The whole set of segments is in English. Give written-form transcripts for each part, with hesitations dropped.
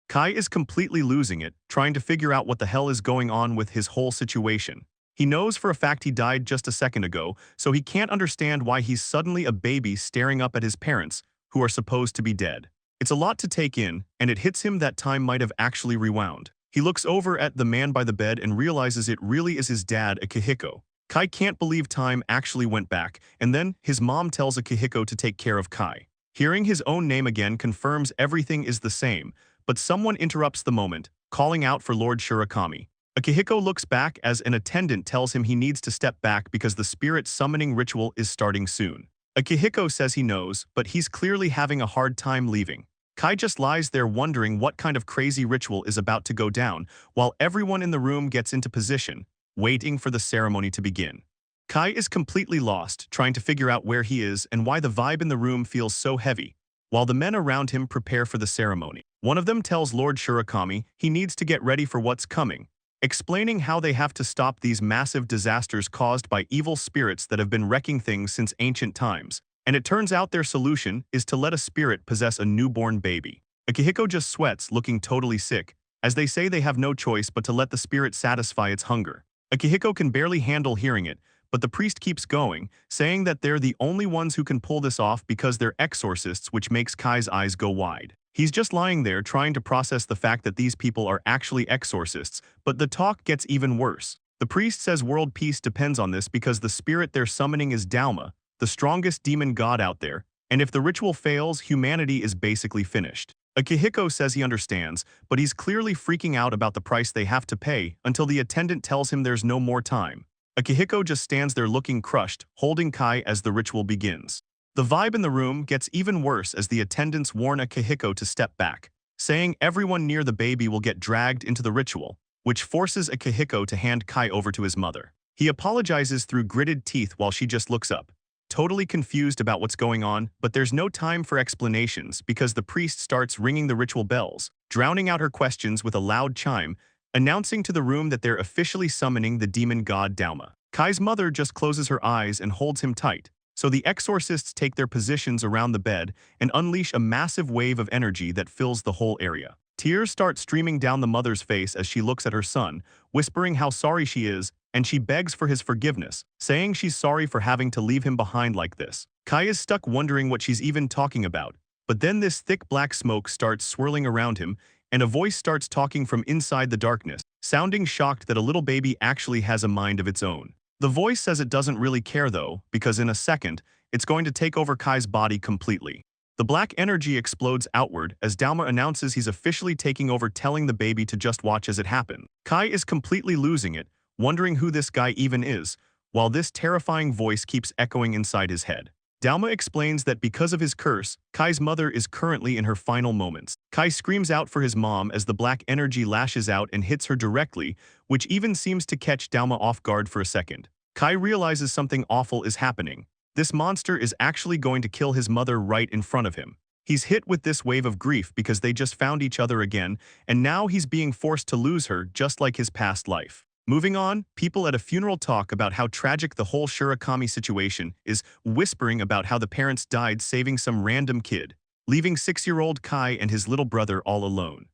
Kai is completely losing it, trying to figure out what the hell is going on with his whole situation. He knows for a fact he died just a second ago, so he can't understand why he's suddenly a baby staring up at his parents, who are supposed to be dead. It's a lot to take in, and it hits him that time might have actually rewound. He looks over at the man by the bed and realizes it really is his dad, Akihiko. Kai can't believe time actually went back, and then his mom tells Akihiko to take care of Kai. Hearing his own name again confirms everything is the same, but someone interrupts the moment, calling out for Lord Shirakami. Akihiko looks back as an attendant tells him he needs to step back because the spirit summoning ritual is starting soon. Akihiko says he knows, but he's clearly having a hard time leaving. Kai just lies there wondering what kind of crazy ritual is about to go down, while everyone in the room gets into position, waiting for the ceremony to begin. Kai is completely lost, trying to figure out where he is and why the vibe in the room feels so heavy, while the men around him prepare for the ceremony. One of them tells Lord Shirakami he needs to get ready for what's coming, explaining how they have to stop these massive disasters caused by evil spirits that have been wrecking things since ancient times. And it turns out their solution is to let a spirit possess a newborn baby. Akihiko just sweats, looking totally sick, as they say they have no choice but to let the spirit satisfy its hunger. Akihiko can barely handle hearing it, but the priest keeps going, saying that they're the only ones who can pull this off because they're exorcists, which makes Kai's eyes go wide. He's just lying there trying to process the fact that these people are actually exorcists, but the talk gets even worse. The priest says world peace depends on this because the spirit they're summoning is Dalma, the strongest demon god out there, and if the ritual fails, humanity is basically finished. Akihiko says he understands, but he's clearly freaking out about the price they have to pay until the attendant tells him there's no more time. Akihiko just stands there looking crushed, holding Kai as the ritual begins. The vibe in the room gets even worse as the attendants warn Akihiko to step back, saying everyone near the baby will get dragged into the ritual, which forces Akihiko to hand Kai over to his mother. He apologizes through gritted teeth while she just looks up, totally confused about what's going on, but there's no time for explanations because the priest starts ringing the ritual bells, drowning out her questions with a loud chime, announcing to the room that they're officially summoning the demon god Dalma. Kai's mother just closes her eyes and holds him tight, so the exorcists take their positions around the bed and unleash a massive wave of energy that fills the whole area. Tears start streaming down the mother's face as she looks at her son, whispering how sorry she is, and she begs for his forgiveness, saying she's sorry for having to leave him behind like this. Kai is stuck wondering what she's even talking about, but then this thick black smoke starts swirling around him, and a voice starts talking from inside the darkness, sounding shocked that a little baby actually has a mind of its own. The voice says it doesn't really care though, because in a second, it's going to take over Kai's body completely. The black energy explodes outward as Dalma announces he's officially taking over, telling the baby to just watch as it happens. Kai is completely losing it, wondering who this guy even is, while this terrifying voice keeps echoing inside his head. Dalma explains that because of his curse, Kai's mother is currently in her final moments. Kai screams out for his mom as the black energy lashes out and hits her directly, which even seems to catch Dalma off guard for a second. Kai realizes something awful is happening. This monster is actually going to kill his mother right in front of him. He's hit with this wave of grief because they just found each other again, and now he's being forced to lose her just like his past life. Moving on, people at a funeral talk about how tragic the whole Shirakami situation is, whispering about how the parents died saving some random kid, leaving 6-year-old Kai and his little brother all alone.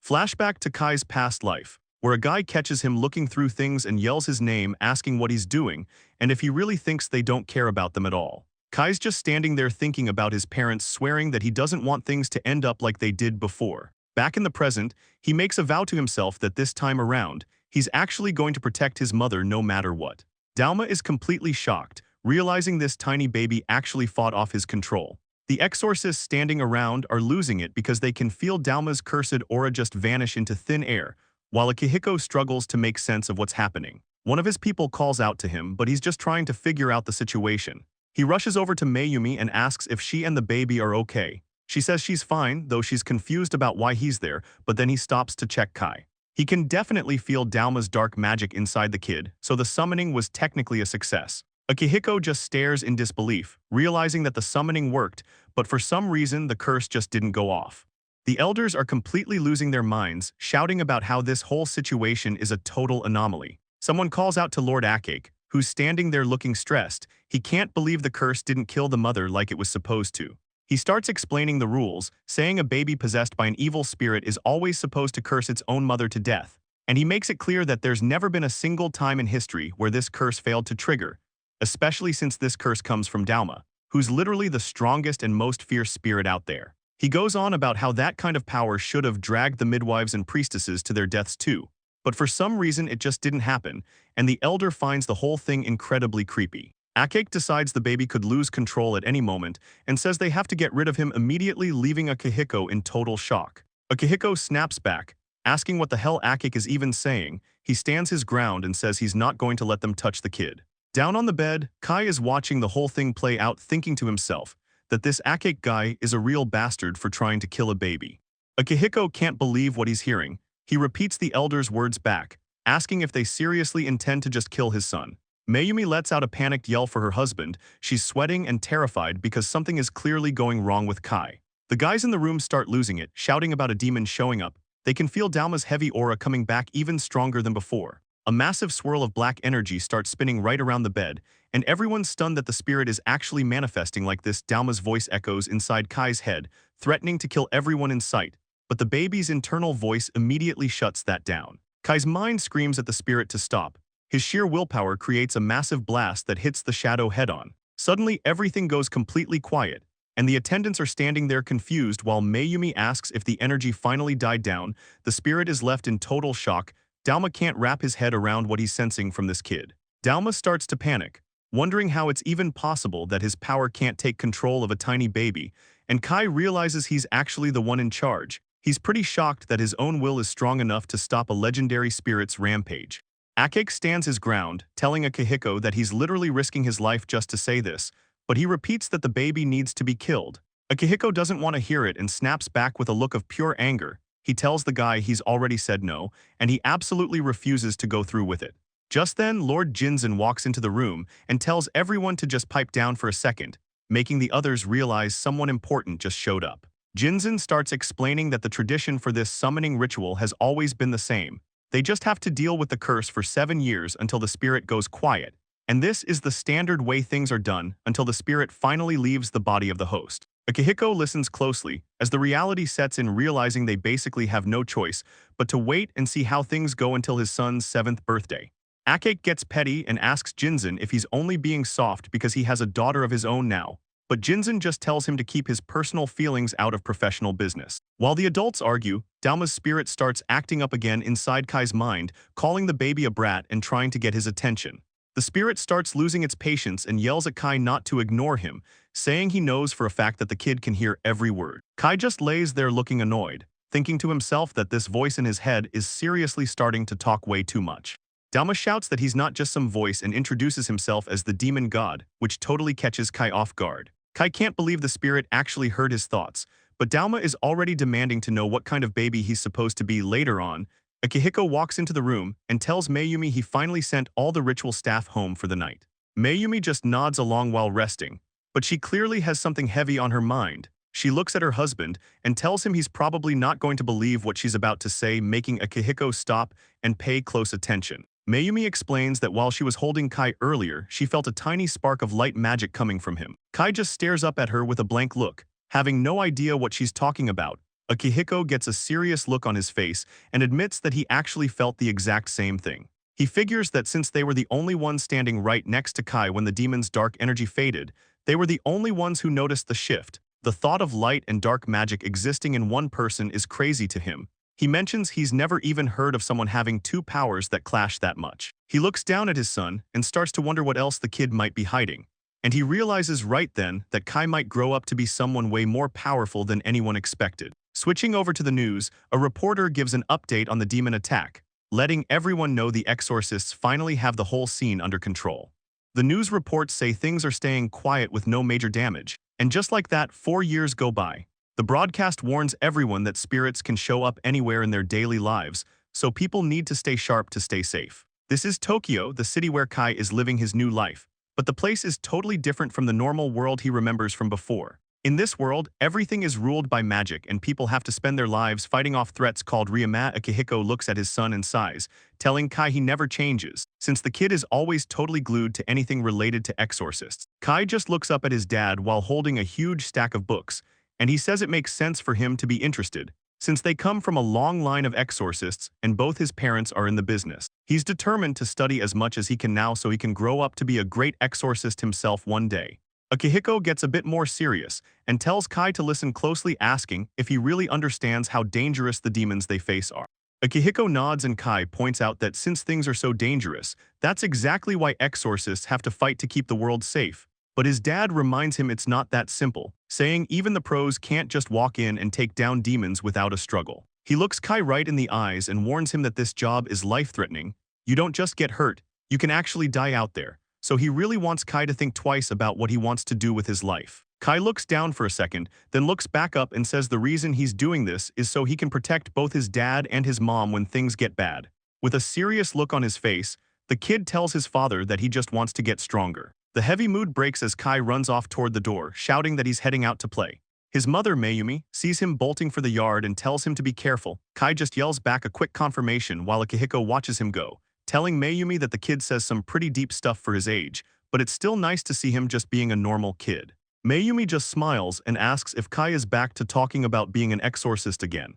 Flashback to Kai's past life, where a guy catches him looking through things and yells his name, asking what he's doing, and if he really thinks they don't care about them at all. Kai's just standing there thinking about his parents, swearing that he doesn't want things to end up like they did before. Back in the present, he makes a vow to himself that this time around, he's actually going to protect his mother no matter what. Dalma is completely shocked, realizing this tiny baby actually fought off his control. The exorcists standing around are losing it because they can feel Dalma's cursed aura just vanish into thin air, while Akihiko struggles to make sense of what's happening. One of his people calls out to him, but he's just trying to figure out the situation. He rushes over to Mayumi and asks if she and the baby are okay. She says she's fine, though she's confused about why he's there, but then he stops to check Kai. He can definitely feel Dalma's dark magic inside the kid, so the summoning was technically a success. Akihiko just stares in disbelief, realizing that the summoning worked, but for some reason the curse just didn't go off. The elders are completely losing their minds, shouting about how this whole situation is a total anomaly. Someone calls out to Lord Akake, who's standing there looking stressed. He can't believe the curse didn't kill the mother like it was supposed to. He starts explaining the rules, saying a baby possessed by an evil spirit is always supposed to curse its own mother to death, and he makes it clear that there's never been a single time in history where this curse failed to trigger, especially since this curse comes from Dauma, who's literally the strongest and most fierce spirit out there. He goes on about how that kind of power should have dragged the midwives and priestesses to their deaths too, but for some reason it just didn't happen, and the elder finds the whole thing incredibly creepy. Akake decides the baby could lose control at any moment and says they have to get rid of him immediately, leaving Akihiko in total shock. Akihiko snaps back, asking what the hell Akake is even saying. He stands his ground and says he's not going to let them touch the kid. Down on the bed, Kai is watching the whole thing play out, thinking to himself that this Akake guy is a real bastard for trying to kill a baby. Akihiko can't believe what he's hearing. He repeats the elder's words back, asking if they seriously intend to just kill his son. Mayumi lets out a panicked yell for her husband. She's sweating and terrified because something is clearly going wrong with Kai. The guys in the room start losing it, shouting about a demon showing up. They can feel Dauma's heavy aura coming back even stronger than before. A massive swirl of black energy starts spinning right around the bed, and everyone's stunned that the spirit is actually manifesting like this. Dauma's voice echoes inside Kai's head, threatening to kill everyone in sight, but the baby's internal voice immediately shuts that down. Kai's mind screams at the spirit to stop. His sheer willpower creates a massive blast that hits the shadow head-on. Suddenly, everything goes completely quiet, and the attendants are standing there confused while Mayumi asks if the energy finally died down. The spirit is left in total shock. Dauma can't wrap his head around what he's sensing from this kid. Dauma starts to panic, wondering how it's even possible that his power can't take control of a tiny baby, and Kai realizes he's actually the one in charge. He's pretty shocked that his own will is strong enough to stop a legendary spirit's rampage. Akake stands his ground, telling Akihiko that he's literally risking his life just to say this, but he repeats that the baby needs to be killed. Akihiko doesn't want to hear it and snaps back with a look of pure anger. He tells the guy he's already said no, and he absolutely refuses to go through with it. Just then, Lord Jinzen walks into the room and tells everyone to just pipe down for a second, making the others realize someone important just showed up. Jinzen starts explaining that the tradition for this summoning ritual has always been the same. They just have to deal with the curse for 7 years until the spirit goes quiet, and this is the standard way things are done until the spirit finally leaves the body of the host. Akihiko listens closely as the reality sets in, realizing they basically have no choice but to wait and see how things go until his son's 7th birthday. Akake gets petty and asks Jinzen if he's only being soft because he has a daughter of his own now, but Jinzen just tells him to keep his personal feelings out of professional business. While the adults argue, Dauma's spirit starts acting up again inside Kai's mind, calling the baby a brat and trying to get his attention. The spirit starts losing its patience and yells at Kai not to ignore him, saying he knows for a fact that the kid can hear every word. Kai just lays there looking annoyed, thinking to himself that this voice in his head is seriously starting to talk way too much. Dauma shouts that he's not just some voice and introduces himself as the demon god, which totally catches Kai off guard. Kai can't believe the spirit actually heard his thoughts, but Dauma is already demanding to know what kind of baby he's supposed to be later on. Akihiko walks into the room and tells Mayumi he finally sent all the ritual staff home for the night. Mayumi just nods along while resting, but she clearly has something heavy on her mind. She looks at her husband and tells him he's probably not going to believe what she's about to say, making Akihiko stop and pay close attention. Mayumi explains that while she was holding Kai earlier, she felt a tiny spark of light magic coming from him. Kai just stares up at her with a blank look, having no idea what she's talking about. Akihiko gets a serious look on his face and admits that he actually felt the exact same thing. He figures that since they were the only ones standing right next to Kai when the demon's dark energy faded, they were the only ones who noticed the shift. The thought of light and dark magic existing in one person is crazy to him. He mentions he's never even heard of someone having two powers that clash that much. He looks down at his son and starts to wonder what else the kid might be hiding. And he realizes right then that Kai might grow up to be someone way more powerful than anyone expected. Switching over to the news, a reporter gives an update on the demon attack, letting everyone know the exorcists finally have the whole scene under control. The news reports say things are staying quiet with no major damage, and just like that, 4 years go by. The broadcast warns everyone that spirits can show up anywhere in their daily lives, so people need to stay sharp to stay safe. This is Tokyo, the city where Kai is living his new life, but the place is totally different from the normal world he remembers from before. In this world, everything is ruled by magic and people have to spend their lives fighting off threats called Ryama. Akihiko looks at his son and sighs, telling Kai he never changes, since the kid is always totally glued to anything related to exorcists. Kai just looks up at his dad while holding a huge stack of books, and he says it makes sense for him to be interested, since they come from a long line of exorcists and both his parents are in the business. He's determined to study as much as he can now so he can grow up to be a great exorcist himself one day. Akihiko gets a bit more serious and tells Kai to listen closely, asking if he really understands how dangerous the demons they face are. Akihiko nods and Kai points out that since things are so dangerous, that's exactly why exorcists have to fight to keep the world safe. But his dad reminds him it's not that simple, saying even the pros can't just walk in and take down demons without a struggle. He looks Kai right in the eyes and warns him that this job is life-threatening. You don't just get hurt, you can actually die out there. So he really wants Kai to think twice about what he wants to do with his life. Kai looks down for a second, then looks back up and says the reason he's doing this is so he can protect both his dad and his mom when things get bad. With a serious look on his face, the kid tells his father that he just wants to get stronger. The heavy mood breaks as Kai runs off toward the door, shouting that he's heading out to play. His mother, Mayumi, sees him bolting for the yard and tells him to be careful. Kai just yells back a quick confirmation while Akihiko watches him go, telling Mayumi that the kid says some pretty deep stuff for his age, but it's still nice to see him just being a normal kid. Mayumi just smiles and asks if Kai is back to talking about being an exorcist again.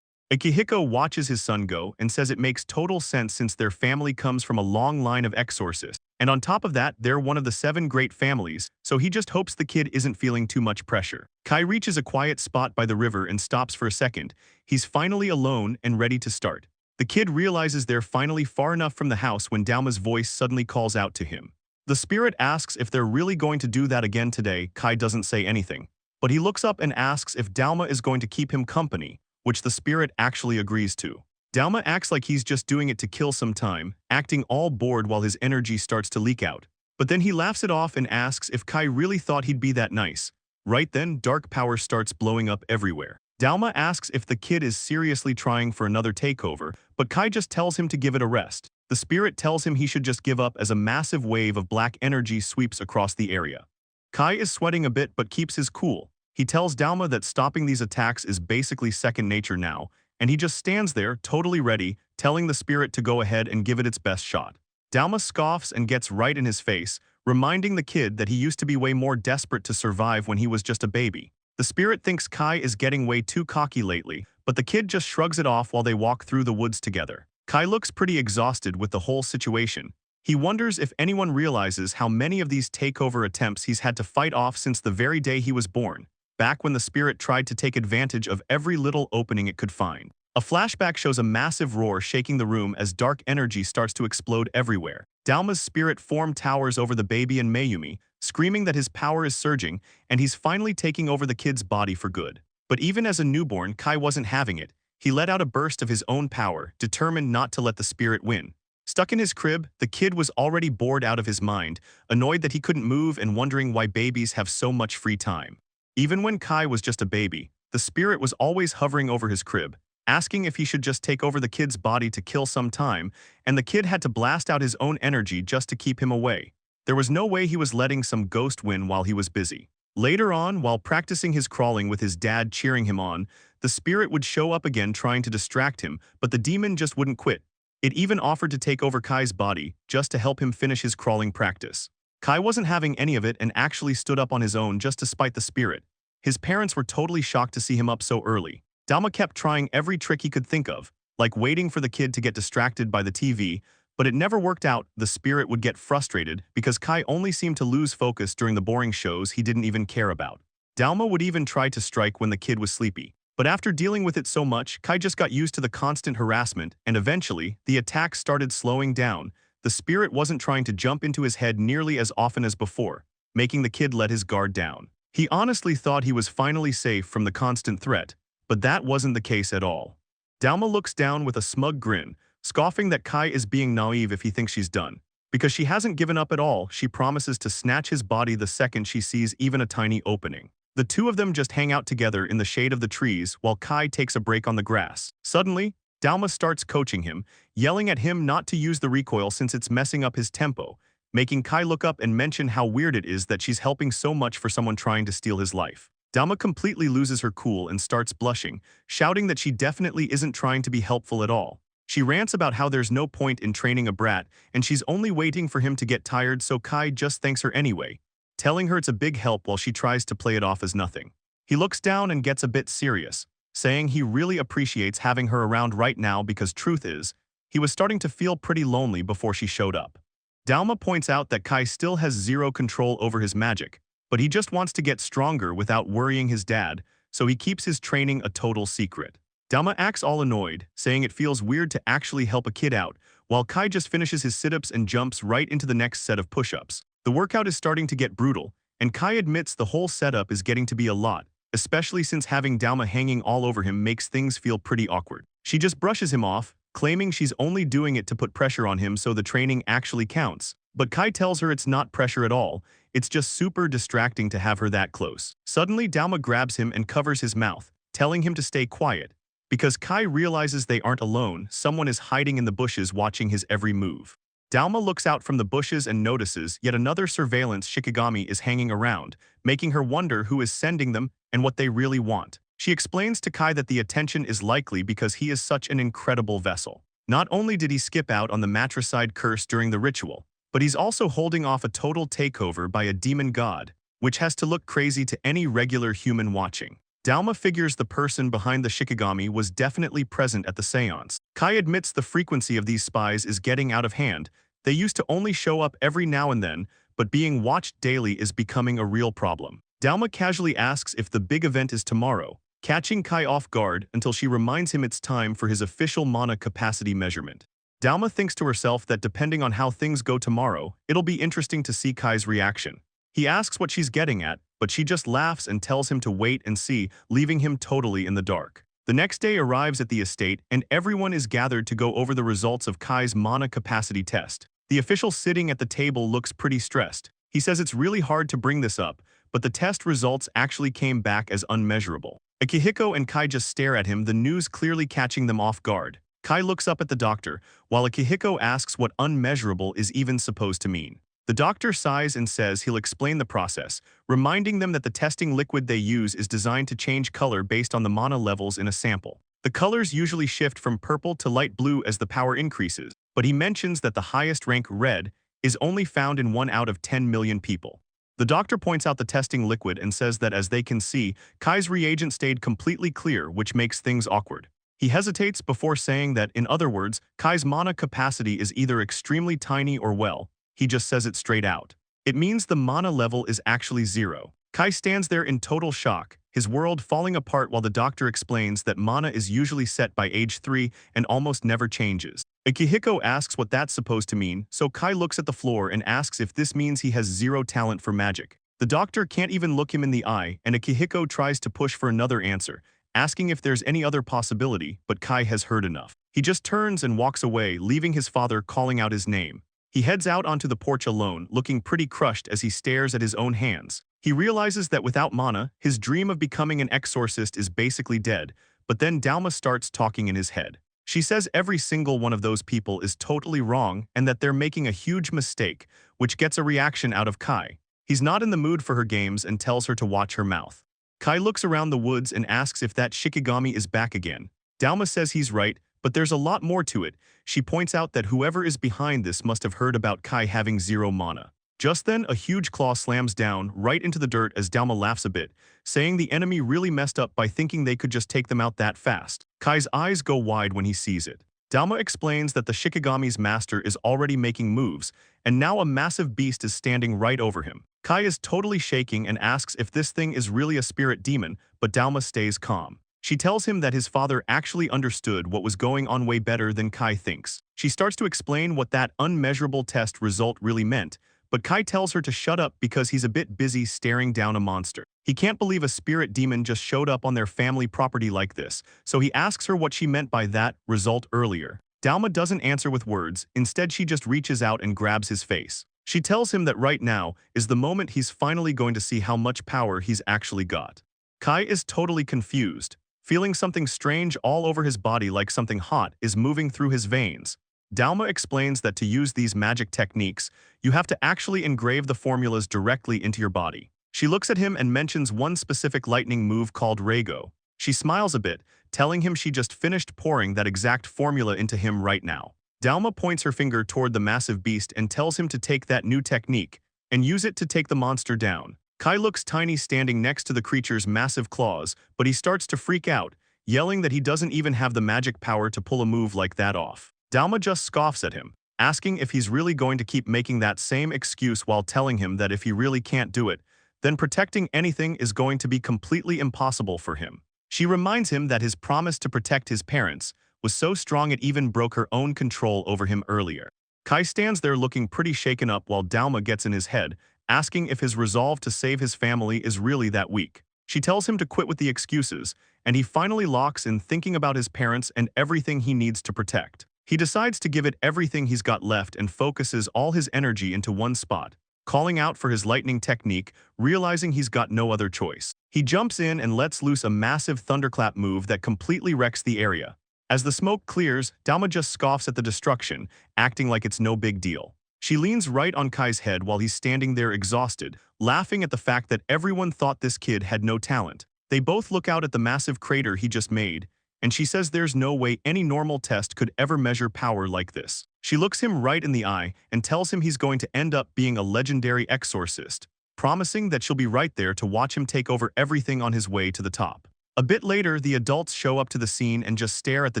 Akihiko watches his son go and says it makes total sense since their family comes from a long line of exorcists, and on top of that, they're one of the 7 great families, so he just hopes the kid isn't feeling too much pressure. Kai reaches a quiet spot by the river and stops for a second. He's finally alone and ready to start. The kid realizes they're finally far enough from the house when Dalma's voice suddenly calls out to him. The spirit asks if they're really going to do that again today. Kai doesn't say anything, but he looks up and asks if Dalma is going to keep him company, which the spirit actually agrees to. Dalma acts like he's just doing it to kill some time, acting all bored while his energy starts to leak out. But then he laughs it off and asks if Kai really thought he'd be that nice. Right then, dark power starts blowing up everywhere. Dalma asks if the kid is seriously trying for another takeover, but Kai just tells him to give it a rest. The spirit tells him he should just give up as a massive wave of black energy sweeps across the area. Kai is sweating a bit but keeps his cool. He tells Dalma that stopping these attacks is basically second nature now, and he just stands there, totally ready, telling the spirit to go ahead and give it its best shot. Dalma scoffs and gets right in his face, reminding the kid that he used to be way more desperate to survive when he was just a baby. The spirit thinks Kai is getting way too cocky lately, but the kid just shrugs it off while they walk through the woods together. Kai looks pretty exhausted with the whole situation. He wonders if anyone realizes how many of these takeover attempts he's had to fight off since the very day he was born, back when the spirit tried to take advantage of every little opening it could find. A flashback shows a massive roar shaking the room as dark energy starts to explode everywhere. Dalma's spirit form towers over the baby and Mayumi, screaming that his power is surging and he's finally taking over the kid's body for good. But even as a newborn, Kai wasn't having it. He let out a burst of his own power, determined not to let the spirit win. Stuck in his crib, the kid was already bored out of his mind, annoyed that he couldn't move and wondering why babies have so much free time. Even when Kai was just a baby, the spirit was always hovering over his crib, asking if he should just take over the kid's body to kill some time, and the kid had to blast out his own energy just to keep him away. There was no way he was letting some ghost win while he was busy. Later on, while practicing his crawling with his dad cheering him on, the spirit would show up again trying to distract him, but the demon just wouldn't quit. It even offered to take over Kai's body, just to help him finish his crawling practice. Kai wasn't having any of it and actually stood up on his own just to spite the spirit. His parents were totally shocked to see him up so early. Dalma kept trying every trick he could think of, like waiting for the kid to get distracted by the TV, but it never worked out. The spirit would get frustrated because Kai only seemed to lose focus during the boring shows he didn't even care about. Dalma would even try to strike when the kid was sleepy. But after dealing with it so much, Kai just got used to the constant harassment, and eventually, the attacks started slowing down. The spirit wasn't trying to jump into his head nearly as often as before, making the kid let his guard down. He honestly thought he was finally safe from the constant threat, but that wasn't the case at all. Dalma looks down with a smug grin, scoffing that Kai is being naive if he thinks she's done. Because she hasn't given up at all, she promises to snatch his body the second she sees even a tiny opening. The two of them just hang out together in the shade of the trees while Kai takes a break on the grass. Suddenly, Dalma starts coaching him, yelling at him not to use the recoil since it's messing up his tempo, making Kai look up and mention how weird it is that she's helping so much for someone trying to steal his life. Dalma completely loses her cool and starts blushing, shouting that she definitely isn't trying to be helpful at all. She rants about how there's no point in training a brat, and she's only waiting for him to get tired, so Kai just thanks her anyway, telling her it's a big help while she tries to play it off as nothing. He looks down and gets a bit serious, saying he really appreciates having her around right now because truth is, he was starting to feel pretty lonely before she showed up. Dalma points out that Kai still has zero control over his magic, but he just wants to get stronger without worrying his dad, so he keeps his training a total secret. Dalma acts all annoyed, saying it feels weird to actually help a kid out, while Kai just finishes his sit-ups and jumps right into the next set of push-ups. The workout is starting to get brutal, and Kai admits the whole setup is getting to be a lot, especially since having Dalma hanging all over him makes things feel pretty awkward. She just brushes him off, claiming she's only doing it to put pressure on him so the training actually counts. But Kai tells her it's not pressure at all, it's just super distracting to have her that close. Suddenly Dalma grabs him and covers his mouth, telling him to stay quiet. Because Kai realizes they aren't alone, someone is hiding in the bushes watching his every move. Dalma looks out from the bushes and notices yet another surveillance Shikigami is hanging around, making her wonder who is sending them and what they really want. She explains to Kai that the attention is likely because he is such an incredible vessel. Not only did he skip out on the matricide curse during the ritual, but he's also holding off a total takeover by a demon god, which has to look crazy to any regular human watching. Dalma figures the person behind the Shikigami was definitely present at the seance. Kai admits the frequency of these spies is getting out of hand. They used to only show up every now and then, but being watched daily is becoming a real problem. Dalma casually asks if the big event is tomorrow, catching Kai off guard until she reminds him it's time for his official mana capacity measurement. Dalma thinks to herself that depending on how things go tomorrow, it'll be interesting to see Kai's reaction. He asks what she's getting at, but she just laughs and tells him to wait and see, leaving him totally in the dark. The next day arrives at the estate and everyone is gathered to go over the results of Kai's mana capacity test. The official sitting at the table looks pretty stressed. He says it's really hard to bring this up, but the test results actually came back as unmeasurable. Akihiko and Kai just stare at him, the news clearly catching them off guard. Kai looks up at the doctor, while Akihiko asks what unmeasurable is even supposed to mean. The doctor sighs and says he'll explain the process, reminding them that the testing liquid they use is designed to change color based on the mana levels in a sample. The colors usually shift from purple to light blue as the power increases, but he mentions that the highest rank, red, is only found in 1 out of 10 million people. The doctor points out the testing liquid and says that as they can see, Kai's reagent stayed completely clear, which makes things awkward. He hesitates before saying that, in other words, Kai's mana capacity is either extremely tiny or well, he just says it straight out. It means the mana level is actually 0. Kai stands there in total shock, his world falling apart while the doctor explains that mana is usually set by age 3 and almost never changes. Akihiko asks what that's supposed to mean, so Kai looks at the floor and asks if this means he has 0 talent for magic. The doctor can't even look him in the eye, and Akihiko tries to push for another answer, asking if there's any other possibility, but Kai has heard enough. He just turns and walks away, leaving his father calling out his name. He heads out onto the porch alone, looking pretty crushed as he stares at his own hands. He realizes that without mana, his dream of becoming an exorcist is basically dead, but then Dalma starts talking in his head. She says every single one of those people is totally wrong and that they're making a huge mistake, which gets a reaction out of Kai. He's not in the mood for her games and tells her to watch her mouth. Kai looks around the woods and asks if that Shikigami is back again. Dalma says he's right, but there's a lot more to it. She points out that whoever is behind this must have heard about Kai having 0 mana. Just then, a huge claw slams down right into the dirt as Dalma laughs a bit, saying the enemy really messed up by thinking they could just take them out that fast. Kai's eyes go wide when he sees it. Dalma explains that the Shikigami's master is already making moves, and now a massive beast is standing right over him. Kai is totally shaking and asks if this thing is really a spirit demon, but Dalma stays calm. She tells him that his father actually understood what was going on way better than Kai thinks. She starts to explain what that unmeasurable test result really meant, but Kai tells her to shut up because he's a bit busy staring down a monster. He can't believe a spirit demon just showed up on their family property like this, so he asks her what she meant by that result earlier. Dalma doesn't answer with words, instead she just reaches out and grabs his face. She tells him that right now is the moment he's finally going to see how much power he's actually got. Kai is totally confused, feeling something strange all over his body like something hot is moving through his veins. Dalma explains that to use these magic techniques, you have to actually engrave the formulas directly into your body. She looks at him and mentions one specific lightning move called Rego. She smiles a bit, telling him she just finished pouring that exact formula into him right now. Dalma points her finger toward the massive beast and tells him to take that new technique and use it to take the monster down. Kai looks tiny standing next to the creature's massive claws, but he starts to freak out, yelling that he doesn't even have the magic power to pull a move like that off. Dalma just scoffs at him, asking if he's really going to keep making that same excuse while telling him that if he really can't do it, then protecting anything is going to be completely impossible for him. She reminds him that his promise to protect his parents was so strong it even broke her own control over him earlier. Kai stands there looking pretty shaken up while Dalma gets in his head, asking if his resolve to save his family is really that weak. She tells him to quit with the excuses, and he finally locks in thinking about his parents and everything he needs to protect. He decides to give it everything he's got left and focuses all his energy into one spot, calling out for his lightning technique, realizing he's got no other choice. He jumps in and lets loose a massive thunderclap move that completely wrecks the area. As the smoke clears, Dalma just scoffs at the destruction, acting like it's no big deal. She leans right on Kai's head while he's standing there exhausted, laughing at the fact that everyone thought this kid had no talent. They both look out at the massive crater he just made, and she says there's no way any normal test could ever measure power like this. She looks him right in the eye and tells him he's going to end up being a legendary exorcist, promising that she'll be right there to watch him take over everything on his way to the top. A bit later, the adults show up to the scene and just stare at the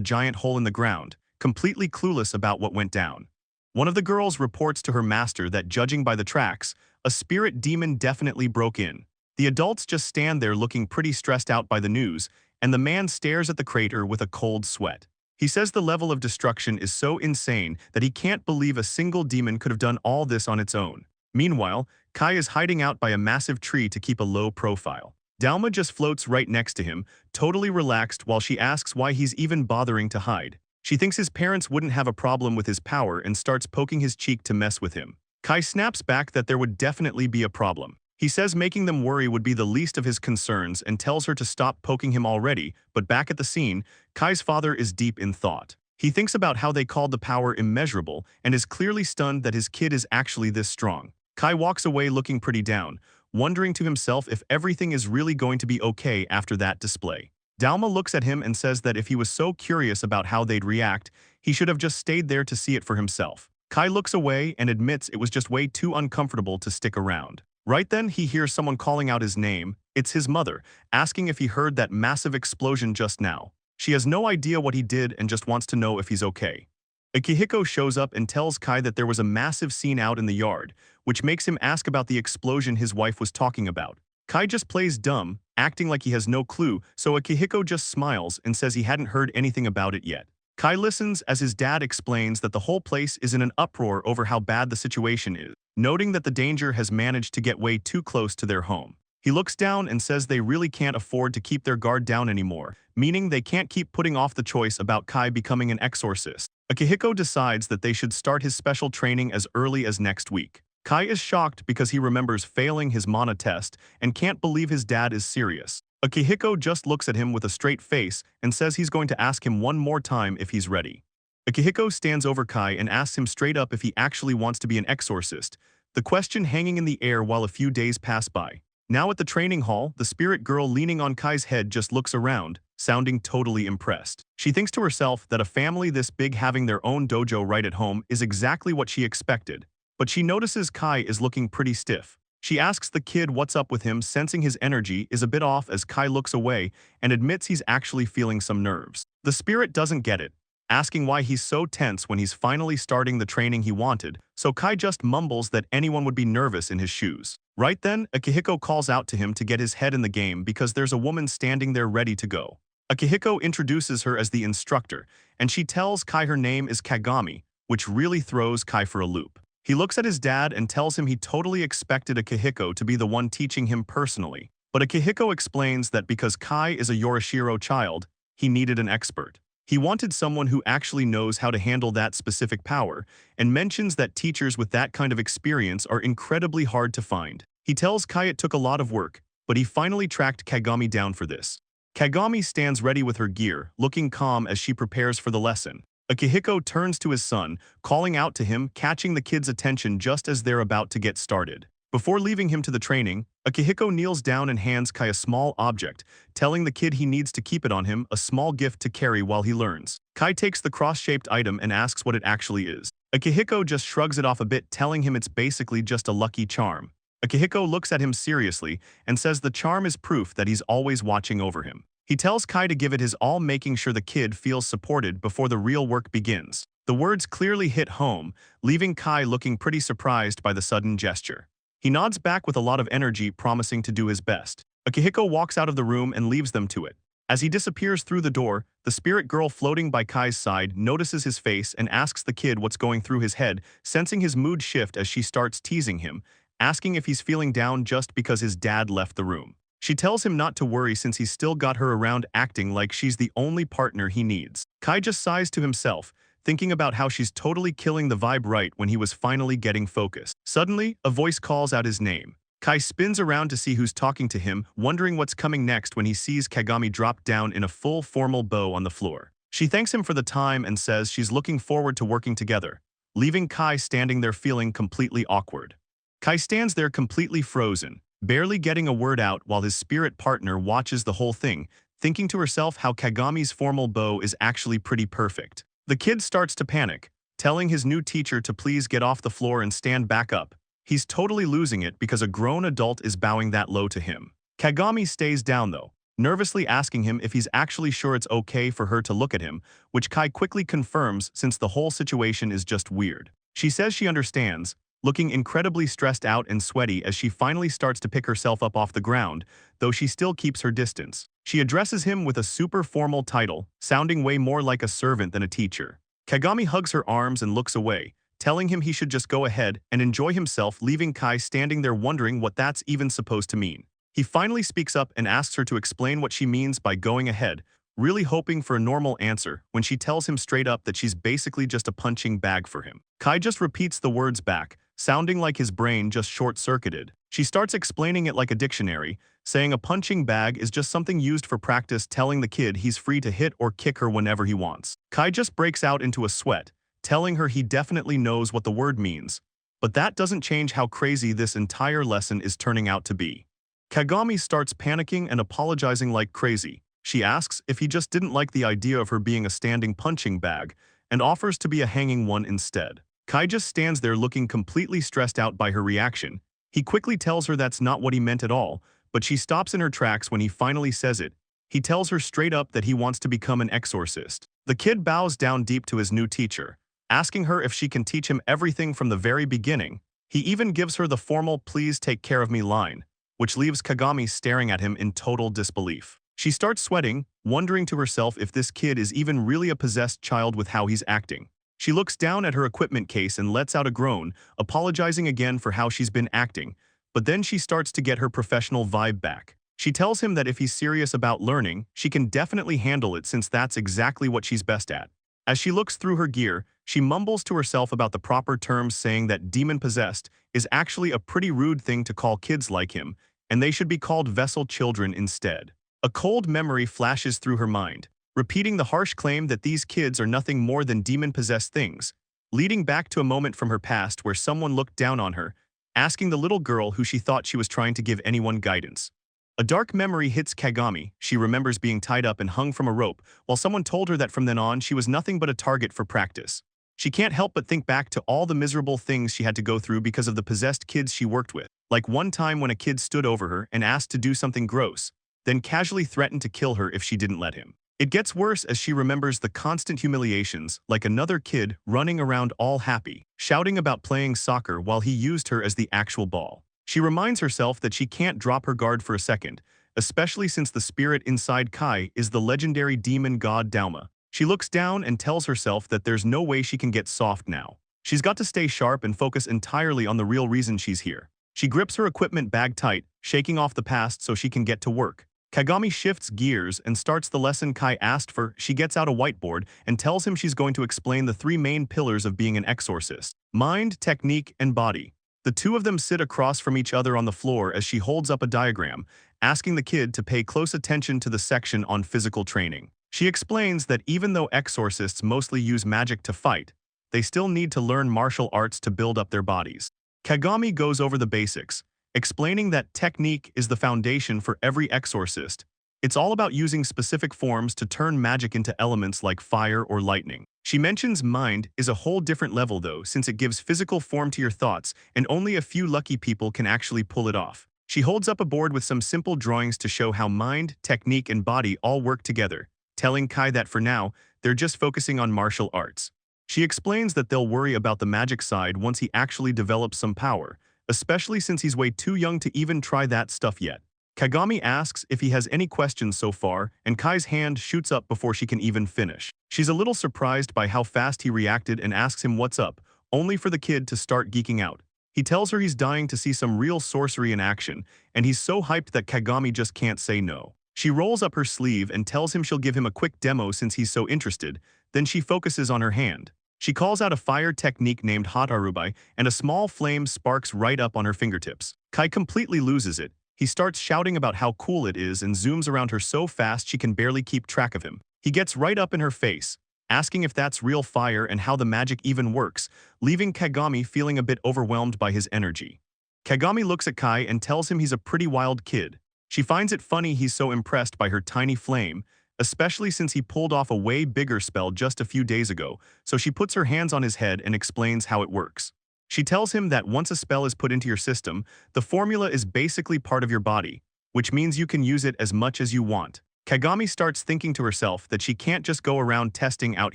giant hole in the ground, completely clueless about what went down. One of the girls reports to her master that, judging by the tracks, a spirit demon definitely broke in. The adults just stand there looking pretty stressed out by the news, and the man stares at the crater with a cold sweat. He says the level of destruction is so insane that he can't believe a single demon could have done all this on its own. Meanwhile, Kai is hiding out by a massive tree to keep a low profile. Dalma just floats right next to him, totally relaxed while she asks why he's even bothering to hide. She thinks his parents wouldn't have a problem with his power and starts poking his cheek to mess with him. Kai snaps back that there would definitely be a problem. He says making them worry would be the least of his concerns and tells her to stop poking him already, but back at the scene, Kai's father is deep in thought. He thinks about how they called the power immeasurable and is clearly stunned that his kid is actually this strong. Kai walks away looking pretty down, wondering to himself if everything is really going to be okay after that display. Dalma looks at him and says that if he was so curious about how they'd react, he should have just stayed there to see it for himself. Kai looks away and admits it was just way too uncomfortable to stick around. Right then, he hears someone calling out his name. It's his mother, asking if he heard that massive explosion just now. She has no idea what he did and just wants to know if he's okay. Akihiko shows up and tells Kai that there was a massive scene out in the yard, which makes him ask about the explosion his wife was talking about. Kai just plays dumb, acting like he has no clue, so Akihiko just smiles and says he hadn't heard anything about it yet. Kai listens as his dad explains that the whole place is in an uproar over how bad the situation is, noting that the danger has managed to get way too close to their home. He looks down and says they really can't afford to keep their guard down anymore, meaning they can't keep putting off the choice about Kai becoming an exorcist. Akihiko decides that they should start his special training as early as next week. Kai is shocked because he remembers failing his mana test and can't believe his dad is serious. Akihiko just looks at him with a straight face and says he's going to ask him one more time if he's ready. Akihiko stands over Kai and asks him straight up if he actually wants to be an exorcist, the question hanging in the air while a few days pass by. Now at the training hall, the spirit girl leaning on Kai's head just looks around, sounding totally impressed. She thinks to herself that a family this big having their own dojo right at home is exactly what she expected. But she notices Kai is looking pretty stiff. She asks the kid what's up with him, sensing his energy is a bit off as Kai looks away and admits he's actually feeling some nerves. The spirit doesn't get it, asking why he's so tense when he's finally starting the training he wanted, so Kai just mumbles that anyone would be nervous in his shoes. Right then, Akihiko calls out to him to get his head in the game because there's a woman standing there ready to go. Akihiko introduces her as the instructor, and she tells Kai her name is Kagami, which really throws Kai for a loop. He looks at his dad and tells him he totally expected Akihiko to be the one teaching him personally. But Akihiko explains that because Kai is a Yorishiro child, he needed an expert. He wanted someone who actually knows how to handle that specific power, and mentions that teachers with that kind of experience are incredibly hard to find. He tells Kai it took a lot of work, but he finally tracked Kagami down for this. Kagami stands ready with her gear, looking calm as she prepares for the lesson. Akihiko turns to his son, calling out to him, catching the kid's attention just as they're about to get started. Before leaving him to the training, Akihiko kneels down and hands Kai a small object, telling the kid he needs to keep it on him, a small gift to carry while he learns. Kai takes the cross-shaped item and asks what it actually is. Akihiko just shrugs it off a bit, telling him it's basically just a lucky charm. Akihiko looks at him seriously and says the charm is proof that he's always watching over him. He tells Kai to give it his all, making sure the kid feels supported before the real work begins. The words clearly hit home, leaving Kai looking pretty surprised by the sudden gesture. He nods back with a lot of energy, promising to do his best. Akihiko walks out of the room and leaves them to it. As he disappears through the door, the spirit girl floating by Kai's side notices his face and asks the kid what's going through his head, sensing his mood shift as she starts teasing him, asking if he's feeling down just because his dad left the room. She tells him not to worry since he's still got her around, acting like she's the only partner he needs. Kai just sighs to himself, thinking about how she's totally killing the vibe right when he was finally getting focused. Suddenly, a voice calls out his name. Kai spins around to see who's talking to him, wondering what's coming next when he sees Kagami drop down in a full formal bow on the floor. She thanks him for the time and says she's looking forward to working together, leaving Kai standing there feeling completely awkward. Kai stands there completely frozen, barely getting a word out while his spirit partner watches the whole thing, thinking to herself how Kagami's formal bow is actually pretty perfect. The kid starts to panic, telling his new teacher to please get off the floor and stand back up. He's totally losing it because a grown adult is bowing that low to him. Kagami stays down though, nervously asking him if he's actually sure it's okay for her to look at him, which Kai quickly confirms since the whole situation is just weird. She says she understands, looking incredibly stressed out and sweaty as she finally starts to pick herself up off the ground, though she still keeps her distance. She addresses him with a super formal title, sounding way more like a servant than a teacher. Kagami hugs her arms and looks away, telling him he should just go ahead and enjoy himself, leaving Kai standing there wondering what that's even supposed to mean. He finally speaks up and asks her to explain what she means by going ahead, really hoping for a normal answer when she tells him straight up that she's basically just a punching bag for him. Kai just repeats the words back, sounding like his brain just short-circuited. She starts explaining it like a dictionary, saying a punching bag is just something used for practice, telling the kid he's free to hit or kick her whenever he wants. Kai just breaks out into a sweat, telling her he definitely knows what the word means, but that doesn't change how crazy this entire lesson is turning out to be. Kagami starts panicking and apologizing like crazy. She asks if he just didn't like the idea of her being a standing punching bag and offers to be a hanging one instead. Kai just stands there looking completely stressed out by her reaction. He quickly tells her that's not what he meant at all, but she stops in her tracks when he finally says it. He tells her straight up that he wants to become an exorcist. The kid bows down deep to his new teacher, asking her if she can teach him everything from the very beginning. He even gives her the formal "please take care of me" line, which leaves Kagami staring at him in total disbelief. She starts sweating, wondering to herself if this kid is even really a possessed child with how he's acting. She looks down at her equipment case and lets out a groan, apologizing again for how she's been acting, but then she starts to get her professional vibe back. She tells him that if he's serious about learning, she can definitely handle it since that's exactly what she's best at. As she looks through her gear, she mumbles to herself about the proper terms, saying that demon-possessed is actually a pretty rude thing to call kids like him, and they should be called vessel children instead. A cold memory flashes through her mind, repeating the harsh claim that these kids are nothing more than demon-possessed things, leading back to a moment from her past where someone looked down on her, asking the little girl who she thought she was trying to give anyone guidance. A dark memory hits Kagami. She remembers being tied up and hung from a rope, while someone told her that from then on she was nothing but a target for practice. She can't help but think back to all the miserable things she had to go through because of the possessed kids she worked with, like one time when a kid stood over her and asked to do something gross, then casually threatened to kill her if she didn't let him. It gets worse as she remembers the constant humiliations, like another kid running around all happy, shouting about playing soccer while he used her as the actual ball. She reminds herself that she can't drop her guard for a second, especially since the spirit inside Kai is the legendary demon god Dauma. She looks down and tells herself that there's no way she can get soft now. She's got to stay sharp and focus entirely on the real reason she's here. She grips her equipment bag tight, shaking off the past so she can get to work. Kagami shifts gears and starts the lesson Kai asked for. She gets out a whiteboard and tells him she's going to explain the three main pillars of being an exorcist: mind, technique, and body. The two of them sit across from each other on the floor as she holds up a diagram, asking the kid to pay close attention to the section on physical training. She explains that even though exorcists mostly use magic to fight, they still need to learn martial arts to build up their bodies. Kagami goes over the basics, explaining that technique is the foundation for every exorcist. It's all about using specific forms to turn magic into elements like fire or lightning. She mentions mind is a whole different level though, since it gives physical form to your thoughts and only a few lucky people can actually pull it off. She holds up a board with some simple drawings to show how mind, technique, and body all work together, telling Kai that for now, they're just focusing on martial arts. She explains that they'll worry about the magic side once he actually develops some power, especially since he's way too young to even try that stuff yet. Kagami asks if he has any questions so far, and Kai's hand shoots up before she can even finish. She's a little surprised by how fast he reacted and asks him what's up, only for the kid to start geeking out. He tells her he's dying to see some real sorcery in action, and he's so hyped that Kagami just can't say no. She rolls up her sleeve and tells him she'll give him a quick demo since he's so interested, then she focuses on her hand. She calls out a fire technique named Hot Arubai, and a small flame sparks right up on her fingertips. Kai completely loses it. He starts shouting about how cool it is and zooms around her so fast she can barely keep track of him. He gets right up in her face, asking if that's real fire and how the magic even works, leaving Kagami feeling a bit overwhelmed by his energy. Kagami looks at Kai and tells him he's a pretty wild kid. She finds it funny he's so impressed by her tiny flame, especially since he pulled off a way bigger spell just a few days ago, so she puts her hands on his head and explains how it works. She tells him that once a spell is put into your system, the formula is basically part of your body, which means you can use it as much as you want. Kagami starts thinking to herself that she can't just go around testing out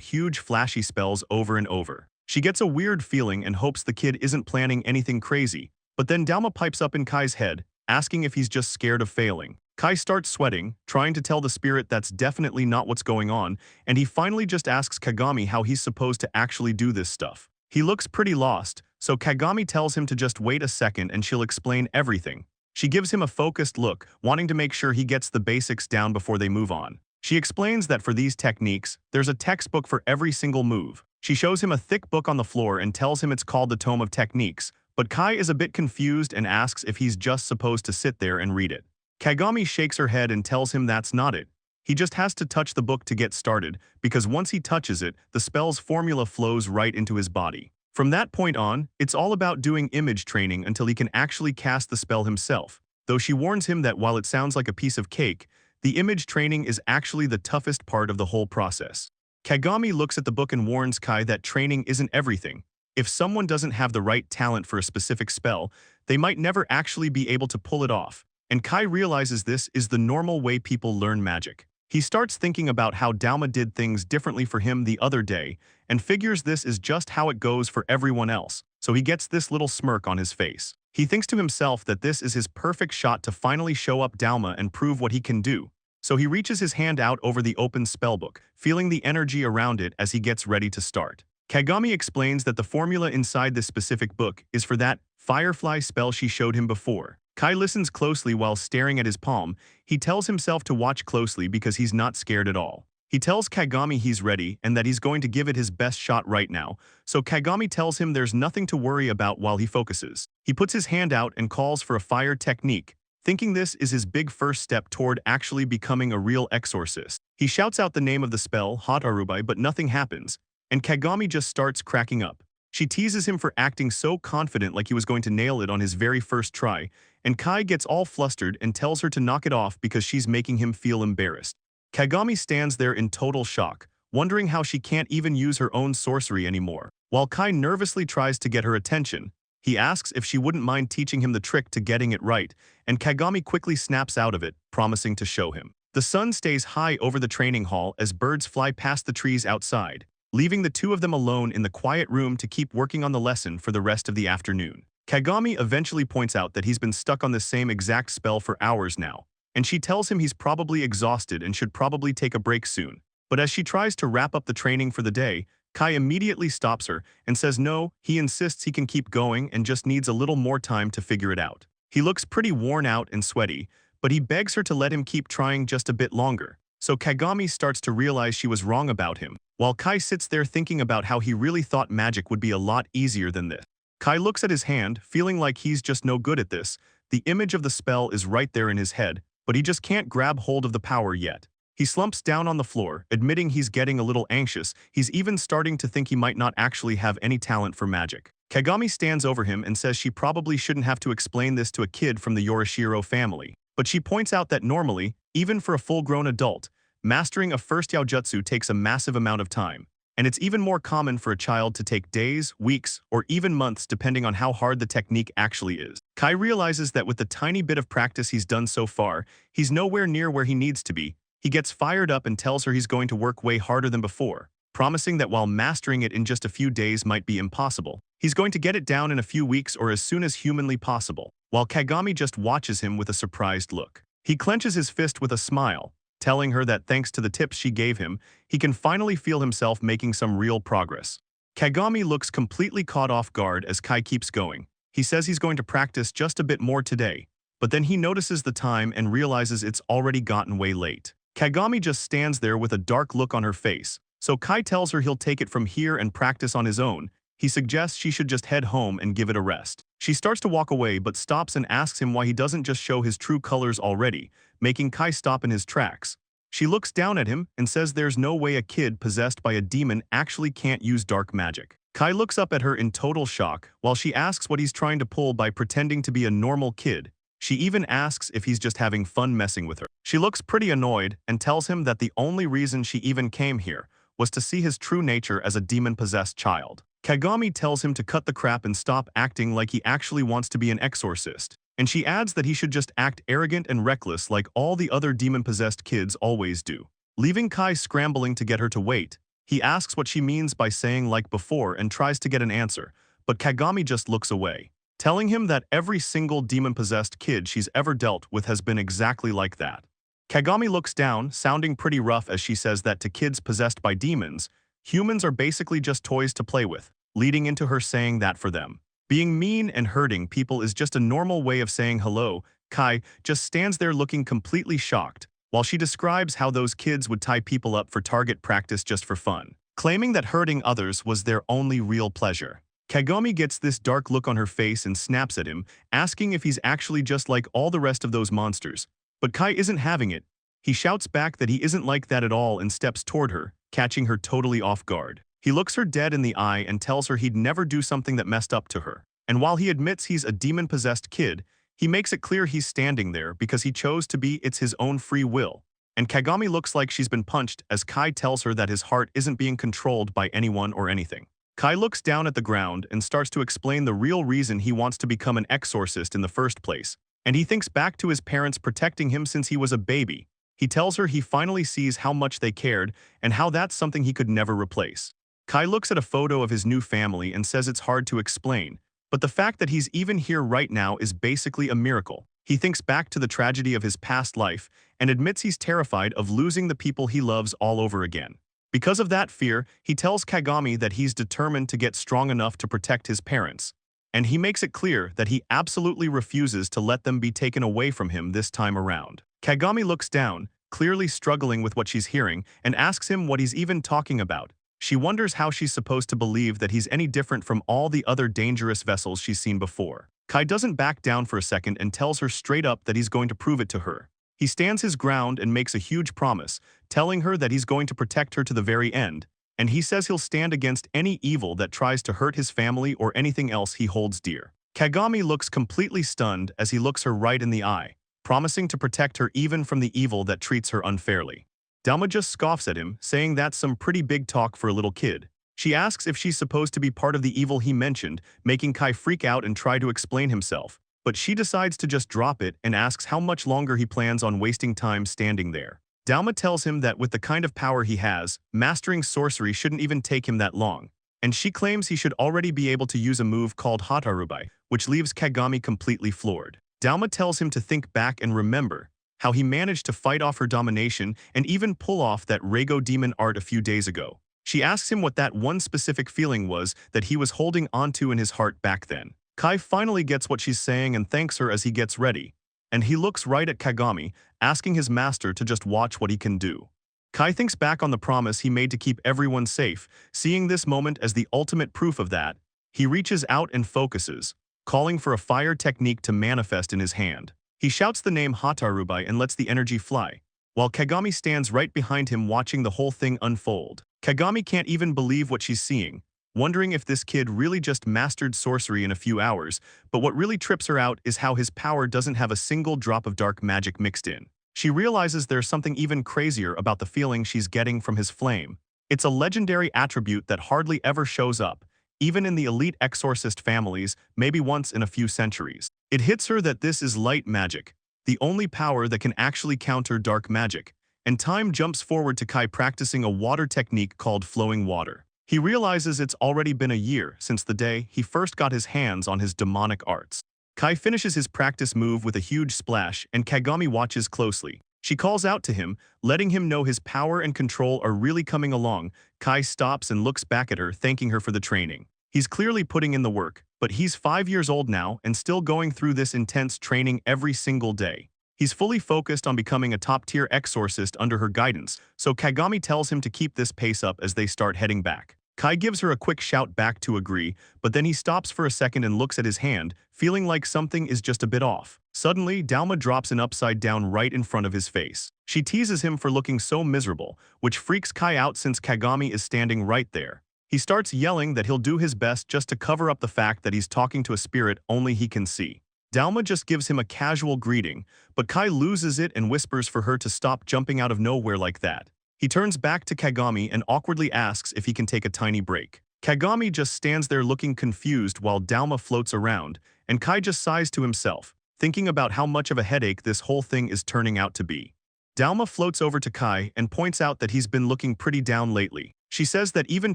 huge flashy spells over and over. She gets a weird feeling and hopes the kid isn't planning anything crazy, but then Dalma pipes up in Kai's head, asking if he's just scared of failing. Kai starts sweating, trying to tell the spirit that's definitely not what's going on, and he finally just asks Kagami how he's supposed to actually do this stuff. He looks pretty lost, so Kagami tells him to just wait a second and she'll explain everything. She gives him a focused look, wanting to make sure he gets the basics down before they move on. She explains that for these techniques, there's a textbook for every single move. She shows him a thick book on the floor and tells him it's called the Tome of Techniques, but Kai is a bit confused and asks if he's just supposed to sit there and read it. Kagami shakes her head and tells him that's not it. He just has to touch the book to get started, because once he touches it, the spell's formula flows right into his body. From that point on, it's all about doing image training until he can actually cast the spell himself, though she warns him that while it sounds like a piece of cake, the image training is actually the toughest part of the whole process. Kagami looks at the book and warns Kai that training isn't everything. If someone doesn't have the right talent for a specific spell, they might never actually be able to pull it off, and Kai realizes this is the normal way people learn magic. He starts thinking about how Dalma did things differently for him the other day, and figures this is just how it goes for everyone else, so he gets this little smirk on his face. He thinks to himself that this is his perfect shot to finally show up Dalma and prove what he can do, so he reaches his hand out over the open spellbook, feeling the energy around it as he gets ready to start. Kagami explains that the formula inside this specific book is for that firefly spell she showed him before. Kai listens closely while staring at his palm. He tells himself to watch closely because he's not scared at all. He tells Kagami he's ready and that he's going to give it his best shot right now, so Kagami tells him there's nothing to worry about while he focuses. He puts his hand out and calls for a fire technique, thinking this is his big first step toward actually becoming a real exorcist. He shouts out the name of the spell, Hot Arubai, but nothing happens, and Kagami just starts cracking up. She teases him for acting so confident like he was going to nail it on his very first try, and Kai gets all flustered and tells her to knock it off because she's making him feel embarrassed. Kagami stands there in total shock, wondering how she can't even use her own sorcery anymore. While Kai nervously tries to get her attention, he asks if she wouldn't mind teaching him the trick to getting it right, and Kagami quickly snaps out of it, promising to show him. The sun stays high over the training hall as birds fly past the trees outside, leaving the two of them alone in the quiet room to keep working on the lesson for the rest of the afternoon. Kagami eventually points out that he's been stuck on the same exact spell for hours now, and she tells him he's probably exhausted and should probably take a break soon. But as she tries to wrap up the training for the day, Kai immediately stops her and says no, he insists he can keep going and just needs a little more time to figure it out. He looks pretty worn out and sweaty, but he begs her to let him keep trying just a bit longer. So Kagami starts to realize she was wrong about him, while Kai sits there thinking about how he really thought magic would be a lot easier than this. Kai looks at his hand, feeling like he's just no good at this. The image of the spell is right there in his head, but he just can't grab hold of the power yet. He slumps down on the floor, admitting he's getting a little anxious. He's even starting to think he might not actually have any talent for magic. Kagami stands over him and says she probably shouldn't have to explain this to a kid from the Yorishiro family. But she points out that normally, even for a full-grown adult, mastering a first yaojutsu takes a massive amount of time. And it's even more common for a child to take days, weeks, or even months depending on how hard the technique actually is. Kai realizes that with the tiny bit of practice he's done so far, he's nowhere near where he needs to be. He gets fired up and tells her he's going to work way harder than before, promising that while mastering it in just a few days might be impossible, he's going to get it down in a few weeks or as soon as humanly possible, while Kagami just watches him with a surprised look. He clenches his fist with a smile, telling her that thanks to the tips she gave him, he can finally feel himself making some real progress. Kagami looks completely caught off guard as Kai keeps going. He says he's going to practice just a bit more today, but then he notices the time and realizes it's already gotten way late. Kagami just stands there with a dark look on her face, so Kai tells her he'll take it from here and practice on his own. He suggests she should just head home and give it a rest. She starts to walk away but stops and asks him why he doesn't just show his true colors already, making Kai stop in his tracks. She looks down at him and says there's no way a kid possessed by a demon actually can't use dark magic. Kai looks up at her in total shock while she asks what he's trying to pull by pretending to be a normal kid. She even asks if he's just having fun messing with her. She looks pretty annoyed and tells him that the only reason she even came here was to see his true nature as a demon-possessed child. Kagami tells him to cut the crap and stop acting like he actually wants to be an exorcist, and she adds that he should just act arrogant and reckless like all the other demon-possessed kids always do. Leaving Kai scrambling to get her to wait, he asks what she means by saying like before and tries to get an answer, but Kagami just looks away, telling him that every single demon-possessed kid she's ever dealt with has been exactly like that. Kagami looks down, sounding pretty rough as she says that to kids possessed by demons, humans are basically just toys to play with, leading into her saying that for them, being mean and hurting people is just a normal way of saying hello. Kai just stands there looking completely shocked, while she describes how those kids would tie people up for target practice just for fun, claiming that hurting others was their only real pleasure. Kagami gets this dark look on her face and snaps at him, asking if he's actually just like all the rest of those monsters. But Kai isn't having it. He shouts back that he isn't like that at all and steps toward her, catching her totally off guard. He looks her dead in the eye and tells her he'd never do something that messed up to her. And while he admits he's a demon-possessed kid, he makes it clear he's standing there because he chose to be. It's his own free will. And Kagami looks like she's been punched as Kai tells her that his heart isn't being controlled by anyone or anything. Kai looks down at the ground and starts to explain the real reason he wants to become an exorcist in the first place. And he thinks back to his parents protecting him since he was a baby. He tells her he finally sees how much they cared and how that's something he could never replace. Kai looks at a photo of his new family and says it's hard to explain, but the fact that he's even here right now is basically a miracle. He thinks back to the tragedy of his past life and admits he's terrified of losing the people he loves all over again. Because of that fear, he tells Kagami that he's determined to get strong enough to protect his parents, and he makes it clear that he absolutely refuses to let them be taken away from him this time around. Kagami looks down, clearly struggling with what she's hearing, and asks him what he's even talking about. She wonders how she's supposed to believe that he's any different from all the other dangerous vessels she's seen before. Kai doesn't back down for a second and tells her straight up that he's going to prove it to her. He stands his ground and makes a huge promise, telling her that he's going to protect her to the very end, and he says he'll stand against any evil that tries to hurt his family or anything else he holds dear. Kagami looks completely stunned as he looks her right in the eye, promising to protect her even from the evil that treats her unfairly. Dalma just scoffs at him, saying that's some pretty big talk for a little kid. She asks if she's supposed to be part of the evil he mentioned, making Kai freak out and try to explain himself. But she decides to just drop it and asks how much longer he plans on wasting time standing there. Dalma tells him that with the kind of power he has, mastering sorcery shouldn't even take him that long. And she claims he should already be able to use a move called Hatarubai, which leaves Kagami completely floored. Dalma tells him to think back and remember how he managed to fight off her domination and even pull off that Rego demon art a few days ago. She asks him what that one specific feeling was that he was holding onto in his heart back then. Kai finally gets what she's saying and thanks her as he gets ready, and he looks right at Kagami, asking his master to just watch what he can do. Kai thinks back on the promise he made to keep everyone safe, seeing this moment as the ultimate proof of that. He reaches out and focuses, calling for a fire technique to manifest in his hand. He shouts the name Hatarubai and lets the energy fly, while Kagami stands right behind him watching the whole thing unfold. Kagami can't even believe what she's seeing, wondering if this kid really just mastered sorcery in a few hours, but what really trips her out is how his power doesn't have a single drop of dark magic mixed in. She realizes there's something even crazier about the feeling she's getting from his flame. It's a legendary attribute that hardly ever shows up, even in the elite exorcist families, maybe once in a few centuries. It hits her that this is light magic, the only power that can actually counter dark magic, and time jumps forward to Kai practicing a water technique called flowing water. He realizes it's already been a year since the day he first got his hands on his demonic arts. Kai finishes his practice move with a huge splash, and Kagami watches closely. She calls out to him, letting him know his power and control are really coming along. Kai stops and looks back at her, thanking her for the training. He's clearly putting in the work, but he's 5 years old now and still going through this intense training every single day. He's fully focused on becoming a top-tier exorcist under her guidance, so Kagami tells him to keep this pace up as they start heading back. Kai gives her a quick shout back to agree, but then he stops for a second and looks at his hand, feeling like something is just a bit off. Suddenly, Dalma drops an upside down right in front of his face. She teases him for looking so miserable, which freaks Kai out since Kagami is standing right there. He starts yelling that he'll do his best just to cover up the fact that he's talking to a spirit only he can see. Dalma just gives him a casual greeting, but Kai loses it and whispers for her to stop jumping out of nowhere like that. He turns back to Kagami and awkwardly asks if he can take a tiny break. Kagami just stands there looking confused while Dalma floats around, and Kai just sighs to himself, thinking about how much of a headache this whole thing is turning out to be. Dalma floats over to Kai and points out that he's been looking pretty down lately. She says that even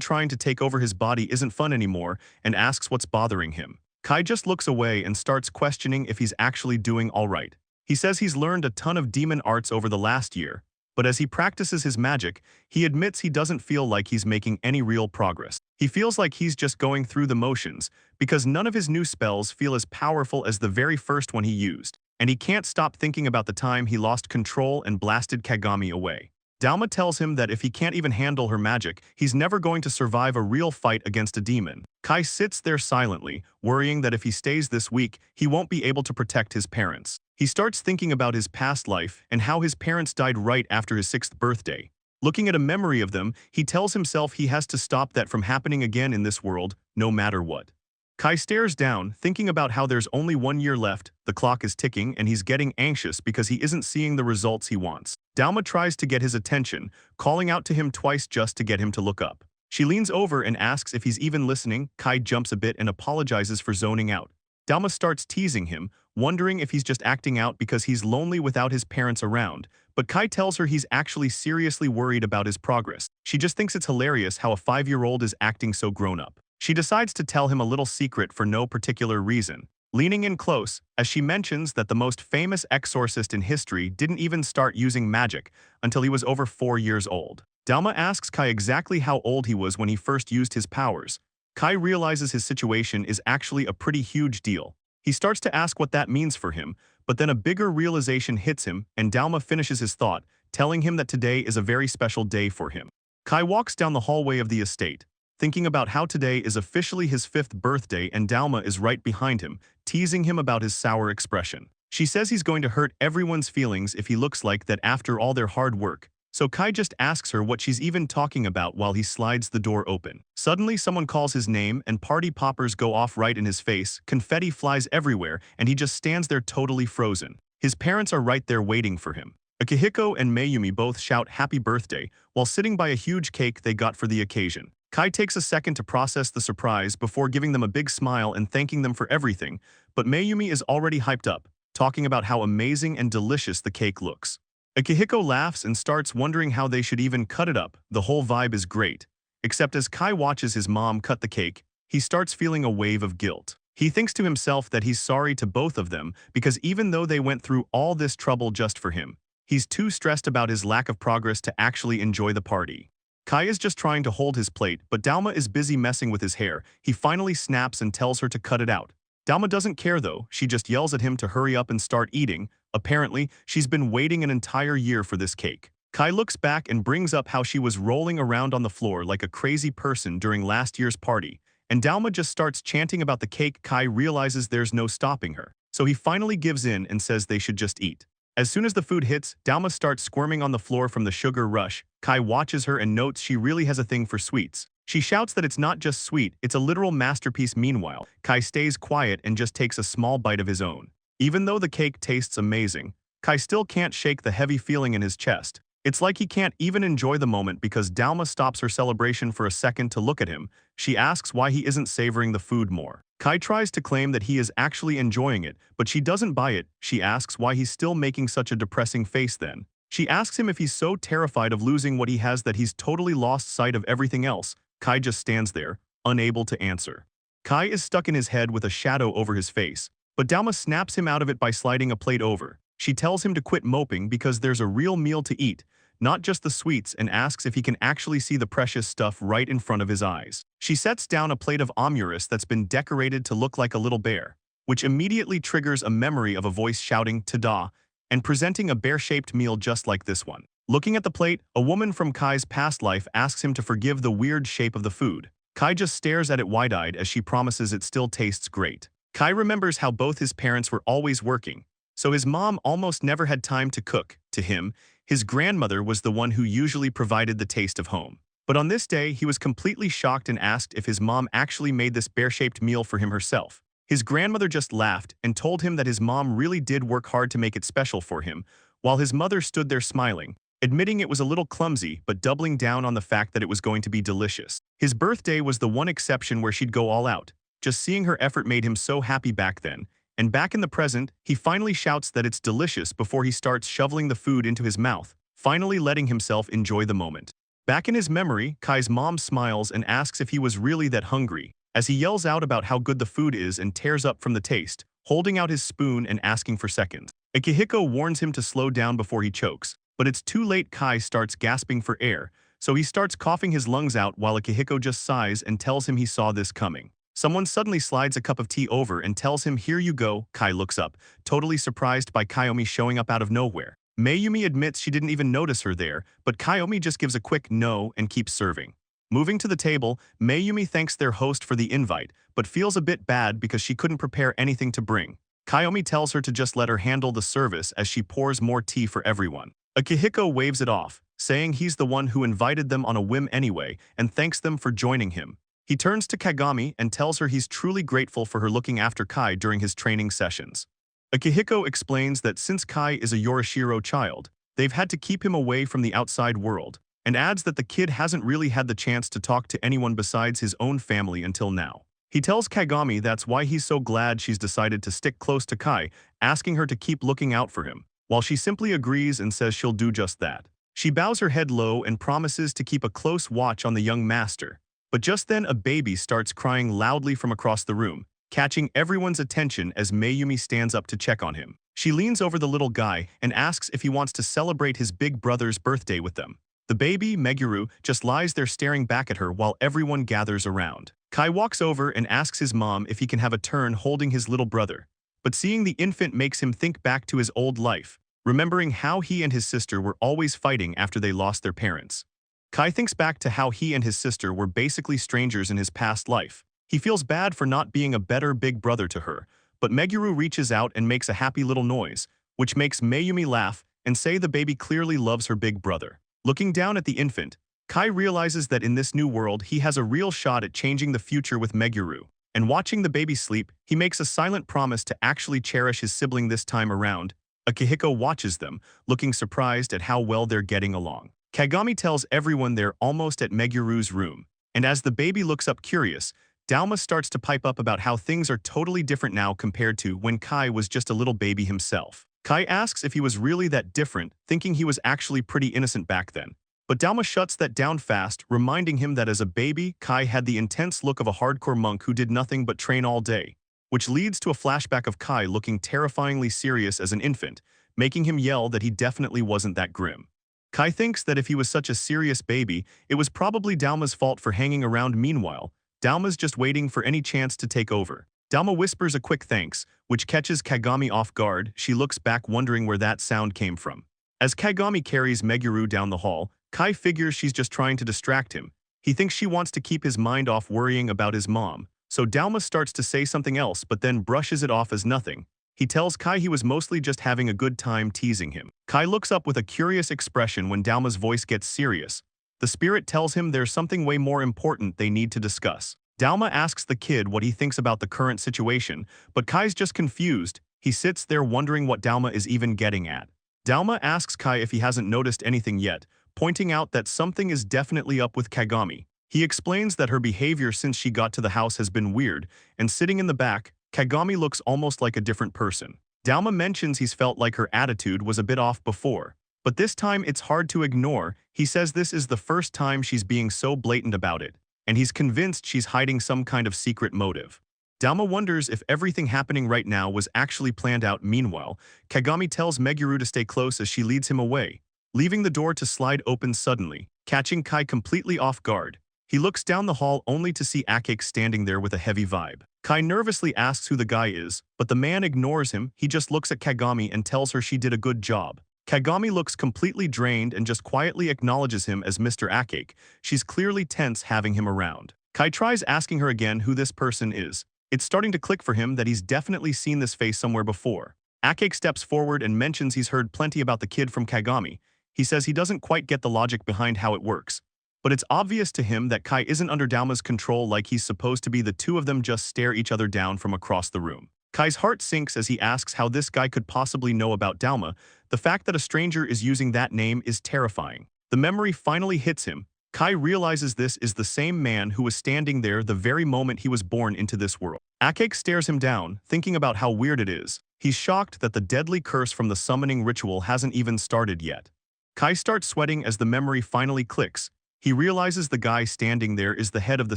trying to take over his body isn't fun anymore and asks what's bothering him. Kai just looks away and starts questioning if he's actually doing all right. He says he's learned a ton of demon arts over the last year, but as he practices his magic, he admits he doesn't feel like he's making any real progress. He feels like he's just going through the motions, because none of his new spells feel as powerful as the very first one he used, and he can't stop thinking about the time he lost control and blasted Kagami away. Dalma tells him that if he can't even handle her magic, he's never going to survive a real fight against a demon. Kai sits there silently, worrying that if he stays this weak, he won't be able to protect his parents. He starts thinking about his past life and how his parents died right after his 6th birthday. Looking at a memory of them, he tells himself he has to stop that from happening again in this world, no matter what. Kai stares down, thinking about how there's only 1 year left, the clock is ticking, and he's getting anxious because he isn't seeing the results he wants. Dalma tries to get his attention, calling out to him twice just to get him to look up. She leans over and asks if he's even listening. Kai jumps a bit and apologizes for zoning out. Dalma starts teasing him, wondering if he's just acting out because he's lonely without his parents around, but Kai tells her he's actually seriously worried about his progress. She just thinks it's hilarious how a 5-year-old is acting so grown-up. She decides to tell him a little secret for no particular reason, leaning in close as she mentions that the most famous exorcist in history didn't even start using magic until he was over 4 years old. Dalma asks Kai exactly how old he was when he first used his powers. Kai realizes his situation is actually a pretty huge deal. He starts to ask what that means for him, but then a bigger realization hits him and Dalma finishes his thought, telling him that today is a very special day for him. Kai walks down the hallway of the estate, thinking about how today is officially his 5th birthday and Dalma is right behind him, teasing him about his sour expression. She says he's going to hurt everyone's feelings if he looks like that after all their hard work, so Kai just asks her what she's even talking about while he slides the door open. Suddenly someone calls his name and party poppers go off right in his face, confetti flies everywhere, and he just stands there totally frozen. His parents are right there waiting for him. Akihiko and Mayumi both shout happy birthday while sitting by a huge cake they got for the occasion. Kai takes a second to process the surprise before giving them a big smile and thanking them for everything, but Mayumi is already hyped up, talking about how amazing and delicious the cake looks. Akihiko laughs and starts wondering how they should even cut it up. The whole vibe is great, except as Kai watches his mom cut the cake, he starts feeling a wave of guilt. He thinks to himself that he's sorry to both of them because even though they went through all this trouble just for him, he's too stressed about his lack of progress to actually enjoy the party. Kai is just trying to hold his plate, but Dalma is busy messing with his hair. He finally snaps and tells her to cut it out. Dalma doesn't care though, she just yells at him to hurry up and start eating. Apparently, she's been waiting an entire year for this cake. Kai looks back and brings up how she was rolling around on the floor like a crazy person during last year's party, and Dalma just starts chanting about the cake. Kai realizes there's no stopping her, so he finally gives in and says they should just eat. As soon as the food hits, Dalma starts squirming on the floor from the sugar rush. Kai watches her and notes she really has a thing for sweets. She shouts that it's not just sweet, it's a literal masterpiece. Meanwhile, Kai stays quiet and just takes a small bite of his own. Even though the cake tastes amazing, Kai still can't shake the heavy feeling in his chest. It's like he can't even enjoy the moment because Dalma stops her celebration for a second to look at him. She asks why he isn't savoring the food more. Kai tries to claim that he is actually enjoying it, but she doesn't buy it. She asks why he's still making such a depressing face then. She asks him if he's so terrified of losing what he has that he's totally lost sight of everything else. Kai just stands there, unable to answer. Kai is stuck in his head with a shadow over his face, but Dalma snaps him out of it by sliding a plate over. She tells him to quit moping because there's a real meal to eat, not just the sweets, and asks if he can actually see the precious stuff right in front of his eyes. She sets down a plate of omuris that's been decorated to look like a little bear, which immediately triggers a memory of a voice shouting "Tada!" and presenting a bear-shaped meal just like this one. Looking at the plate, a woman from Kai's past life asks him to forgive the weird shape of the food. Kai just stares at it wide-eyed as she promises it still tastes great. Kai remembers how both his parents were always working, so his mom almost never had time to cook. To him, his grandmother was the one who usually provided the taste of home. But on this day, he was completely shocked and asked if his mom actually made this bear-shaped meal for him herself. His grandmother just laughed and told him that his mom really did work hard to make it special for him, while his mother stood there smiling, admitting it was a little clumsy but doubling down on the fact that it was going to be delicious. His birthday was the one exception where she'd go all out. Just seeing her effort made him so happy back then. And back in the present, he finally shouts that it's delicious before he starts shoveling the food into his mouth, finally letting himself enjoy the moment. Back in his memory, Kai's mom smiles and asks if he was really that hungry, as he yells out about how good the food is and tears up from the taste, holding out his spoon and asking for seconds. Akihiko warns him to slow down before he chokes, but it's too late. Kai starts gasping for air, so he starts coughing his lungs out while Akihiko just sighs and tells him he saw this coming. Someone suddenly slides a cup of tea over and tells him, "Here you go." Kai looks up, totally surprised by Kaiomi showing up out of nowhere. Mayumi admits she didn't even notice her there, but Kaiomi just gives a quick no and keeps serving. Moving to the table, Mayumi thanks their host for the invite, but feels a bit bad because she couldn't prepare anything to bring. Kaiomi tells her to just let her handle the service as she pours more tea for everyone. Akihiko waves it off, saying he's the one who invited them on a whim anyway and thanks them for joining him. He turns to Kagami and tells her he's truly grateful for her looking after Kai during his training sessions. Akihiko explains that since Kai is a Yorishiro child, they've had to keep him away from the outside world, and adds that the kid hasn't really had the chance to talk to anyone besides his own family until now. He tells Kagami that's why he's so glad she's decided to stick close to Kai, asking her to keep looking out for him, while she simply agrees and says she'll do just that. She bows her head low and promises to keep a close watch on the young master. But just then a baby starts crying loudly from across the room, catching everyone's attention as Mayumi stands up to check on him. She leans over the little guy and asks if he wants to celebrate his big brother's birthday with them. The baby, Meguru, just lies there staring back at her while everyone gathers around. Kai walks over and asks his mom if he can have a turn holding his little brother. But seeing the infant makes him think back to his old life, remembering how he and his sister were always fighting after they lost their parents. Kai thinks back to how he and his sister were basically strangers in his past life. He feels bad for not being a better big brother to her, but Meguru reaches out and makes a happy little noise, which makes Mayumi laugh and say the baby clearly loves her big brother. Looking down at the infant, Kai realizes that in this new world he has a real shot at changing the future with Meguru. And watching the baby sleep, he makes a silent promise to actually cherish his sibling this time around. Akihiko watches them, looking surprised at how well they're getting along. Kagami tells everyone they're almost at Meguru's room, and as the baby looks up curious, Dalma starts to pipe up about how things are totally different now compared to when Kai was just a little baby himself. Kai asks if he was really that different, thinking he was actually pretty innocent back then. But Dalma shuts that down fast, reminding him that as a baby, Kai had the intense look of a hardcore monk who did nothing but train all day, which leads to a flashback of Kai looking terrifyingly serious as an infant, making him yell that he definitely wasn't that grim. Kai thinks that if he was such a serious baby, it was probably Dalma's fault for hanging around. Meanwhile, Dalma's just waiting for any chance to take over. Dalma whispers a quick thanks, which catches Kagami off guard. She looks back wondering where that sound came from. As Kagami carries Meguru down the hall, Kai figures she's just trying to distract him. He thinks she wants to keep his mind off worrying about his mom, so Dalma starts to say something else but then brushes it off as nothing. He tells Kai he was mostly just having a good time teasing him. Kai looks up with a curious expression when Dalma's voice gets serious, The spirit tells him there's something way more important they need to discuss. Dalma asks the kid what he thinks about the current situation, but Kai's just confused. He sits there wondering what Dalma is even getting at. Dalma asks Kai if he hasn't noticed anything yet, pointing out that something is definitely up with Kagami. He explains that her behavior since she got to the house has been weird, and sitting in the back, Kagami looks almost like a different person. Dalma mentions he's felt like her attitude was a bit off before, but this time it's hard to ignore. He says this is the first time she's being so blatant about it, and he's convinced she's hiding some kind of secret motive. Dalma wonders if everything happening right now was actually planned out. Meanwhile, Kagami tells Meguru to stay close as she leads him away, leaving the door to slide open suddenly, catching Kai completely off guard. He looks down the hall only to see Akake standing there with a heavy vibe. Kai nervously asks who the guy is, but the man ignores him. He just looks at Kagami and tells her she did a good job. Kagami looks completely drained and just quietly acknowledges him as Mr. Akake. She's clearly tense having him around. Kai tries asking her again who this person is. It's starting to click for him that he's definitely seen this face somewhere before. Akake steps forward and mentions he's heard plenty about the kid from Kagami. He says he doesn't quite get the logic behind how it works, but it's obvious to him that Kai isn't under Dalma's control like he's supposed to be. The two of them just stare each other down from across the room. Kai's heart sinks as he asks how this guy could possibly know about Dalma. The fact that a stranger is using that name is terrifying. The memory finally hits him. Kai realizes this is the same man who was standing there the very moment he was born into this world. Akake stares him down, thinking about how weird it is. He's shocked that the deadly curse from the summoning ritual hasn't even started yet. Kai starts sweating as the memory finally clicks. He realizes the guy standing there is the head of the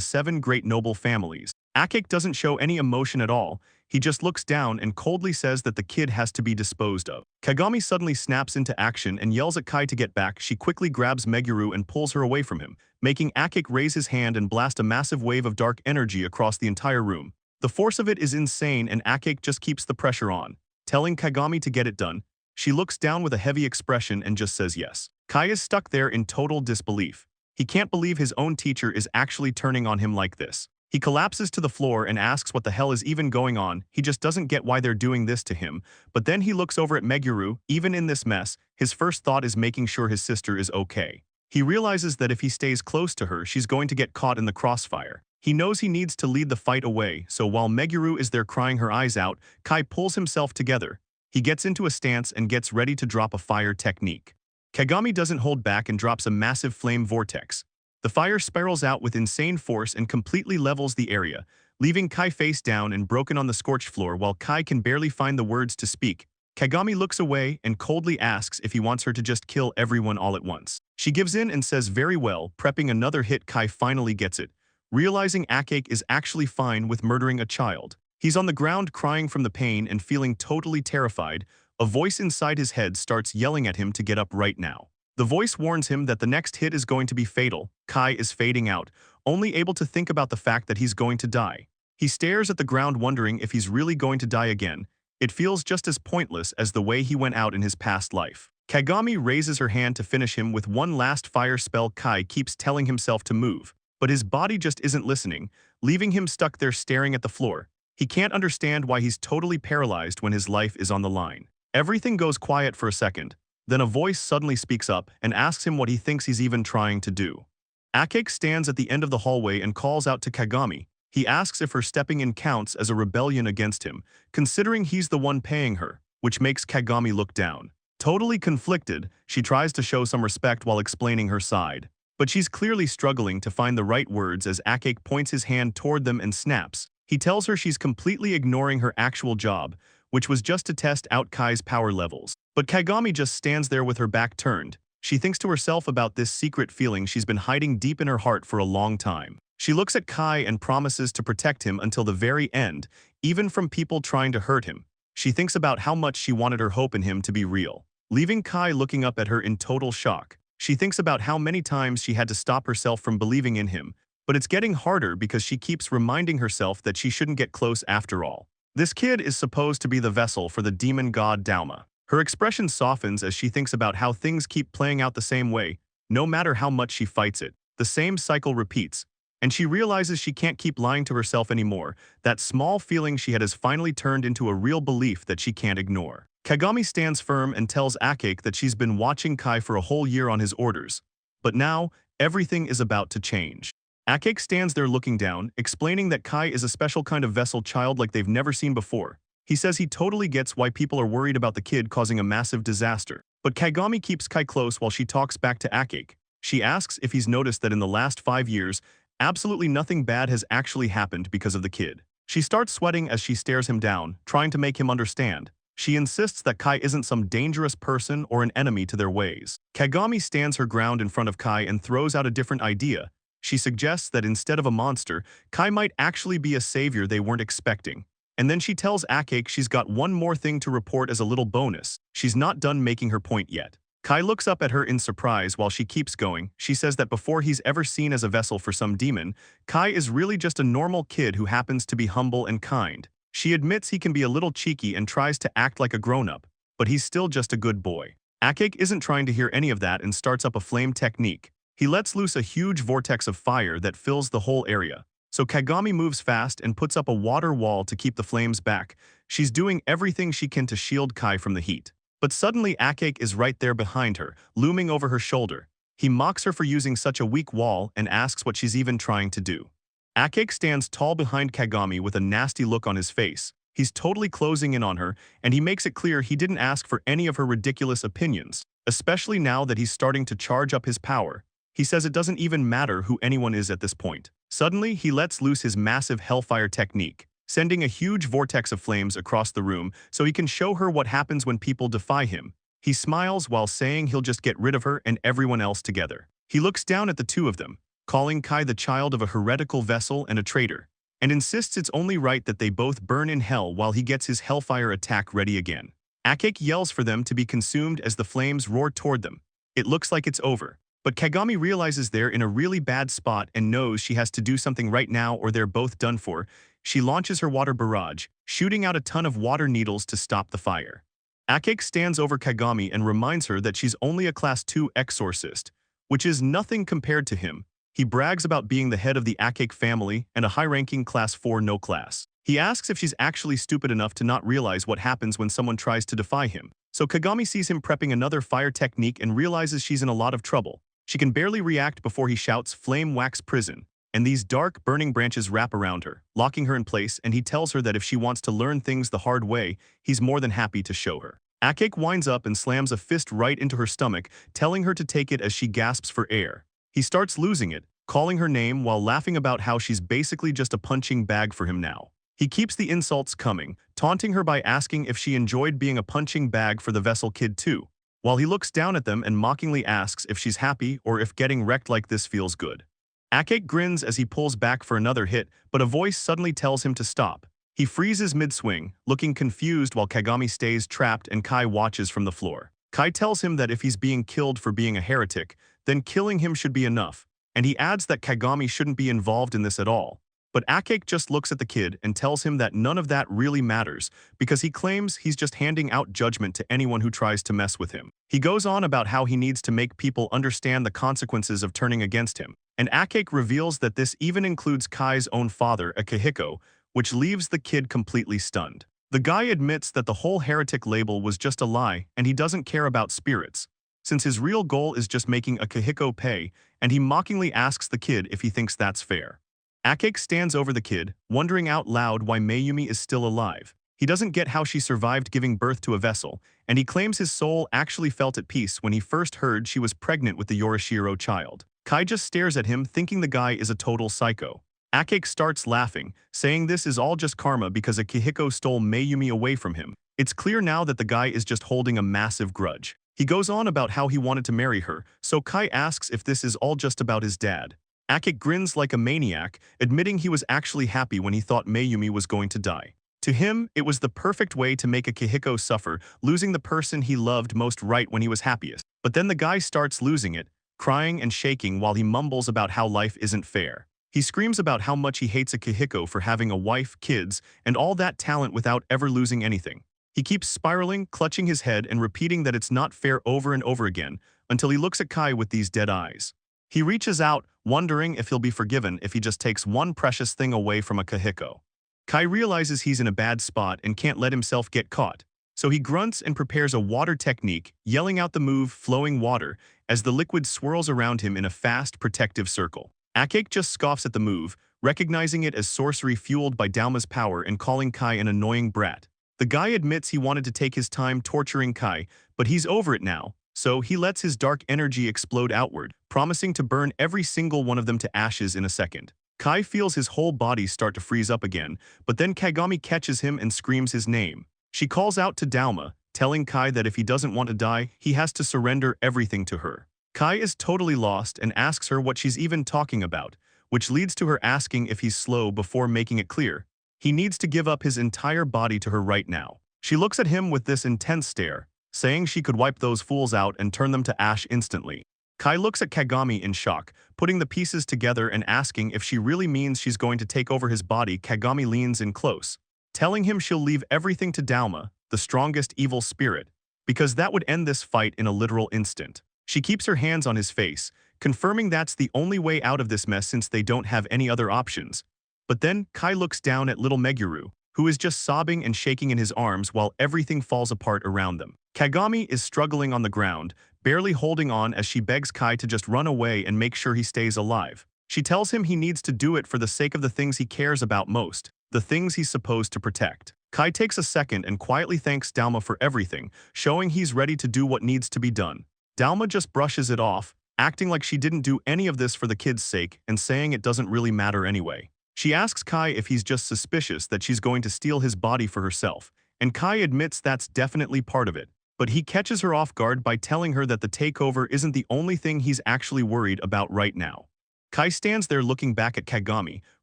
7 great noble families. Akake doesn't show any emotion at all. He just looks down and coldly says that the kid has to be disposed of. Kagami suddenly snaps into action and yells at Kai to get back. She quickly grabs Meguru and pulls her away from him, making Akake raise his hand and blast a massive wave of dark energy across the entire room. The force of it is insane and Akake just keeps the pressure on, telling Kagami to get it done. She looks down with a heavy expression and just says yes. Kai is stuck there in total disbelief. He can't believe his own teacher is actually turning on him like this. He collapses to the floor and asks what the hell is even going on. He just doesn't get why they're doing this to him. But then he looks over at Meguru. Even in this mess, his first thought is making sure his sister is okay. He realizes that if he stays close to her, she's going to get caught in the crossfire. He knows he needs to lead the fight away, so while Meguru is there crying her eyes out, Kai pulls himself together. He gets into a stance and gets ready to drop a fire technique. Kagami doesn't hold back and drops a massive flame vortex. The fire spirals out with insane force and completely levels the area, leaving Kai face down and broken on the scorched floor while Kai can barely find the words to speak. Kagami looks away and coldly asks if he wants her to just kill everyone all at once. She gives in and says very well, prepping another hit. Kai finally gets it, realizing Akake is actually fine with murdering a child. He's on the ground crying from the pain and feeling totally terrified. A voice inside his head starts yelling at him to get up right now. The voice warns him that the next hit is going to be fatal. Kai is fading out, only able to think about the fact that he's going to die. He stares at the ground wondering if he's really going to die again. It feels just as pointless as the way he went out in his past life. Kagami raises her hand to finish him with one last fire spell. Kai keeps telling himself to move, but his body just isn't listening, leaving him stuck there staring at the floor. He can't understand why he's totally paralyzed when his life is on the line. Everything goes quiet for a second. Then a voice suddenly speaks up and asks him what he thinks he's even trying to do. Akake stands at the end of the hallway and calls out to Kagami. He asks if her stepping in counts as a rebellion against him, considering he's the one paying her, which makes Kagami look down. Totally conflicted, she tries to show some respect while explaining her side. But she's clearly struggling to find the right words as Akake points his hand toward them and snaps. He tells her she's completely ignoring her actual job, which was just to test out Kai's power levels. But Kagami just stands there with her back turned. She thinks to herself about this secret feeling she's been hiding deep in her heart for a long time. She looks at Kai and promises to protect him until the very end, even from people trying to hurt him. She thinks about how much she wanted her hope in him to be real, leaving Kai looking up at her in total shock. She thinks about how many times she had to stop herself from believing in him, but it's getting harder because she keeps reminding herself that she shouldn't get close after all. This kid is supposed to be the vessel for the demon god Dalma. Her expression softens as she thinks about how things keep playing out the same way, no matter how much she fights it. The same cycle repeats, and she realizes she can't keep lying to herself anymore. That small feeling she had has finally turned into a real belief that she can't ignore. Kagami stands firm and tells Akake that she's been watching Kai for a whole year on his orders. But now, Everything is about to change. Akake stands there looking down, explaining that Kai is a special kind of vessel child like they've never seen before. He says he totally gets why people are worried about the kid causing a massive disaster. But Kagami keeps Kai close while she talks back to Akake. She asks if he's noticed that in the last 5 years, absolutely nothing bad has actually happened because of the kid. She starts sweating as she stares him down, trying to make him understand. She insists that Kai isn't some dangerous person or an enemy to their ways. Kagami stands her ground in front of Kai and throws out a different idea. She suggests that instead of a monster, Kai might actually be a savior they weren't expecting. And then she tells Akake she's got one more thing to report as a little bonus. She's not done making her point yet. Kai looks up at her in surprise while she keeps going. She says that before he's ever seen as a vessel for some demon, Kai is really just a normal kid who happens to be humble and kind. She admits he can be a little cheeky and tries to act like a grown-up, but he's still just a good boy. Akake isn't trying to hear any of that and starts up a flame technique. He lets loose a huge vortex of fire that fills the whole area. So Kagami moves fast and puts up a water wall to keep the flames back. She's doing everything she can to shield Kai from the heat. But suddenly Akake is right there behind her, looming over her shoulder. He mocks her for using such a weak wall and asks what she's even trying to do. Akake stands tall behind Kagami with a nasty look on his face. He's totally closing in on her, and he makes it clear he didn't ask for any of her ridiculous opinions, especially now that he's starting to charge up his power. He says it doesn't even matter who anyone is at this point. Suddenly, he lets loose his massive hellfire technique, sending a huge vortex of flames across the room so he can show her what happens when people defy him. He smiles while saying he'll just get rid of her and everyone else together. He looks down at the two of them, calling Kai the child of a heretical vessel and a traitor, and insists it's only right that they both burn in hell while he gets his hellfire attack ready again. Akake yells for them to be consumed as the flames roar toward them. It looks like it's over. But Kagami realizes they're in a really bad spot and knows she has to do something right now or they're both done for. She launches her water barrage, shooting out a ton of water needles to stop the fire. Akake stands over Kagami and reminds her that she's only a Class 2 exorcist, which is nothing compared to him. He brags about being the head of the Akake family and a high-ranking Class 4 no class. He asks if she's actually stupid enough to not realize what happens when someone tries to defy him. So Kagami sees him prepping another fire technique and realizes she's in a lot of trouble. She can barely react before he shouts flame wax prison, and these dark, burning branches wrap around her, locking her in place, and he tells her that if she wants to learn things the hard way, he's more than happy to show her. Akake winds up and slams a fist right into her stomach, telling her to take it as she gasps for air. He starts losing it, calling her name while laughing about how she's basically just a punching bag for him now. He keeps the insults coming, taunting her by asking if she enjoyed being a punching bag for the vessel kid too, while he looks down at them and mockingly asks if she's happy or if getting wrecked like this feels good. Akake grins as he pulls back for another hit, but a voice suddenly tells him to stop. He freezes mid-swing, looking confused while Kagami stays trapped and Kai watches from the floor. Kai tells him that if he's being killed for being a heretic, then killing him should be enough, and he adds that Kagami shouldn't be involved in this at all. But Akake just looks at the kid and tells him that none of that really matters because he claims he's just handing out judgment to anyone who tries to mess with him. He goes on about how he needs to make people understand the consequences of turning against him, and Akake reveals that this even includes Kai's own father, Akihiko, which leaves the kid completely stunned. The guy admits that the whole heretic label was just a lie and he doesn't care about spirits, since his real goal is just making Akihiko pay, and he mockingly asks the kid if he thinks that's fair. Akake stands over the kid, wondering out loud why Mayumi is still alive. He doesn't get how she survived giving birth to a vessel, and he claims his soul actually felt at peace when he first heard she was pregnant with the Yorishiro child. Kai just stares at him, thinking the guy is a total psycho. Akake starts laughing, saying this is all just karma because Akihiko stole Mayumi away from him. It's clear now that the guy is just holding a massive grudge. He goes on about how he wanted to marry her, so Kai asks if this is all just about his dad. Akake grins like a maniac, admitting he was actually happy when he thought Mayumi was going to die. To him, it was the perfect way to make Akihiko suffer, losing the person he loved most right when he was happiest. But then the guy starts losing it, crying and shaking while he mumbles about how life isn't fair. He screams about how much he hates Akihiko for having a wife, kids, and all that talent without ever losing anything. He keeps spiraling, clutching his head and repeating that it's not fair over and over again, until he looks at Kai with these dead eyes. He reaches out, wondering if he'll be forgiven if he just takes one precious thing away from Akihiko. Kai realizes he's in a bad spot and can't let himself get caught. So he grunts and prepares a water technique, yelling out the move flowing water as the liquid swirls around him in a fast, protective circle. Akake just scoffs at the move, recognizing it as sorcery fueled by Dalma's power and calling Kai an annoying brat. The guy admits he wanted to take his time torturing Kai, but he's over it now, so he lets his dark energy explode outward, promising to burn every single one of them to ashes in a second. Kai feels his whole body start to freeze up again, but then Kagami catches him and screams his name. She calls out to Dalma, telling Kai that if he doesn't want to die, he has to surrender everything to her. Kai is totally lost and asks her what she's even talking about, which leads to her asking if he's slow before making it clear he needs to give up his entire body to her right now. She looks at him with this intense stare, saying she could wipe those fools out and turn them to ash instantly. Kai looks at Kagami in shock, putting the pieces together and asking if she really means she's going to take over his body. Kagami leans in close, telling him she'll leave everything to Dalma, the strongest evil spirit, because that would end this fight in a literal instant. She keeps her hands on his face, confirming that's the only way out of this mess since they don't have any other options. But then Kai looks down at little Meguru, who is just sobbing and shaking in his arms while everything falls apart around them. Kagami is struggling on the ground, barely holding on as she begs Kai to just run away and make sure he stays alive. She tells him he needs to do it for the sake of the things he cares about most, the things he's supposed to protect. Kai takes a second and quietly thanks Dalma for everything, showing he's ready to do what needs to be done. Dalma just brushes it off, acting like she didn't do any of this for the kid's sake and saying it doesn't really matter anyway. She asks Kai if he's just suspicious that she's going to steal his body for herself, and Kai admits that's definitely part of it. But he catches her off guard by telling her that the takeover isn't the only thing he's actually worried about right now. Kai stands there looking back at Kagami,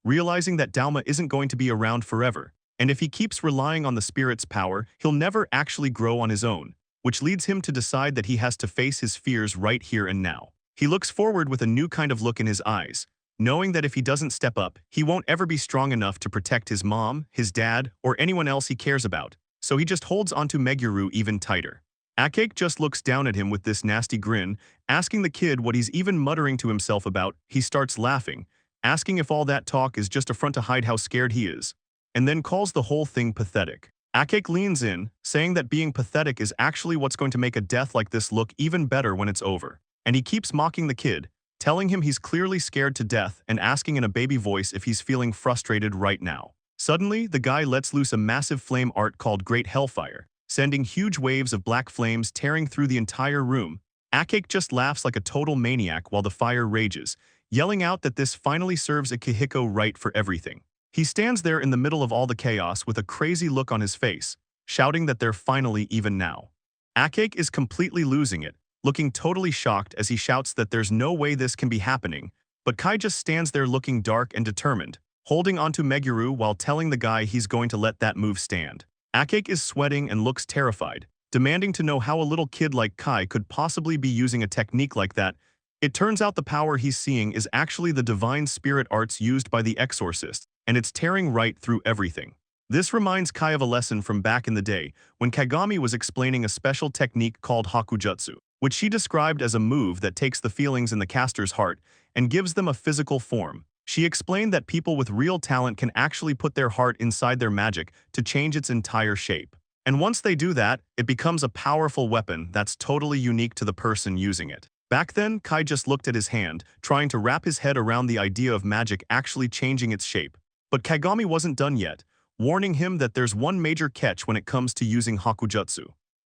realizing that Dalma isn't going to be around forever, and if he keeps relying on the spirit's power, he'll never actually grow on his own, which leads him to decide that he has to face his fears right here and now. He looks forward with a new kind of look in his eyes, knowing that if he doesn't step up, he won't ever be strong enough to protect his mom, his dad, or anyone else he cares about, so he just holds onto Meguru even tighter. Akake just looks down at him with this nasty grin, asking the kid what he's even muttering to himself about. He starts laughing, asking if all that talk is just a front to hide how scared he is, and then calls the whole thing pathetic. Akake leans in, saying that being pathetic is actually what's going to make a death like this look even better when it's over. And he keeps mocking the kid, telling him he's clearly scared to death and asking in a baby voice if he's feeling frustrated right now. Suddenly, the guy lets loose a massive flame art called Great Hellfire, sending huge waves of black flames tearing through the entire room. Akake just laughs like a total maniac while the fire rages, yelling out that this finally serves Akihiko right for everything. He stands there in the middle of all the chaos with a crazy look on his face, shouting that they're finally even now. Akake is completely losing it, looking totally shocked as he shouts that there's no way this can be happening, but Kai just stands there looking dark and determined, holding onto Meguru while telling the guy he's going to let that move stand. Akake is sweating and looks terrified, demanding to know how a little kid like Kai could possibly be using a technique like that. It turns out the power he's seeing is actually the divine spirit arts used by the exorcist, and it's tearing right through everything. This reminds Kai of a lesson from back in the day when Kagami was explaining a special technique called Hakujutsu, which she described as a move that takes the feelings in the caster's heart and gives them a physical form. She explained that people with real talent can actually put their heart inside their magic to change its entire shape. And once they do that, it becomes a powerful weapon that's totally unique to the person using it. Back then, Kai just looked at his hand, trying to wrap his head around the idea of magic actually changing its shape. But Kagami wasn't done yet, warning him that there's one major catch when it comes to using Hakujutsu.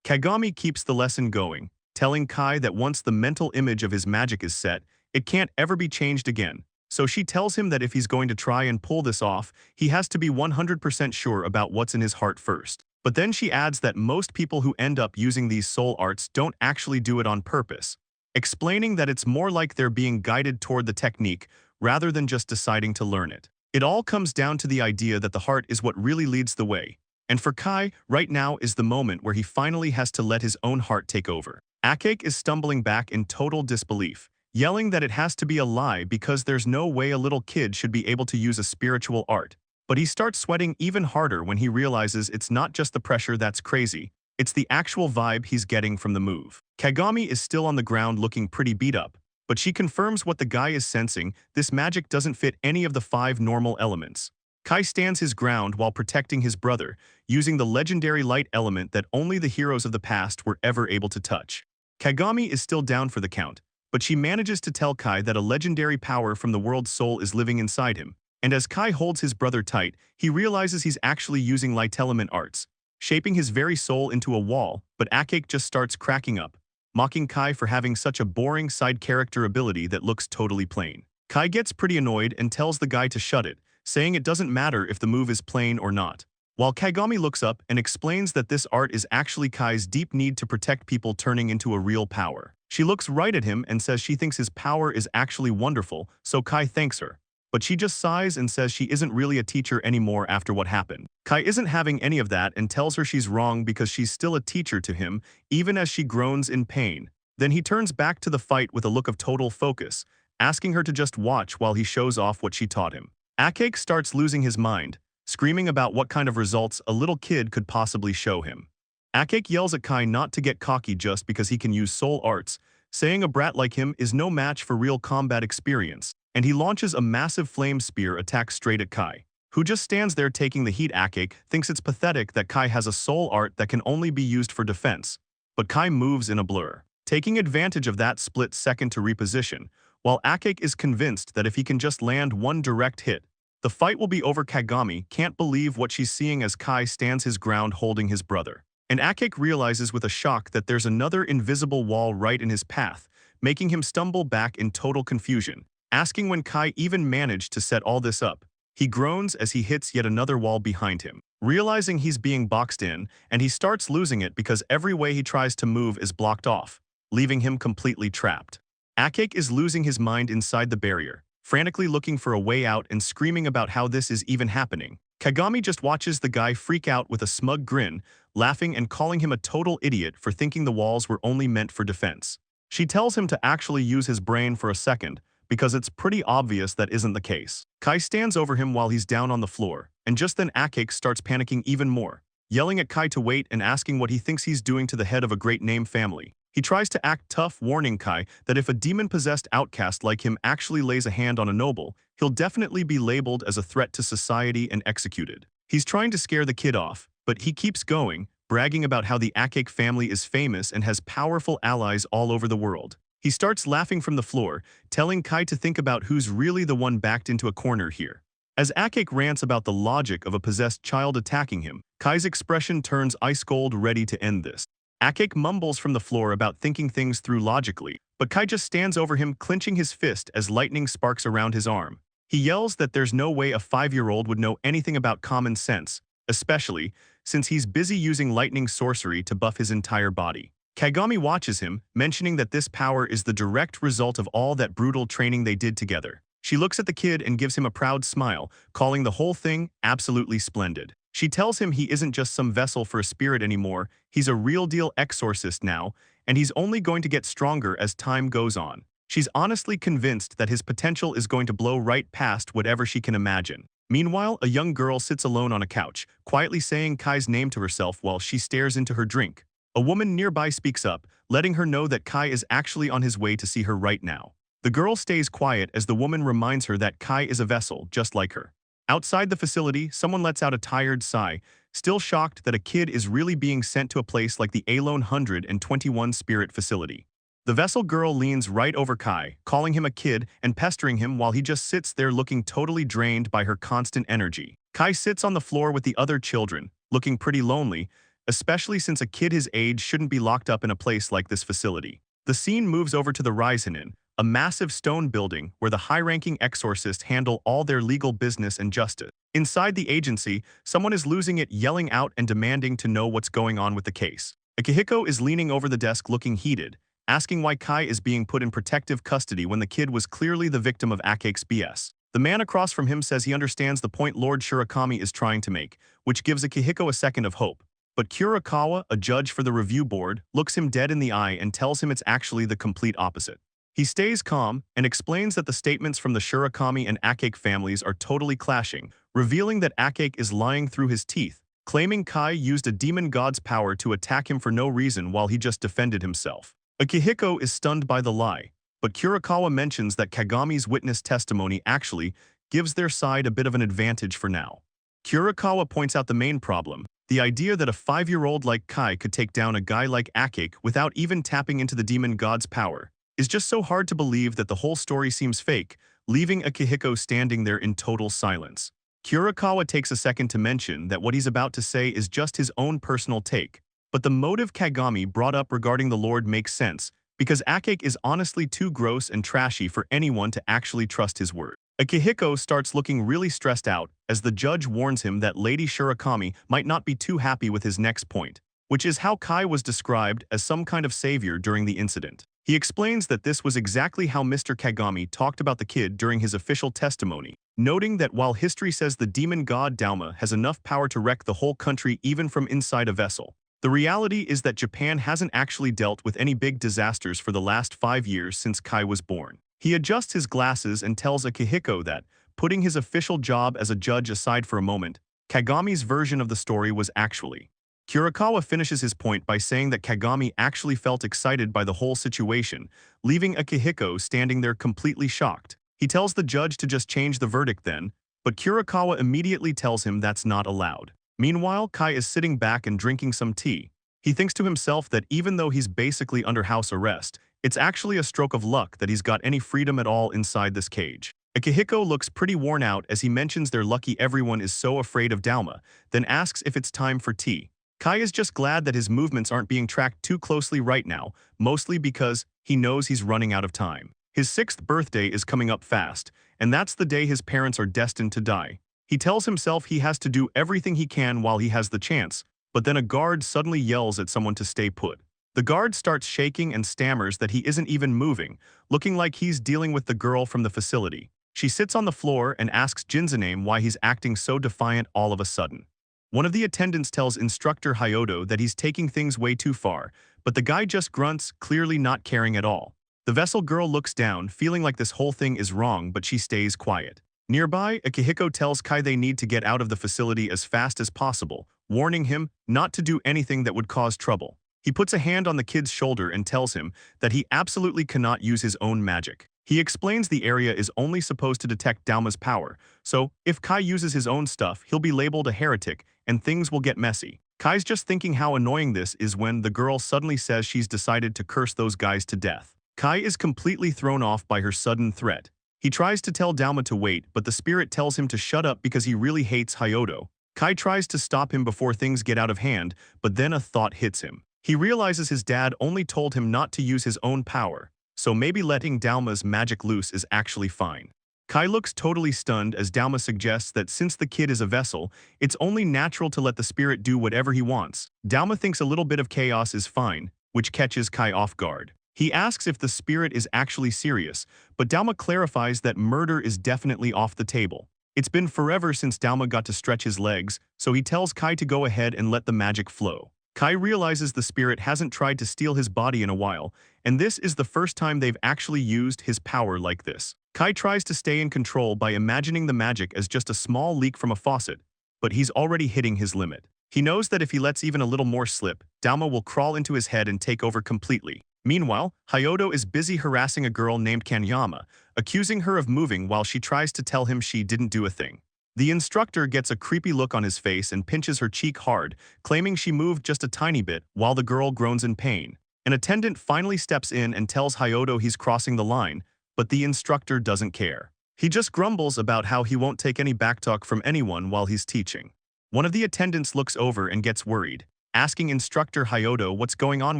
Kagami keeps the lesson going, telling Kai that once the mental image of his magic is set, it can't ever be changed again. So she tells him that if he's going to try and pull this off, he has to be 100% sure about what's in his heart first. But then she adds that most people who end up using these soul arts don't actually do it on purpose, explaining that it's more like they're being guided toward the technique rather than just deciding to learn it. It all comes down to the idea that the heart is what really leads the way. And for Kai, right now is the moment where he finally has to let his own heart take over. Akake is stumbling back in total disbelief, yelling that it has to be a lie because there's no way a little kid should be able to use a spiritual art. But he starts sweating even harder when he realizes it's not just the pressure that's crazy, it's the actual vibe he's getting from the move. Kagami is still on the ground looking pretty beat up, but she confirms what the guy is sensing: this magic doesn't fit any of the 5 normal elements. Kai stands his ground while protecting his brother, using the legendary light element that only the heroes of the past were ever able to touch. Kagami is still down for the count, but she manages to tell Kai that a legendary power from the world's soul is living inside him. And as Kai holds his brother tight, he realizes he's actually using light element arts, shaping his very soul into a wall, but Akake just starts cracking up, mocking Kai for having such a boring side character ability that looks totally plain. Kai gets pretty annoyed and tells the guy to shut it, saying it doesn't matter if the move is plain or not. While Kagami looks up and explains that this art is actually Kai's deep need to protect people turning into a real power. She looks right at him and says she thinks his power is actually wonderful, so Kai thanks her. But she just sighs and says she isn't really a teacher anymore after what happened. Kai isn't having any of that and tells her she's wrong because she's still a teacher to him, even as she groans in pain. Then he turns back to the fight with a look of total focus, asking her to just watch while he shows off what she taught him. Akake starts losing his mind, screaming about what kind of results a little kid could possibly show him. Akake yells at Kai not to get cocky just because he can use soul arts, saying a brat like him is no match for real combat experience, and he launches a massive flame spear attack straight at Kai, who just stands there taking the heat. Akake thinks it's pathetic that Kai has a soul art that can only be used for defense, but Kai moves in a blur, taking advantage of that split second to reposition, while Akake is convinced that if he can just land one direct hit, the fight will be over. Kagami can't believe what she's seeing as Kai stands his ground holding his brother. And Akake realizes with a shock that there's another invisible wall right in his path, making him stumble back in total confusion, asking when Kai even managed to set all this up. He groans as he hits yet another wall behind him, realizing he's being boxed in, and he starts losing it because every way he tries to move is blocked off, leaving him completely trapped. Akake is losing his mind inside the barrier, frantically looking for a way out and screaming about how this is even happening. Kagami just watches the guy freak out with a smug grin, laughing and calling him a total idiot for thinking the walls were only meant for defense. She tells him to actually use his brain for a second, because it's pretty obvious that isn't the case. Kai stands over him while he's down on the floor, and just then Akake starts panicking even more, yelling at Kai to wait and asking what he thinks he's doing to the head of a great name family. He tries to act tough, warning Kai that if a demon-possessed outcast like him actually lays a hand on a noble, he'll definitely be labeled as a threat to society and executed. He's trying to scare the kid off, but he keeps going, bragging about how the Akake family is famous and has powerful allies all over the world. He starts laughing from the floor, telling Kai to think about who's really the one backed into a corner here. As Akake rants about the logic of a possessed child attacking him, Kai's expression turns ice cold, ready to end this. Akake mumbles from the floor about thinking things through logically, but Kai just stands over him, clenching his fist as lightning sparks around his arm. He yells that there's no way a 5-year-old would know anything about common sense, especially since he's busy using lightning sorcery to buff his entire body. Kagami watches him, mentioning that this power is the direct result of all that brutal training they did together. She looks at the kid and gives him a proud smile, calling the whole thing absolutely splendid. She tells him he isn't just some vessel for a spirit anymore, he's a real-deal exorcist now, and he's only going to get stronger as time goes on. She's honestly convinced that his potential is going to blow right past whatever she can imagine. Meanwhile, a young girl sits alone on a couch, quietly saying Kai's name to herself while she stares into her drink. A woman nearby speaks up, letting her know that Kai is actually on his way to see her right now. The girl stays quiet as the woman reminds her that Kai is a vessel just like her. Outside the facility, someone lets out a tired sigh, still shocked that a kid is really being sent to a place like the Alone 121 Spirit Facility. The vessel girl leans right over Kai, calling him a kid and pestering him while he just sits there looking totally drained by her constant energy. Kai sits on the floor with the other children, looking pretty lonely, especially since a kid his age shouldn't be locked up in a place like this facility. The scene moves over to the Risenin, a massive stone building where the high-ranking exorcists handle all their legal business and justice. Inside the agency, someone is losing it, yelling out and demanding to know what's going on with the case. Akihiko is leaning over the desk looking heated, asking why Kai is being put in protective custody when the kid was clearly the victim of Akake's BS. The man across from him says he understands the point Lord Shirakami is trying to make, which gives Akihiko a second of hope. But Kurakawa, a judge for the review board, looks him dead in the eye and tells him it's actually the complete opposite. He stays calm and explains that the statements from the Shirakami and Akake families are totally clashing, revealing that Akake is lying through his teeth, claiming Kai used a demon god's power to attack him for no reason while he just defended himself. Akihiko is stunned by the lie, but Kurakawa mentions that Kagami's witness testimony actually gives their side a bit of an advantage for now. Kurikawa points out the main problem, the idea that a 5-year-old like Kai could take down a guy like Akake without even tapping into the demon god's power is just so hard to believe that the whole story seems fake, leaving Akihiko standing there in total silence. Kurikawa takes a second to mention that what he's about to say is just his own personal take, but the motive Kagami brought up regarding the Lord makes sense, because Akake is honestly too gross and trashy for anyone to actually trust his word. Akihiko starts looking really stressed out as the judge warns him that Lady Shirakami might not be too happy with his next point, which is how Kai was described as some kind of savior during the incident. He explains that this was exactly how Mr. Kagami talked about the kid during his official testimony, noting that while history says the demon god Dauma has enough power to wreck the whole country even from inside a vessel, the reality is that Japan hasn't actually dealt with any big disasters for the last 5 years since Kai was born. He adjusts his glasses and tells Akihiko that, putting his official job as a judge aside for a moment, Kagami's version of the story was actually. Kurikawa finishes his point by saying that Kagami actually felt excited by the whole situation, leaving Akihiko standing there completely shocked. He tells the judge to just change the verdict then, but Kurikawa immediately tells him that's not allowed. Meanwhile, Kai is sitting back and drinking some tea. He thinks to himself that even though he's basically under house arrest, it's actually a stroke of luck that he's got any freedom at all inside this cage. Akihiko looks pretty worn out as he mentions they're lucky everyone is so afraid of Dauma, then asks if it's time for tea. Kai is just glad that his movements aren't being tracked too closely right now, mostly because he knows he's running out of time. His 6th birthday is coming up fast, and that's the day his parents are destined to die. He tells himself he has to do everything he can while he has the chance, but then a guard suddenly yells at someone to stay put. The guard starts shaking and stammers that he isn't even moving, looking like he's dealing with the girl from the facility. She sits on the floor and asks Jinzaname why he's acting so defiant all of a sudden. One of the attendants tells Instructor Hyodo that he's taking things way too far, but the guy just grunts, clearly not caring at all. The vessel girl looks down, feeling like this whole thing is wrong, but she stays quiet. Nearby, Akihiko tells Kai they need to get out of the facility as fast as possible, warning him not to do anything that would cause trouble. He puts a hand on the kid's shoulder and tells him that he absolutely cannot use his own magic. He explains the area is only supposed to detect Dauma's power, so if Kai uses his own stuff, he'll be labeled a heretic and things will get messy. Kai's just thinking how annoying this is when the girl suddenly says she's decided to curse those guys to death. Kai is completely thrown off by her sudden threat. He tries to tell Dauma to wait, but the spirit tells him to shut up because he really hates Hyodo. Kai tries to stop him before things get out of hand, but then a thought hits him. He realizes his dad only told him not to use his own power, so maybe letting Dauma's magic loose is actually fine. Kai looks totally stunned as Dauma suggests that since the kid is a vessel, it's only natural to let the spirit do whatever he wants. Dauma thinks a little bit of chaos is fine, which catches Kai off guard. He asks if the spirit is actually serious, but Dauma clarifies that murder is definitely off the table. It's been forever since Dauma got to stretch his legs, so he tells Kai to go ahead and let the magic flow. Kai realizes the spirit hasn't tried to steal his body in a while, and this is the first time they've actually used his power like this. Kai tries to stay in control by imagining the magic as just a small leak from a faucet, but he's already hitting his limit. He knows that if he lets even a little more slip, Dauma will crawl into his head and take over completely. Meanwhile, Hyodo is busy harassing a girl named Kanyama, accusing her of moving while she tries to tell him she didn't do a thing. The instructor gets a creepy look on his face and pinches her cheek hard, claiming she moved just a tiny bit while the girl groans in pain. An attendant finally steps in and tells Hyodo he's crossing the line, but the instructor doesn't care. He just grumbles about how he won't take any backtalk from anyone while he's teaching. One of the attendants looks over and gets worried, asking Instructor Hyodo what's going on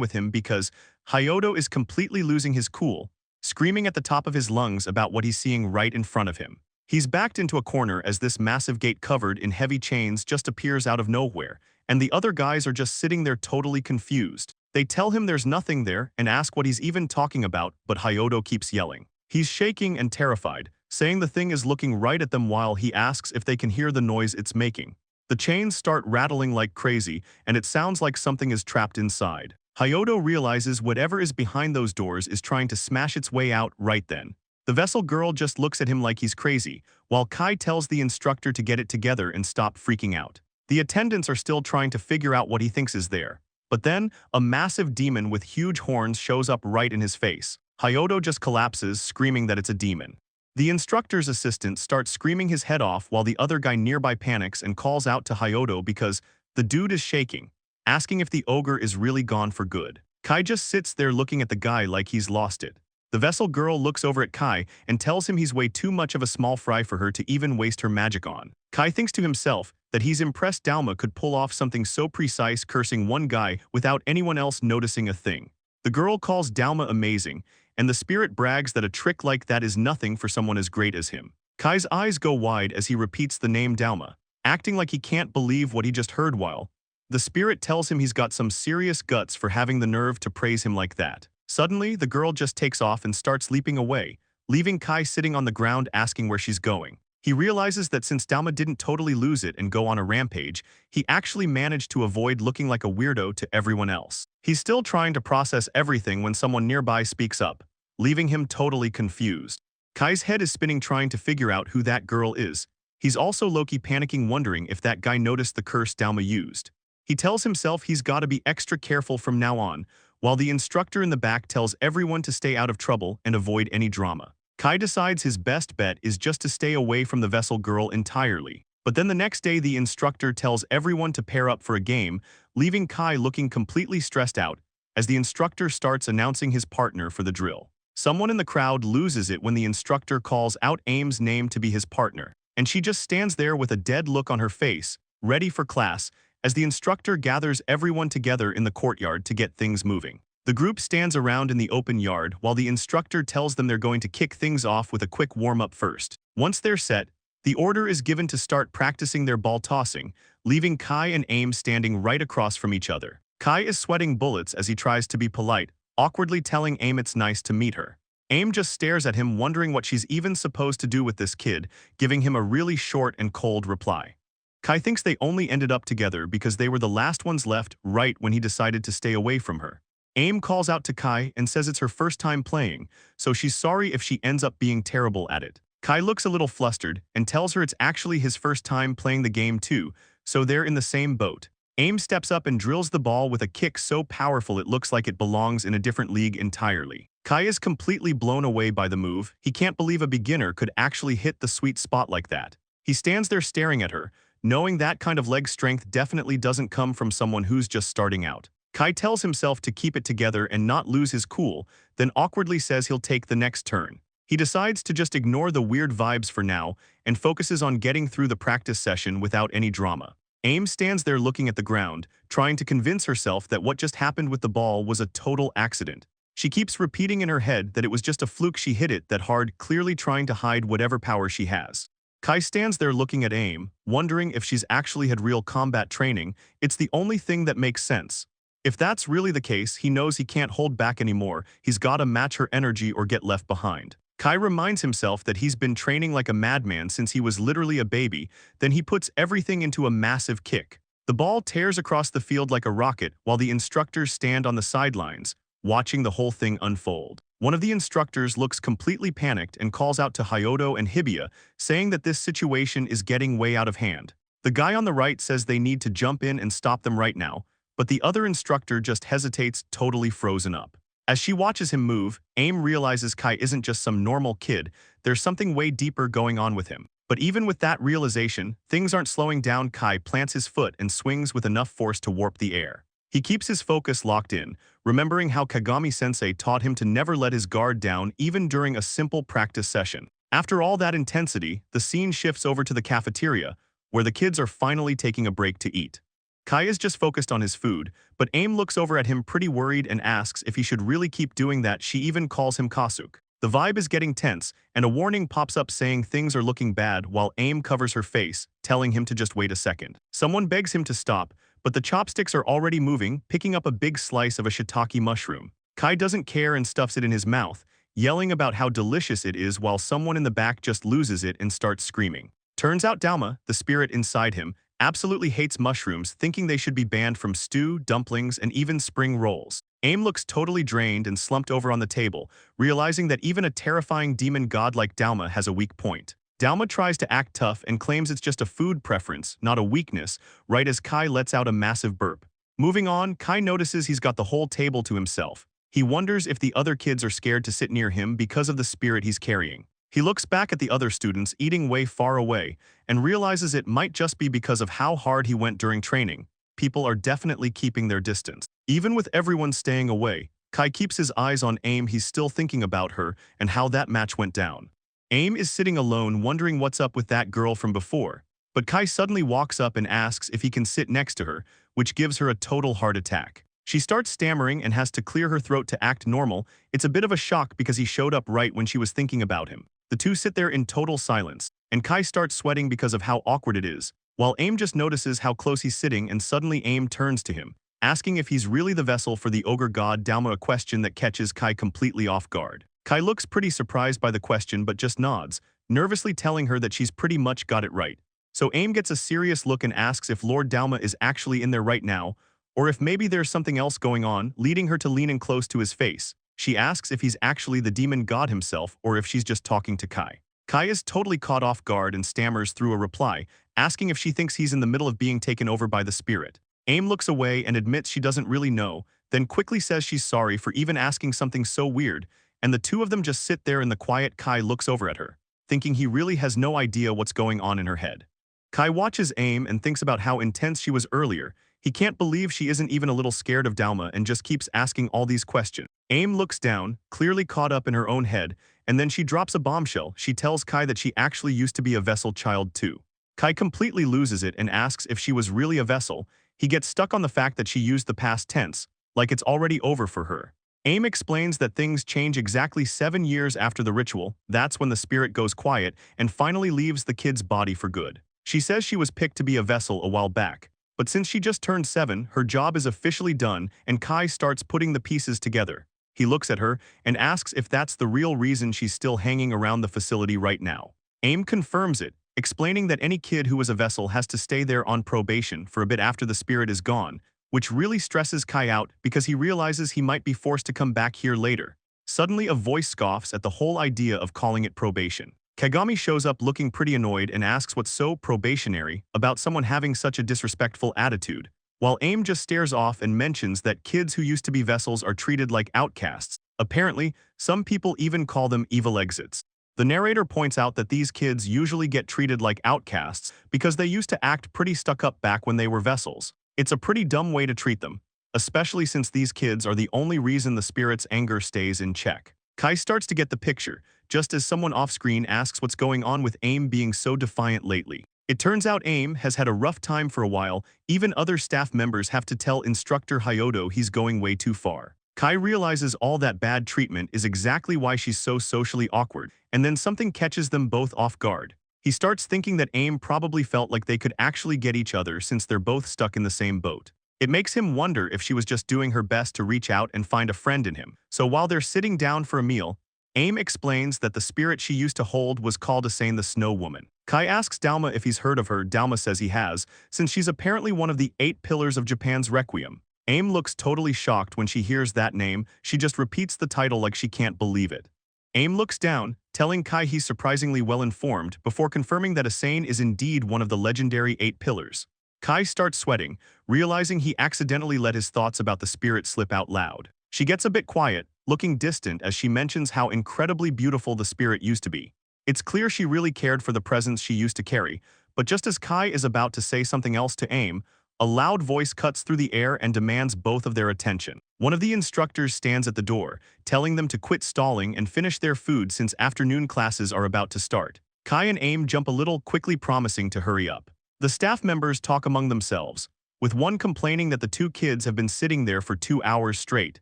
with him because Hyodo is completely losing his cool, screaming at the top of his lungs about what he's seeing right in front of him. He's backed into a corner as this massive gate covered in heavy chains just appears out of nowhere, and the other guys are just sitting there totally confused. They tell him there's nothing there and ask what he's even talking about, but Hyodo keeps yelling. He's shaking and terrified, saying the thing is looking right at them while he asks if they can hear the noise it's making. The chains start rattling like crazy, and it sounds like something is trapped inside. Hyodo realizes whatever is behind those doors is trying to smash its way out right then. The vessel girl just looks at him like he's crazy, while Kai tells the instructor to get it together and stop freaking out. The attendants are still trying to figure out what he thinks is there. But then, a massive demon with huge horns shows up right in his face. Hyodo just collapses, screaming that it's a demon. The instructor's assistant starts screaming his head off while the other guy nearby panics and calls out to Hyodo because the dude is shaking, asking if the ogre is really gone for good. Kai just sits there looking at the guy like he's lost it. The vessel girl looks over at Kai and tells him he's way too much of a small fry for her to even waste her magic on. Kai thinks to himself that he's impressed Dalma could pull off something so precise, cursing one guy without anyone else noticing a thing. The girl calls Dalma amazing, and the spirit brags that a trick like that is nothing for someone as great as him. Kai's eyes go wide as he repeats the name Dalma, acting like he can't believe what he just heard while the spirit tells him he's got some serious guts for having the nerve to praise him like that. Suddenly, the girl just takes off and starts leaping away, leaving Kai sitting on the ground asking where she's going. He realizes that since Dalma didn't totally lose it and go on a rampage, he actually managed to avoid looking like a weirdo to everyone else. He's still trying to process everything when someone nearby speaks up, leaving him totally confused. Kai's head is spinning trying to figure out who that girl is. He's also low-key panicking wondering if that guy noticed the curse Dalma used. He tells himself he's gotta be extra careful from now on, while the instructor in the back tells everyone to stay out of trouble and avoid any drama. Kai decides his best bet is just to stay away from the vessel girl entirely. But then the next day the instructor tells everyone to pair up for a game, leaving Kai looking completely stressed out as the instructor starts announcing his partner for the drill. Someone in the crowd loses it when the instructor calls out Aim's name to be his partner, and she just stands there with a dead look on her face, ready for class, as the instructor gathers everyone together in the courtyard to get things moving. The group stands around in the open yard while the instructor tells them they're going to kick things off with a quick warm-up first. Once they're set, the order is given to start practicing their ball tossing, leaving Kai and Aim standing right across from each other. Kai is sweating bullets as he tries to be polite, awkwardly telling Aim it's nice to meet her. Aim just stares at him wondering what she's even supposed to do with this kid, giving him a really short and cold reply. Kai thinks they only ended up together because they were the last ones left right when he decided to stay away from her. Aim calls out to Kai and says it's her first time playing, so she's sorry if she ends up being terrible at it. Kai looks a little flustered and tells her it's actually his first time playing the game too, so they're in the same boat. Aim steps up and drills the ball with a kick so powerful it looks like it belongs in a different league entirely. Kai is completely blown away by the move. He can't believe a beginner could actually hit the sweet spot like that. He stands there staring at her, knowing that kind of leg strength definitely doesn't come from someone who's just starting out. Kai tells himself to keep it together and not lose his cool, then awkwardly says he'll take the next turn. He decides to just ignore the weird vibes for now and focuses on getting through the practice session without any drama. Aim stands there looking at the ground, trying to convince herself that what just happened with the ball was a total accident. She keeps repeating in her head that it was just a fluke she hit it that hard, clearly trying to hide whatever power she has. Kai stands there looking at Aim, wondering if she's actually had real combat training. It's the only thing that makes sense. If that's really the case, he knows he can't hold back anymore. He's gotta match her energy or get left behind. Kai reminds himself that he's been training like a madman since he was literally a baby, then he puts everything into a massive kick. The ball tears across the field like a rocket while the instructors stand on the sidelines, watching the whole thing unfold. One of the instructors looks completely panicked and calls out to Hyodo and Hibiya, saying that this situation is getting way out of hand. The guy on the right says they need to jump in and stop them right now, but the other instructor just hesitates, totally frozen up. As she watches him move, Aim realizes Kai isn't just some normal kid, there's something way deeper going on with him. But even with that realization, things aren't slowing down. Kai plants his foot and swings with enough force to warp the air. He keeps his focus locked in, remembering how Kagami-sensei taught him to never let his guard down even during a simple practice session. After all that intensity, the scene shifts over to the cafeteria, where the kids are finally taking a break to eat. Kai is just focused on his food, but Aim looks over at him pretty worried and asks if he should really keep doing that. She even calls him Kasuk. The vibe is getting tense, and a warning pops up saying things are looking bad while Aim covers her face, telling him to just wait a second. Someone begs him to stop, but the chopsticks are already moving, picking up a big slice of a shiitake mushroom. Kai doesn't care and stuffs it in his mouth, yelling about how delicious it is while someone in the back just loses it and starts screaming. Turns out Dalma, the spirit inside him, absolutely hates mushrooms, thinking they should be banned from stew, dumplings, and even spring rolls. Aim looks totally drained and slumped over on the table, realizing that even a terrifying demon god like Dalma has a weak point. Dalma tries to act tough and claims it's just a food preference, not a weakness, right as Kai lets out a massive burp. Moving on, Kai notices he's got the whole table to himself. He wonders if the other kids are scared to sit near him because of the spirit he's carrying. He looks back at the other students eating way far away and realizes it might just be because of how hard he went during training. People are definitely keeping their distance. Even with everyone staying away, Kai keeps his eyes on Aim. He's still thinking about her and how that match went down. Aim is sitting alone wondering what's up with that girl from before, but Kai suddenly walks up and asks if he can sit next to her, which gives her a total heart attack. She starts stammering and has to clear her throat to act normal. It's a bit of a shock because he showed up right when she was thinking about him. The two sit there in total silence, and Kai starts sweating because of how awkward it is, while Aim just notices how close he's sitting and suddenly Aim turns to him, asking if he's really the vessel for the ogre god Dalma, a question that catches Kai completely off guard. Kai looks pretty surprised by the question but just nods, nervously telling her that she's pretty much got it right. So Aim gets a serious look and asks if Lord Dalma is actually in there right now, or if maybe there's something else going on, leading her to lean in close to his face. She asks if he's actually the demon god himself or if she's just talking to Kai. Kai is totally caught off guard and stammers through a reply, asking if she thinks he's in the middle of being taken over by the spirit. Aim looks away and admits she doesn't really know, then quickly says she's sorry for even asking something so weird, and the two of them just sit there in the quiet. Kai looks over at her, thinking he really has no idea what's going on in her head. Kai watches Aim and thinks about how intense she was earlier. He can't believe she isn't even a little scared of Dalma and just keeps asking all these questions. Aim looks down, clearly caught up in her own head, and then she drops a bombshell. She tells Kai that she actually used to be a vessel child too. Kai completely loses it and asks if she was really a vessel. He gets stuck on the fact that she used the past tense, like it's already over for her. Aim explains that things change exactly 7 years after the ritual. That's when the spirit goes quiet and finally leaves the kid's body for good. She says she was picked to be a vessel a while back, but since she just turned 7, her job is officially done, and Kai starts putting the pieces together. He looks at her and asks if that's the real reason she's still hanging around the facility right now. Aim confirms it, explaining that any kid who is a vessel has to stay there on probation for a bit after the spirit is gone, which really stresses Kai out because he realizes he might be forced to come back here later. Suddenly, a voice scoffs at the whole idea of calling it probation. Kagami shows up looking pretty annoyed and asks what's so probationary about someone having such a disrespectful attitude, while Aim just stares off and mentions that kids who used to be vessels are treated like outcasts. Apparently, some people even call them evil exits. The narrator points out that these kids usually get treated like outcasts because they used to act pretty stuck up back when they were vessels. It's a pretty dumb way to treat them, especially since these kids are the only reason the spirit's anger stays in check. Kai starts to get the picture, just as someone off-screen asks what's going on with Aim being so defiant lately. It turns out Aim has had a rough time for a while. Even other staff members have to tell Instructor Hayoto he's going way too far. Kai realizes all that bad treatment is exactly why she's so socially awkward, and then something catches them both off guard. He starts thinking that Aim probably felt like they could actually get each other since they're both stuck in the same boat. It makes him wonder if she was just doing her best to reach out and find a friend in him. So while they're sitting down for a meal, Aim explains that the spirit she used to hold was called Asane the Snow Woman. Kai asks Dalma if he's heard of her. Dalma says he has, since she's apparently one of the 8 pillars of Japan's Requiem. Aim looks totally shocked when she hears that name. She just repeats the title like she can't believe it. Aim looks down, telling Kai he's surprisingly well informed before confirming that Asane is indeed one of the legendary 8 pillars. Kai starts sweating, realizing he accidentally let his thoughts about the spirit slip out loud. She gets a bit quiet, looking distant as she mentions how incredibly beautiful the spirit used to be. It's clear she really cared for the presence she used to carry, but just as Kai is about to say something else to Aim, a loud voice cuts through the air and demands both of their attention. One of the instructors stands at the door, telling them to quit stalling and finish their food since afternoon classes are about to start. Kai and Aim jump a little, quickly promising to hurry up. The staff members talk among themselves, with one complaining that the 2 kids have been sitting there for 2 hours straight,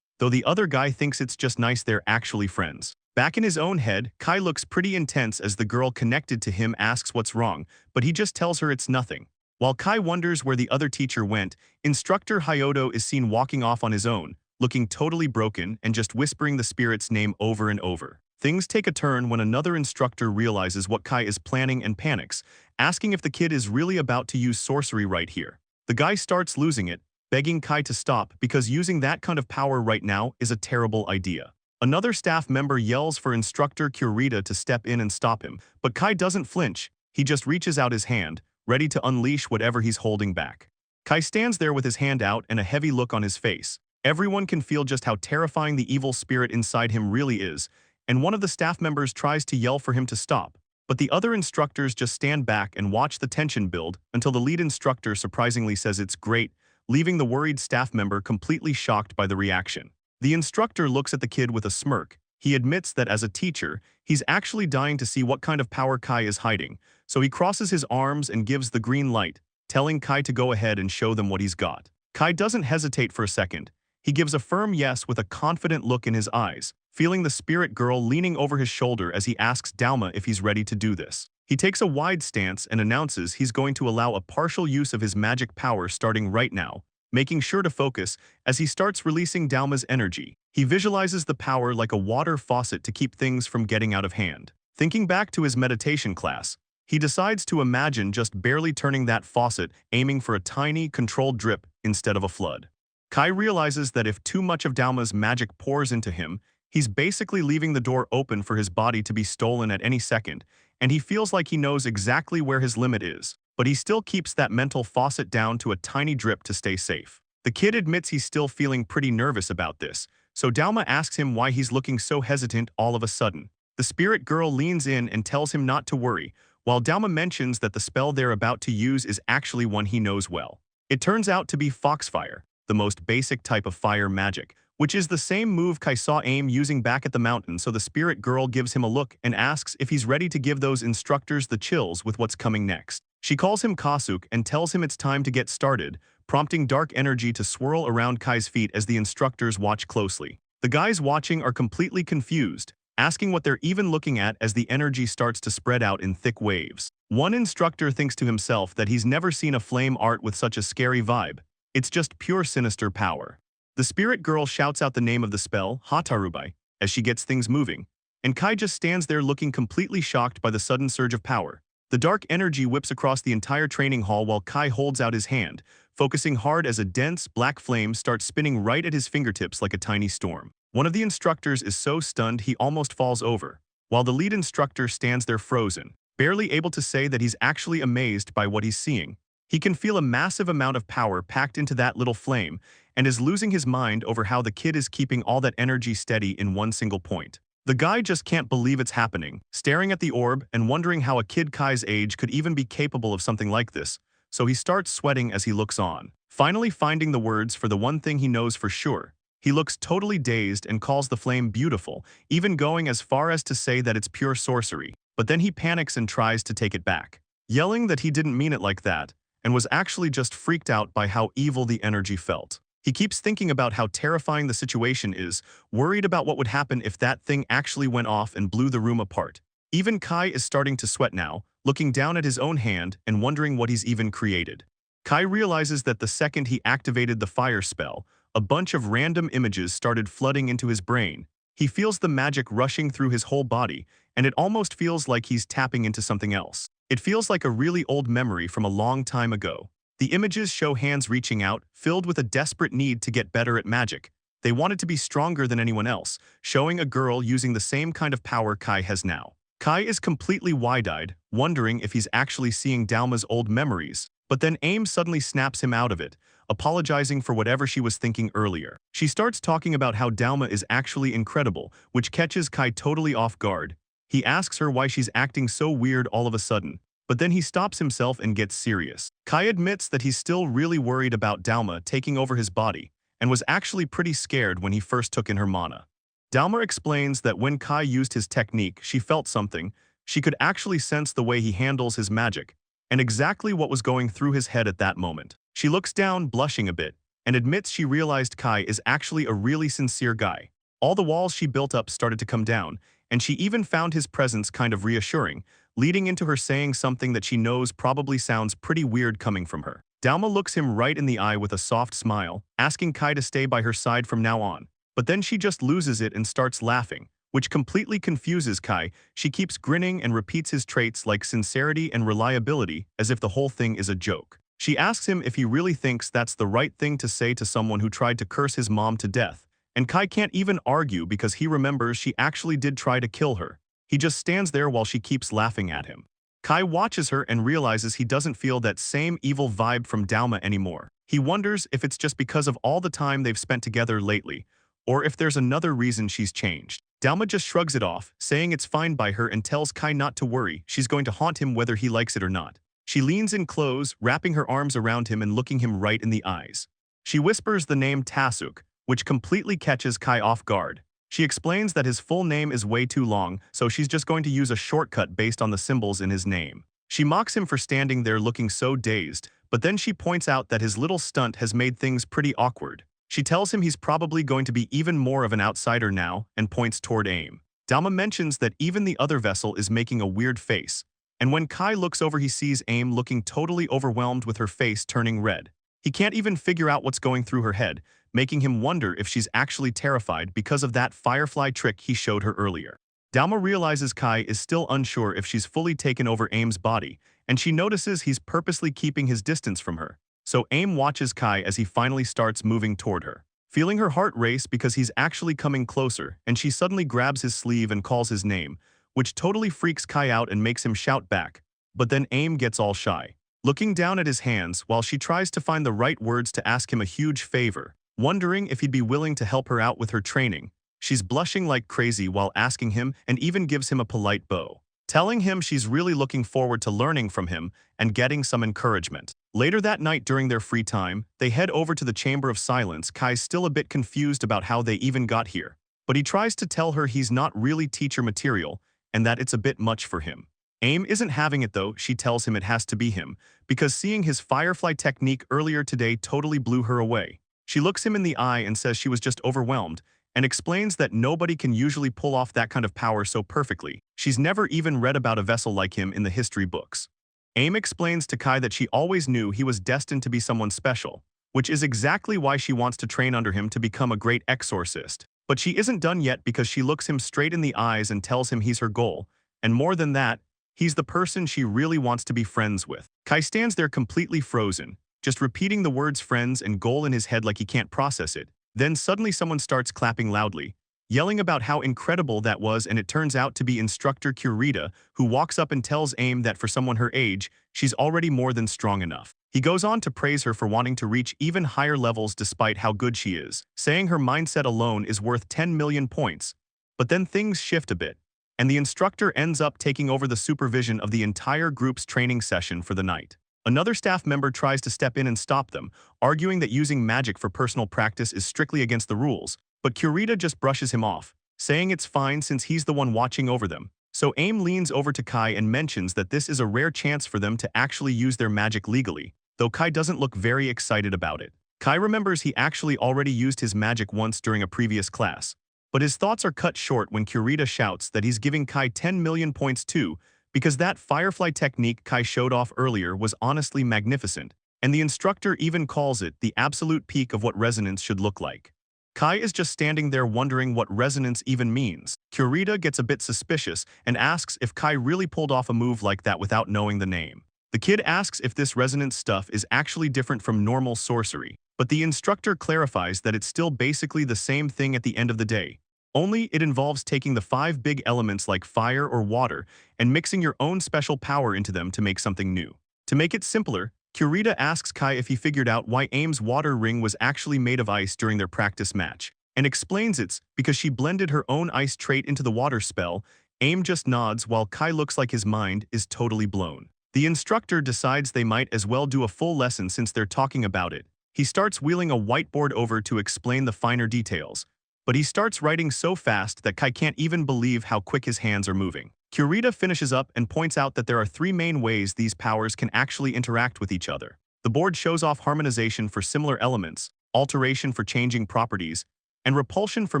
though the other guy thinks it's just nice they're actually friends. Back in his own head, Kai looks pretty intense as the girl connected to him asks what's wrong, but he just tells her it's nothing. While Kai wonders where the other teacher went, Instructor Hayoto is seen walking off on his own, looking totally broken and just whispering the spirit's name over and over. Things take a turn when another instructor realizes what Kai is planning and panics, asking if the kid is really about to use sorcery right here. The guy starts losing it, begging Kai to stop because using that kind of power right now is a terrible idea. Another staff member yells for Instructor Kurita to step in and stop him, but Kai doesn't flinch. He just reaches out his hand, ready to unleash whatever he's holding back. Kai stands there with his hand out and a heavy look on his face. Everyone can feel just how terrifying the evil spirit inside him really is, and one of the staff members tries to yell for him to stop, but the other instructors just stand back and watch the tension build until the lead instructor surprisingly says it's great, leaving the worried staff member completely shocked by the reaction. The instructor looks at the kid with a smirk. He admits that as a teacher, he's actually dying to see what kind of power Kai is hiding, so he crosses his arms and gives the green light, telling Kai to go ahead and show them what he's got. Kai doesn't hesitate for a second. He gives a firm yes with a confident look in his eyes, feeling the spirit girl leaning over his shoulder as he asks Dalma if he's ready to do this. He takes a wide stance and announces he's going to allow a partial use of his magic power starting right now, making sure to focus as he starts releasing Dalma's energy. He visualizes the power like a water faucet to keep things from getting out of hand. Thinking back to his meditation class, he decides to imagine just barely turning that faucet, aiming for a tiny, controlled drip instead of a flood. Kai realizes that if too much of Dalma's magic pours into him, he's basically leaving the door open for his body to be stolen at any second, and he feels like he knows exactly where his limit is, but he still keeps that mental faucet down to a tiny drip to stay safe. The kid admits he's still feeling pretty nervous about this, so Dalma asks him why he's looking so hesitant all of a sudden. The spirit girl leans in and tells him not to worry, while Dalma mentions that the spell they're about to use is actually one he knows well. It turns out to be Foxfire, the most basic type of fire magic, which is the same move Kai saw Aim using back at the mountain, so the spirit girl gives him a look and asks if he's ready to give those instructors the chills with what's coming next. She calls him Kasuk and tells him it's time to get started, prompting dark energy to swirl around Kai's feet as the instructors watch closely. The guys watching are completely confused, asking what they're even looking at as the energy starts to spread out in thick waves. One instructor thinks to himself that he's never seen a flame art with such a scary vibe. It's just pure sinister power. The spirit girl shouts out the name of the spell, Hatarubai, as she gets things moving, and Kai just stands there looking completely shocked by the sudden surge of power. The dark energy whips across the entire training hall while Kai holds out his hand, focusing hard as a dense, black flame starts spinning right at his fingertips like a tiny storm. One of the instructors is so stunned he almost falls over, while the lead instructor stands there frozen, barely able to say that he's actually amazed by what he's seeing. He can feel a massive amount of power packed into that little flame and is losing his mind over how the kid is keeping all that energy steady in one single point. The guy just can't believe it's happening, staring at the orb and wondering how a kid Kai's age could even be capable of something like this, so he starts sweating as he looks on. Finally finding the words for the one thing he knows for sure, he looks totally dazed and calls the flame beautiful, even going as far as to say that it's pure sorcery, but then he panics and tries to take it back, yelling that he didn't mean it like that, and was actually just freaked out by how evil the energy felt. He keeps thinking about how terrifying the situation is, worried about what would happen if that thing actually went off and blew the room apart. Even Kai is starting to sweat now, looking down at his own hand and wondering what he's even created. Kai realizes that the second he activated the fire spell, a bunch of random images started flooding into his brain. He feels the magic rushing through his whole body, and it almost feels like he's tapping into something else. It feels like a really old memory from a long time ago. The images show hands reaching out, filled with a desperate need to get better at magic. They wanted to be stronger than anyone else, showing a girl using the same kind of power Kai has now. Kai is completely wide-eyed, wondering if he's actually seeing Dalma's old memories, but then Aim suddenly snaps him out of it, apologizing for whatever she was thinking earlier. She starts talking about how Dalma is actually incredible, which catches Kai totally off guard. He asks her why she's acting so weird all of a sudden, but then he stops himself and gets serious. Kai admits that he's still really worried about Dalma taking over his body, and was actually pretty scared when he first took in her mana. Dalma explains that when Kai used his technique, she felt something. She could actually sense the way he handles his magic, and exactly what was going through his head at that moment. She looks down, blushing a bit, and admits she realized Kai is actually a really sincere guy. All the walls she built up started to come down, and she even found his presence kind of reassuring, leading into her saying something that she knows probably sounds pretty weird coming from her. Dalma looks him right in the eye with a soft smile, asking Kai to stay by her side from now on. But then she just loses it and starts laughing, which completely confuses Kai. She keeps grinning and repeats his traits like sincerity and reliability as if the whole thing is a joke. She asks him if he really thinks that's the right thing to say to someone who tried to curse his mom to death, and Kai can't even argue because he remembers she actually did try to kill her. He just stands there while she keeps laughing at him. Kai watches her and realizes he doesn't feel that same evil vibe from Dalma anymore. He wonders if it's just because of all the time they've spent together lately, or if there's another reason she's changed. Dalma just shrugs it off, saying it's fine by her and tells Kai not to worry, she's going to haunt him whether he likes it or not. She leans in close, wrapping her arms around him and looking him right in the eyes. She whispers the name Tasuk, which completely catches Kai off guard. She explains that his full name is way too long, so she's just going to use a shortcut based on the symbols in his name. She mocks him for standing there looking so dazed, but then she points out that his little stunt has made things pretty awkward. She tells him he's probably going to be even more of an outsider now and points toward AIM. Dalma mentions that even the other vessel is making a weird face, and when Kai looks over he sees AIM looking totally overwhelmed with her face turning red. He can't even figure out what's going through her head, making him wonder if she's actually terrified because of that firefly trick he showed her earlier. Dalma realizes Kai is still unsure if she's fully taken over AIM's body, and she notices he's purposely keeping his distance from her. So AIM watches Kai as he finally starts moving toward her. Feeling her heart race because he's actually coming closer, and she suddenly grabs his sleeve and calls his name, which totally freaks Kai out and makes him shout back. But then AIM gets all shy, looking down at his hands while she tries to find the right words to ask him a huge favor, wondering if he'd be willing to help her out with her training. She's blushing like crazy while asking him and even gives him a polite bow, telling him she's really looking forward to learning from him and getting some encouragement. Later that night during their free time, they head over to the Chamber of Silence. Kai's still a bit confused about how they even got here, but he tries to tell her he's not really teacher material and that it's a bit much for him. AIM isn't having it though. She tells him it has to be him, because seeing his firefly technique earlier today totally blew her away. She looks him in the eye and says she was just overwhelmed, and explains that nobody can usually pull off that kind of power so perfectly. She's never even read about a vessel like him in the history books. AIM explains to Kai that she always knew he was destined to be someone special, which is exactly why she wants to train under him to become a great exorcist. But she isn't done yet because she looks him straight in the eyes and tells him he's her goal, and more than that, he's the person she really wants to be friends with. Kai stands there completely frozen, just repeating the words friends and goal in his head like he can't process it. Then suddenly someone starts clapping loudly, yelling about how incredible that was, and it turns out to be instructor Kurita, who walks up and tells AIM that for someone her age, she's already more than strong enough. He goes on to praise her for wanting to reach even higher levels despite how good she is, saying her mindset alone is worth 10 million points. But then things shift a bit, and the instructor ends up taking over the supervision of the entire group's training session for the night. Another staff member tries to step in and stop them, arguing that using magic for personal practice is strictly against the rules, but Kurita just brushes him off, saying it's fine since he's the one watching over them. So AIM leans over to Kai and mentions that this is a rare chance for them to actually use their magic legally, though Kai doesn't look very excited about it. Kai remembers he actually already used his magic once during a previous class, but his thoughts are cut short when Kurita shouts that he's giving Kai 10 million points too, because that firefly technique Kai showed off earlier was honestly magnificent, and the instructor even calls it the absolute peak of what resonance should look like. Kai is just standing there wondering what resonance even means. Kurita gets a bit suspicious and asks if Kai really pulled off a move like that without knowing the name. The kid asks if this resonance stuff is actually different from normal sorcery, but the instructor clarifies that it's still basically the same thing at the end of the day. Only it involves taking the 5 big elements like fire or water and mixing your own special power into them to make something new. To make it simpler, Kurita asks Kai if he figured out why AIM's water ring was actually made of ice during their practice match, and explains it's because she blended her own ice trait into the water spell. AIM just nods while Kai looks like his mind is totally blown. The instructor decides they might as well do a full lesson since they're talking about it. He starts wheeling a whiteboard over to explain the finer details, but he starts writing so fast that Kai can't even believe how quick his hands are moving. Kurita finishes up and points out that there are 3 main ways these powers can actually interact with each other. The board shows off harmonization for similar elements, alteration for changing properties, and repulsion for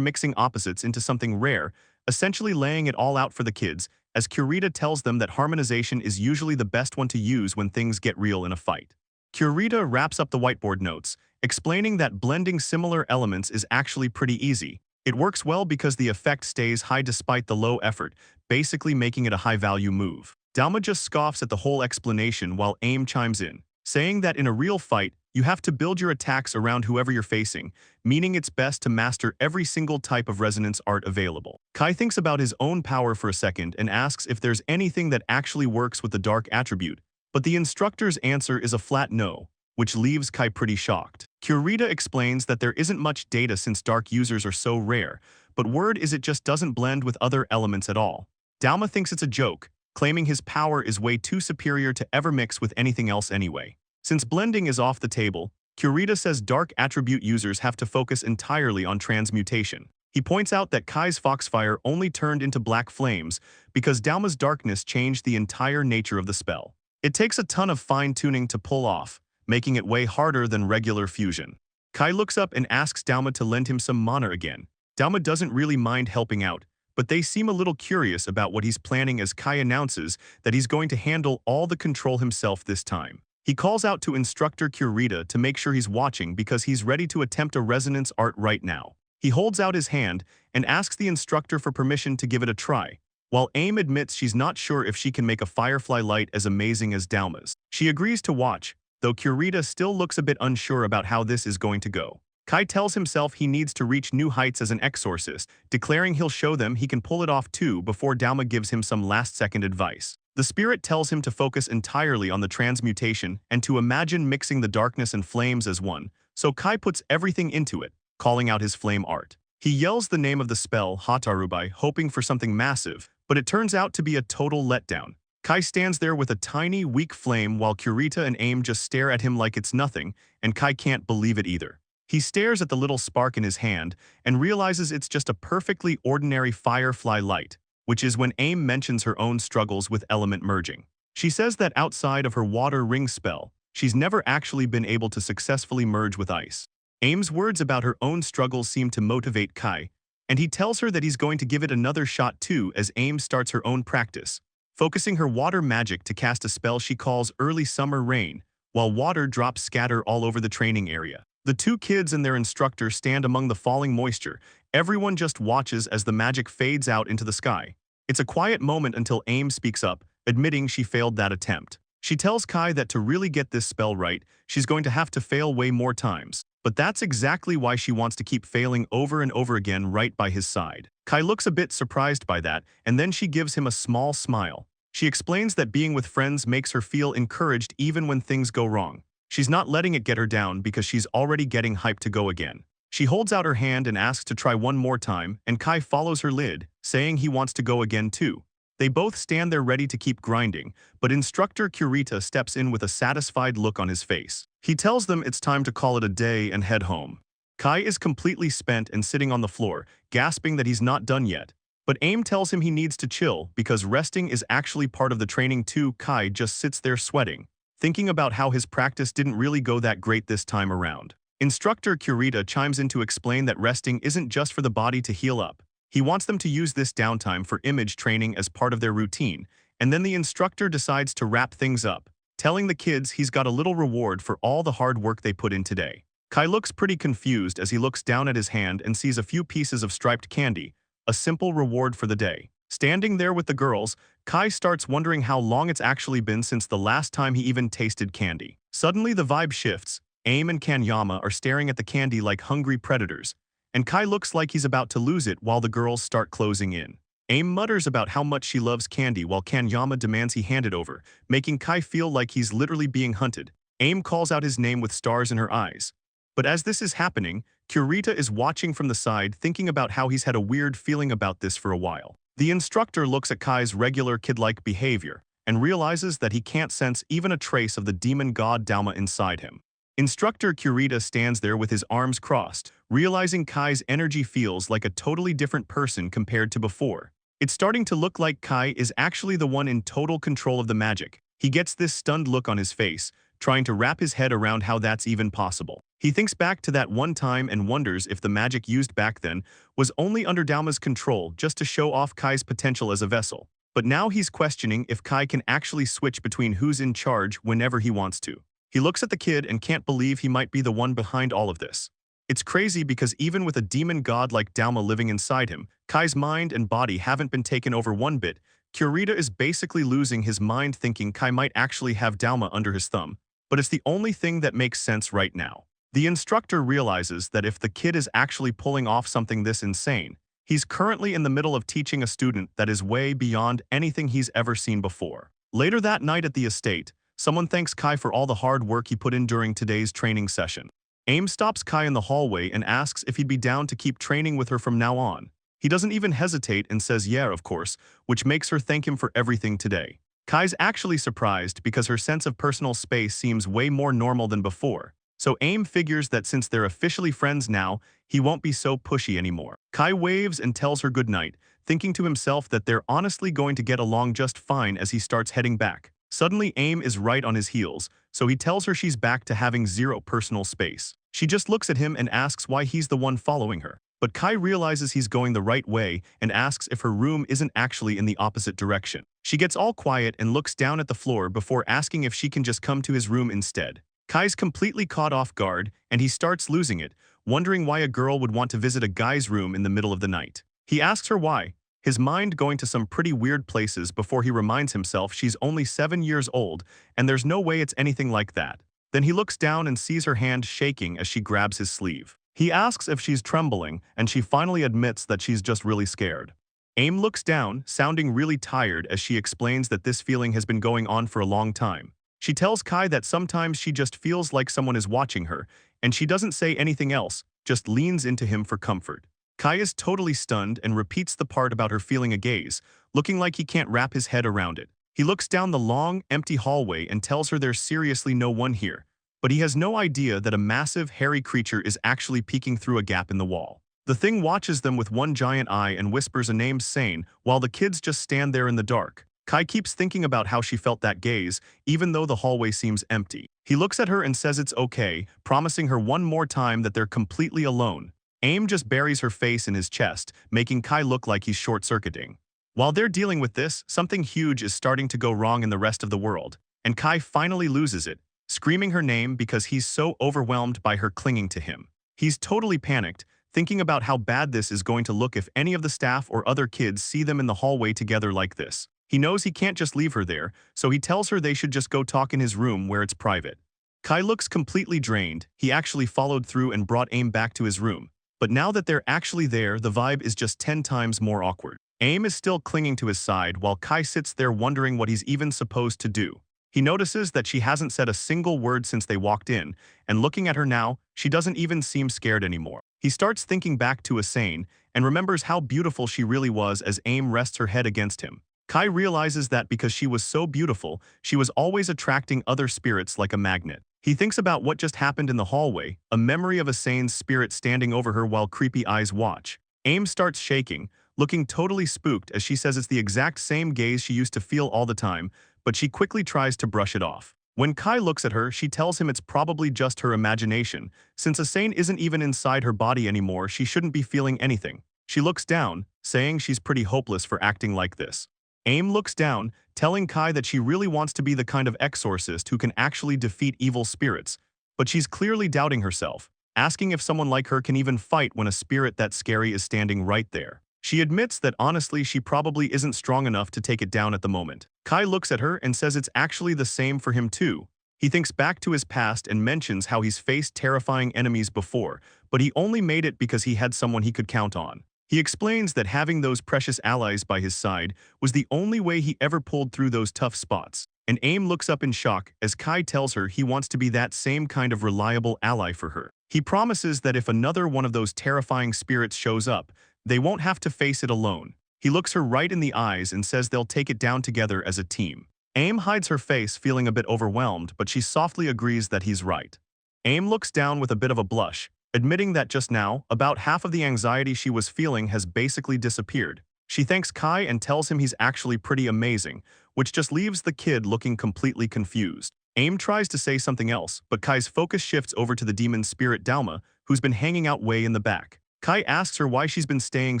mixing opposites into something rare, essentially laying it all out for the kids, as Kurita tells them that harmonization is usually the best one to use when things get real in a fight. Kurita wraps up the whiteboard notes, explaining that blending similar elements is actually pretty easy. It works well because the effect stays high despite the low effort, basically making it a high-value move. Dalma just scoffs at the whole explanation while AIM chimes in, saying that in a real fight, you have to build your attacks around whoever you're facing, meaning it's best to master every single type of resonance art available. Kai thinks about his own power for a second and asks if there's anything that actually works with the dark attribute, but the instructor's answer is a flat no, which leaves Kai pretty shocked. Kurita explains that there isn't much data since dark users are so rare, but word is it just doesn't blend with other elements at all. Dalma thinks it's a joke, claiming his power is way too superior to ever mix with anything else anyway. Since blending is off the table, Kurita says dark attribute users have to focus entirely on transmutation. He points out that Kai's foxfire only turned into black flames because Dalma's darkness changed the entire nature of the spell. It takes a ton of fine-tuning to pull off, making it way harder than regular fusion. Kai looks up and asks Dalma to lend him some mana again. Dalma doesn't really mind helping out, but they seem a little curious about what he's planning as Kai announces that he's going to handle all the control himself this time. He calls out to instructor Kurita to make sure he's watching because he's ready to attempt a resonance art right now. He holds out his hand and asks the instructor for permission to give it a try, while Aim admits she's not sure if she can make a firefly light as amazing as Dalma's. She agrees to watch, though Kurita still looks a bit unsure about how this is going to go. Kai tells himself he needs to reach new heights as an exorcist, declaring he'll show them he can pull it off too before Dalma gives him some last-second advice. The spirit tells him to focus entirely on the transmutation and to imagine mixing the darkness and flames as one, so Kai puts everything into it, calling out his flame art. He yells the name of the spell, Hatarubai, hoping for something massive, but it turns out to be a total letdown. Kai stands there with a tiny, weak flame while Kurita and Aim just stare at him like it's nothing, and Kai can't believe it either. He stares at the little spark in his hand and realizes it's just a perfectly ordinary firefly light, which is when Aim mentions her own struggles with element merging. She says that outside of her water ring spell, she's never actually been able to successfully merge with ice. Aim's words about her own struggles seem to motivate Kai, and he tells her that he's going to give it another shot too as Aim starts her own practice, focusing her water magic to cast a spell she calls Early Summer Rain, while water drops scatter all over the training area. The two kids and their instructor stand among the falling moisture. Everyone just watches as the magic fades out into the sky. It's a quiet moment until Aim speaks up, admitting she failed that attempt. She tells Kai that to really get this spell right, she's going to have to fail way more times. But that's exactly why she wants to keep failing over and over again right by his side. Kai looks a bit surprised by that, and then she gives him a small smile. She explains that being with friends makes her feel encouraged even when things go wrong. She's not letting it get her down because she's already getting hyped to go again. She holds out her hand and asks to try one more time, and Kai follows her lead, saying he wants to go again too. They both stand there ready to keep grinding, but instructor Kurita steps in with a satisfied look on his face. He tells them it's time to call it a day and head home. Kai is completely spent and sitting on the floor, gasping that he's not done yet. But Aim tells him he needs to chill because resting is actually part of the training too. Kai just sits there sweating, thinking about how his practice didn't really go that great this time around. Instructor Kurita chimes in to explain that resting isn't just for the body to heal up. He wants them to use this downtime for image training as part of their routine, and then the instructor decides to wrap things up, telling the kids he's got a little reward for all the hard work they put in today. Kai looks pretty confused as he looks down at his hand and sees a few pieces of striped candy, a simple reward for the day. Standing there with the girls, Kai starts wondering how long it's actually been since the last time he even tasted candy. Suddenly the vibe shifts. Aim and Kanyama are staring at the candy like hungry predators, and Kai looks like he's about to lose it while the girls start closing in. Aim mutters about how much she loves candy while Kanyama demands he hand it over, making Kai feel like he's literally being hunted. Aim calls out his name with stars in her eyes. But as this is happening, Kurita is watching from the side thinking about how he's had a weird feeling about this for a while. The instructor looks at Kai's regular kid-like behavior and realizes that he can't sense even a trace of the demon god Dalma inside him. Instructor Kurita stands there with his arms crossed, realizing Kai's energy feels like a totally different person compared to before. It's starting to look like Kai is actually the one in total control of the magic. He gets this stunned look on his face, trying to wrap his head around how that's even possible. He thinks back to that one time and wonders if the magic used back then was only under Dalma's control just to show off Kai's potential as a vessel. But now he's questioning if Kai can actually switch between who's in charge whenever he wants to. He looks at the kid and can't believe he might be the one behind all of this. It's crazy because even with a demon god like Dalma living inside him, Kai's mind and body haven't been taken over one bit. Kurita is basically losing his mind thinking Kai might actually have Dalma under his thumb, but it's the only thing that makes sense right now. The instructor realizes that if the kid is actually pulling off something this insane, he's currently in the middle of teaching a student that is way beyond anything he's ever seen before. Later that night at the estate, someone thanks Kai for all the hard work he put in during today's training session. Aim stops Kai in the hallway and asks if he'd be down to keep training with her from now on. He doesn't even hesitate and says yeah, of course, which makes her thank him for everything today. Kai's actually surprised because her sense of personal space seems way more normal than before. So Aim figures that since they're officially friends now, he won't be so pushy anymore. Kai waves and tells her goodnight, thinking to himself that they're honestly going to get along just fine as he starts heading back. Suddenly Aim is right on his heels, so he tells her she's back to having zero personal space. She just looks at him and asks why he's the one following her. But Kai realizes he's going the right way and asks if her room isn't actually in the opposite direction. She gets all quiet and looks down at the floor before asking if she can just come to his room instead. Kai's completely caught off guard, and he starts losing it, wondering why a girl would want to visit a guy's room in the middle of the night. He asks her why, his mind going to some pretty weird places before he reminds himself she's only 7 years old and there's no way it's anything like that. Then he looks down and sees her hand shaking as she grabs his sleeve. He asks if she's trembling, and she finally admits that she's just really scared. Aim looks down, sounding really tired as she explains that this feeling has been going on for a long time. She tells Kai that sometimes she just feels like someone is watching her, and she doesn't say anything else, just leans into him for comfort. Kai is totally stunned and repeats the part about her feeling a gaze, looking like he can't wrap his head around it. He looks down the long, empty hallway and tells her there's seriously no one here, but he has no idea that a massive, hairy creature is actually peeking through a gap in the wall. The thing watches them with one giant eye and whispers a name Sane, while the kids just stand there in the dark. Kai keeps thinking about how she felt that gaze, even though the hallway seems empty. He looks at her and says it's okay, promising her one more time that they're completely alone. Aim just buries her face in his chest, making Kai look like he's short-circuiting. While they're dealing with this, something huge is starting to go wrong in the rest of the world, and Kai finally loses it, screaming her name because he's so overwhelmed by her clinging to him. He's totally panicked, thinking about how bad this is going to look if any of the staff or other kids see them in the hallway together like this. He knows he can't just leave her there, so he tells her they should just go talk in his room where it's private. Kai looks completely drained. He actually followed through and brought Aim back to his room. But now that they're actually there, the vibe is just 10 times more awkward. Aim is still clinging to his side while Kai sits there wondering what he's even supposed to do. He notices that she hasn't said a single word since they walked in, and looking at her now, she doesn't even seem scared anymore. He starts thinking back to Asane and remembers how beautiful she really was as Aim rests her head against him. Kai realizes that because she was so beautiful, she was always attracting other spirits like a magnet. He thinks about what just happened in the hallway, a memory of Asane's spirit standing over her while creepy eyes watch. Aim starts shaking, looking totally spooked as she says it's the exact same gaze she used to feel all the time, but she quickly tries to brush it off. When Kai looks at her, she tells him it's probably just her imagination. Since Asane isn't even inside her body anymore, she shouldn't be feeling anything. She looks down, saying she's pretty hopeless for acting like this. Aim looks down, telling Kai that she really wants to be the kind of exorcist who can actually defeat evil spirits, but she's clearly doubting herself, asking if someone like her can even fight when a spirit that scary is standing right there. She admits that honestly she probably isn't strong enough to take it down at the moment. Kai looks at her and says it's actually the same for him too. He thinks back to his past and mentions how he's faced terrifying enemies before, but he only made it because he had someone he could count on. He explains that having those precious allies by his side was the only way he ever pulled through those tough spots. And Aim looks up in shock as Kai tells her he wants to be that same kind of reliable ally for her. He promises that if another one of those terrifying spirits shows up, they won't have to face it alone. He looks her right in the eyes and says they'll take it down together as a team. Aim hides her face, feeling a bit overwhelmed, but she softly agrees that he's right. Aim looks down with a bit of a blush, admitting that just now, about half of the anxiety she was feeling has basically disappeared. She thanks Kai and tells him he's actually pretty amazing, which just leaves the kid looking completely confused. Aim tries to say something else, but Kai's focus shifts over to the demon spirit Dalma, who's been hanging out way in the back. Kai asks her why she's been staying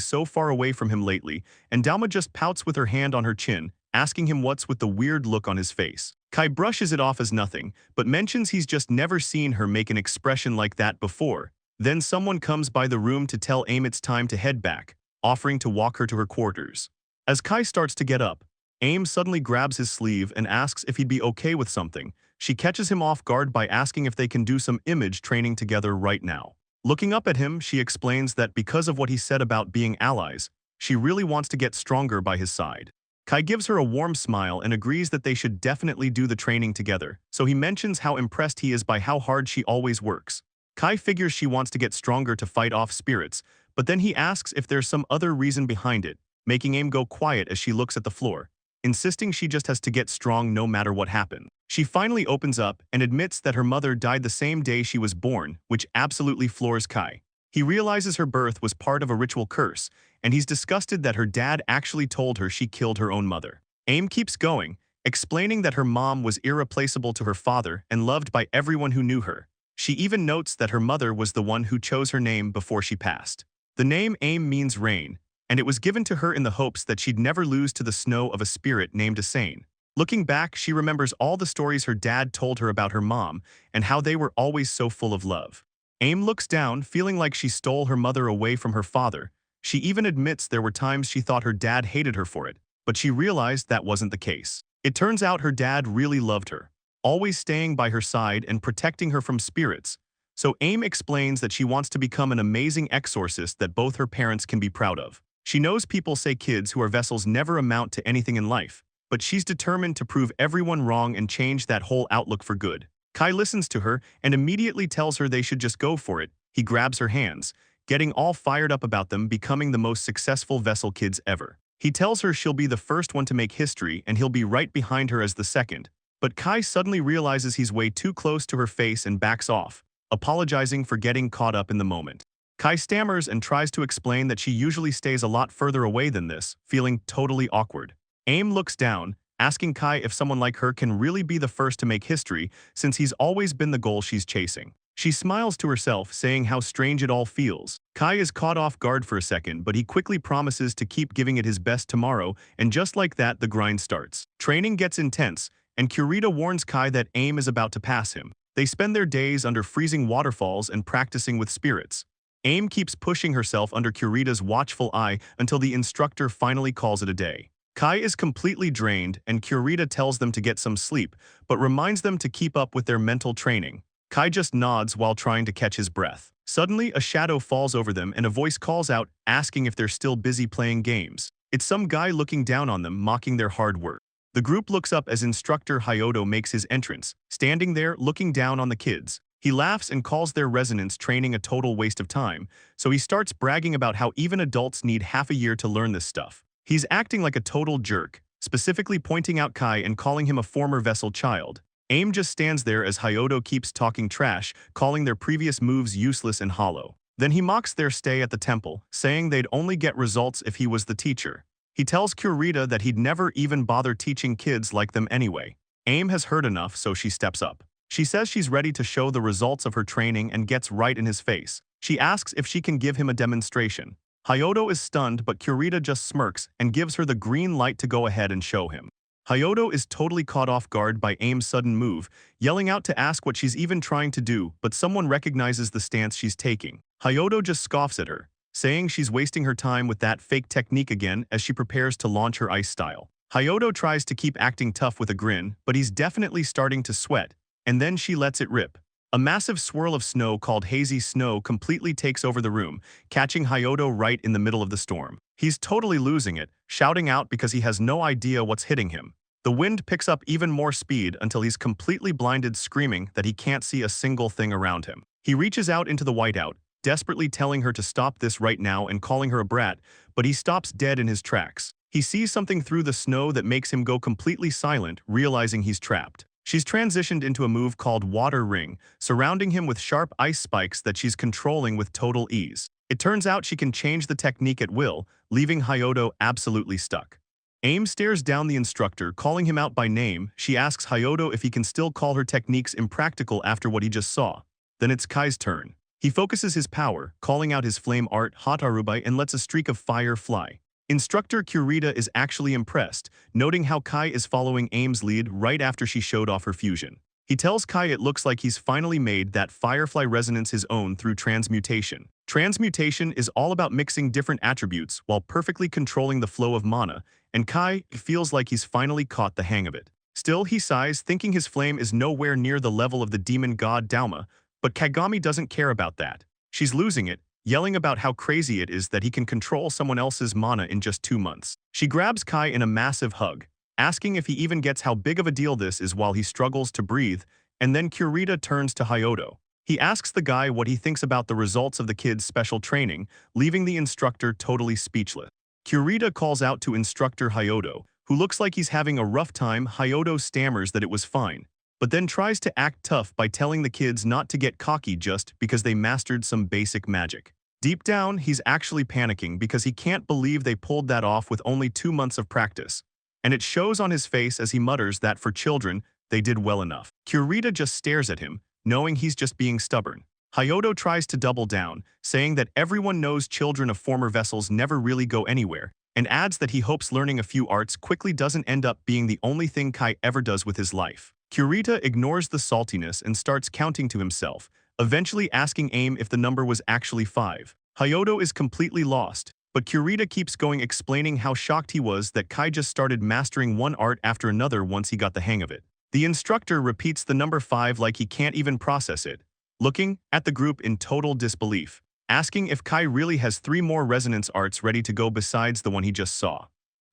so far away from him lately, and Dalma just pouts with her hand on her chin, asking him what's with the weird look on his face. Kai brushes it off as nothing, but mentions he's just never seen her make an expression like that before. Then someone comes by the room to tell Aim it's time to head back, offering to walk her to her quarters. As Kai starts to get up, Aim suddenly grabs his sleeve and asks if he'd be okay with something. She catches him off guard by asking if they can do some image training together right now. Looking up at him, she explains that because of what he said about being allies, she really wants to get stronger by his side. Kai gives her a warm smile and agrees that they should definitely do the training together, so he mentions how impressed he is by how hard she always works. Kai figures she wants to get stronger to fight off spirits, but then he asks if there's some other reason behind it, making Aim go quiet as she looks at the floor, insisting she just has to get strong no matter what happens. She finally opens up and admits that her mother died the same day she was born, which absolutely floors Kai. He realizes her birth was part of a ritual curse, and he's disgusted that her dad actually told her she killed her own mother. Aim keeps going, explaining that her mom was irreplaceable to her father and loved by everyone who knew her. She even notes that her mother was the one who chose her name before she passed. The name Aim means rain, and it was given to her in the hopes that she'd never lose to the snow of a spirit named Asane. Looking back, she remembers all the stories her dad told her about her mom and how they were always so full of love. Aim looks down, feeling like she stole her mother away from her father. She even admits there were times she thought her dad hated her for it, but she realized that wasn't the case. It turns out her dad really loved her, always staying by her side and protecting her from spirits. So Aim explains that she wants to become an amazing exorcist that both her parents can be proud of. She knows people say kids who are vessels never amount to anything in life, but she's determined to prove everyone wrong and change that whole outlook for good. Kai listens to her and immediately tells her they should just go for it. He grabs her hands, getting all fired up about them becoming the most successful vessel kids ever. He tells her she'll be the first one to make history and he'll be right behind her as the second. But Kai suddenly realizes he's way too close to her face and backs off, apologizing for getting caught up in the moment. Kai stammers and tries to explain that she usually stays a lot further away than this, feeling totally awkward. Aim looks down, asking Kai if someone like her can really be the first to make history since he's always been the goal she's chasing. She smiles to herself, saying how strange it all feels. Kai is caught off guard for a second, but he quickly promises to keep giving it his best tomorrow, and just like that, the grind starts. Training gets intense, and Kurita warns Kai that Aim is about to pass him. They spend their days under freezing waterfalls and practicing with spirits. Aim keeps pushing herself under Kurita's watchful eye until the instructor finally calls it a day. Kai is completely drained, and Kurita tells them to get some sleep, but reminds them to keep up with their mental training. Kai just nods while trying to catch his breath. Suddenly, a shadow falls over them and a voice calls out, asking if they're still busy playing games. It's some guy looking down on them, mocking their hard work. The group looks up as instructor Hayato makes his entrance, standing there looking down on the kids. He laughs and calls their resonance training a total waste of time, so he starts bragging about how even adults need half a year to learn this stuff. He's acting like a total jerk, specifically pointing out Kai and calling him a former vessel child. Aim just stands there as Hayato keeps talking trash, calling their previous moves useless and hollow. Then he mocks their stay at the temple, saying they'd only get results if he was the teacher. He tells Kurita that he'd never even bother teaching kids like them anyway. Aim has heard enough, so she steps up. She says she's ready to show the results of her training and gets right in his face. She asks if she can give him a demonstration. Hayato is stunned, but Kurita just smirks and gives her the green light to go ahead and show him. Hayato is totally caught off guard by Aim's sudden move, yelling out to ask what she's even trying to do, but someone recognizes the stance she's taking. Hayato just scoffs at her, saying she's wasting her time with that fake technique again as she prepares to launch her ice style. Hayato tries to keep acting tough with a grin, but he's definitely starting to sweat, and then she lets it rip. A massive swirl of snow called hazy snow completely takes over the room, catching Hayato right in the middle of the storm. He's totally losing it, shouting out because he has no idea what's hitting him. The wind picks up even more speed until he's completely blinded, screaming that he can't see a single thing around him. He reaches out into the whiteout, desperately telling her to stop this right now and calling her a brat, but he stops dead in his tracks. He sees something through the snow that makes him go completely silent, realizing he's trapped. She's transitioned into a move called Water Ring, surrounding him with sharp ice spikes that she's controlling with total ease. It turns out she can change the technique at will, leaving Hayato absolutely stuck. Aim stares down the instructor, calling him out by name. She asks Hayato if he can still call her techniques impractical after what he just saw. Then it's Kai's turn. He focuses his power, calling out his flame art, Hatarubai, and lets a streak of fire fly. Instructor Kurita is actually impressed, noting how Kai is following Aim's lead right after she showed off her fusion. He tells Kai it looks like he's finally made that firefly resonance his own through transmutation. Transmutation is all about mixing different attributes while perfectly controlling the flow of mana, and Kai feels like he's finally caught the hang of it. Still, he sighs, thinking his flame is nowhere near the level of the demon god Dauma, but Kagami doesn't care about that. She's losing it, yelling about how crazy it is that he can control someone else's mana in just 2 months. She grabs Kai in a massive hug, asking if he even gets how big of a deal this is while he struggles to breathe, and then Kurita turns to Hayato. He asks the guy what he thinks about the results of the kid's special training, leaving the instructor totally speechless. Kurita calls out to instructor Hyodo, who looks like he's having a rough time. Hyodo stammers that it was fine, but then tries to act tough by telling the kids not to get cocky just because they mastered some basic magic. Deep down, he's actually panicking because he can't believe they pulled that off with only 2 months of practice. And it shows on his face as he mutters that for children, they did well enough. Kurita just stares at him, knowing he's just being stubborn. Hyodo tries to double down, saying that everyone knows children of former vessels never really go anywhere, and adds that he hopes learning a few arts quickly doesn't end up being the only thing Kai ever does with his life. Kurita ignores the saltiness and starts counting to himself, eventually asking Aim if the number was actually 5. Hyodo is completely lost, but Kurita keeps going, explaining how shocked he was that Kai just started mastering one art after another once he got the hang of it. The instructor repeats the number 5 like he can't even process it, looking at the group in total disbelief, asking if Kai really has 3 more resonance arts ready to go besides the one he just saw.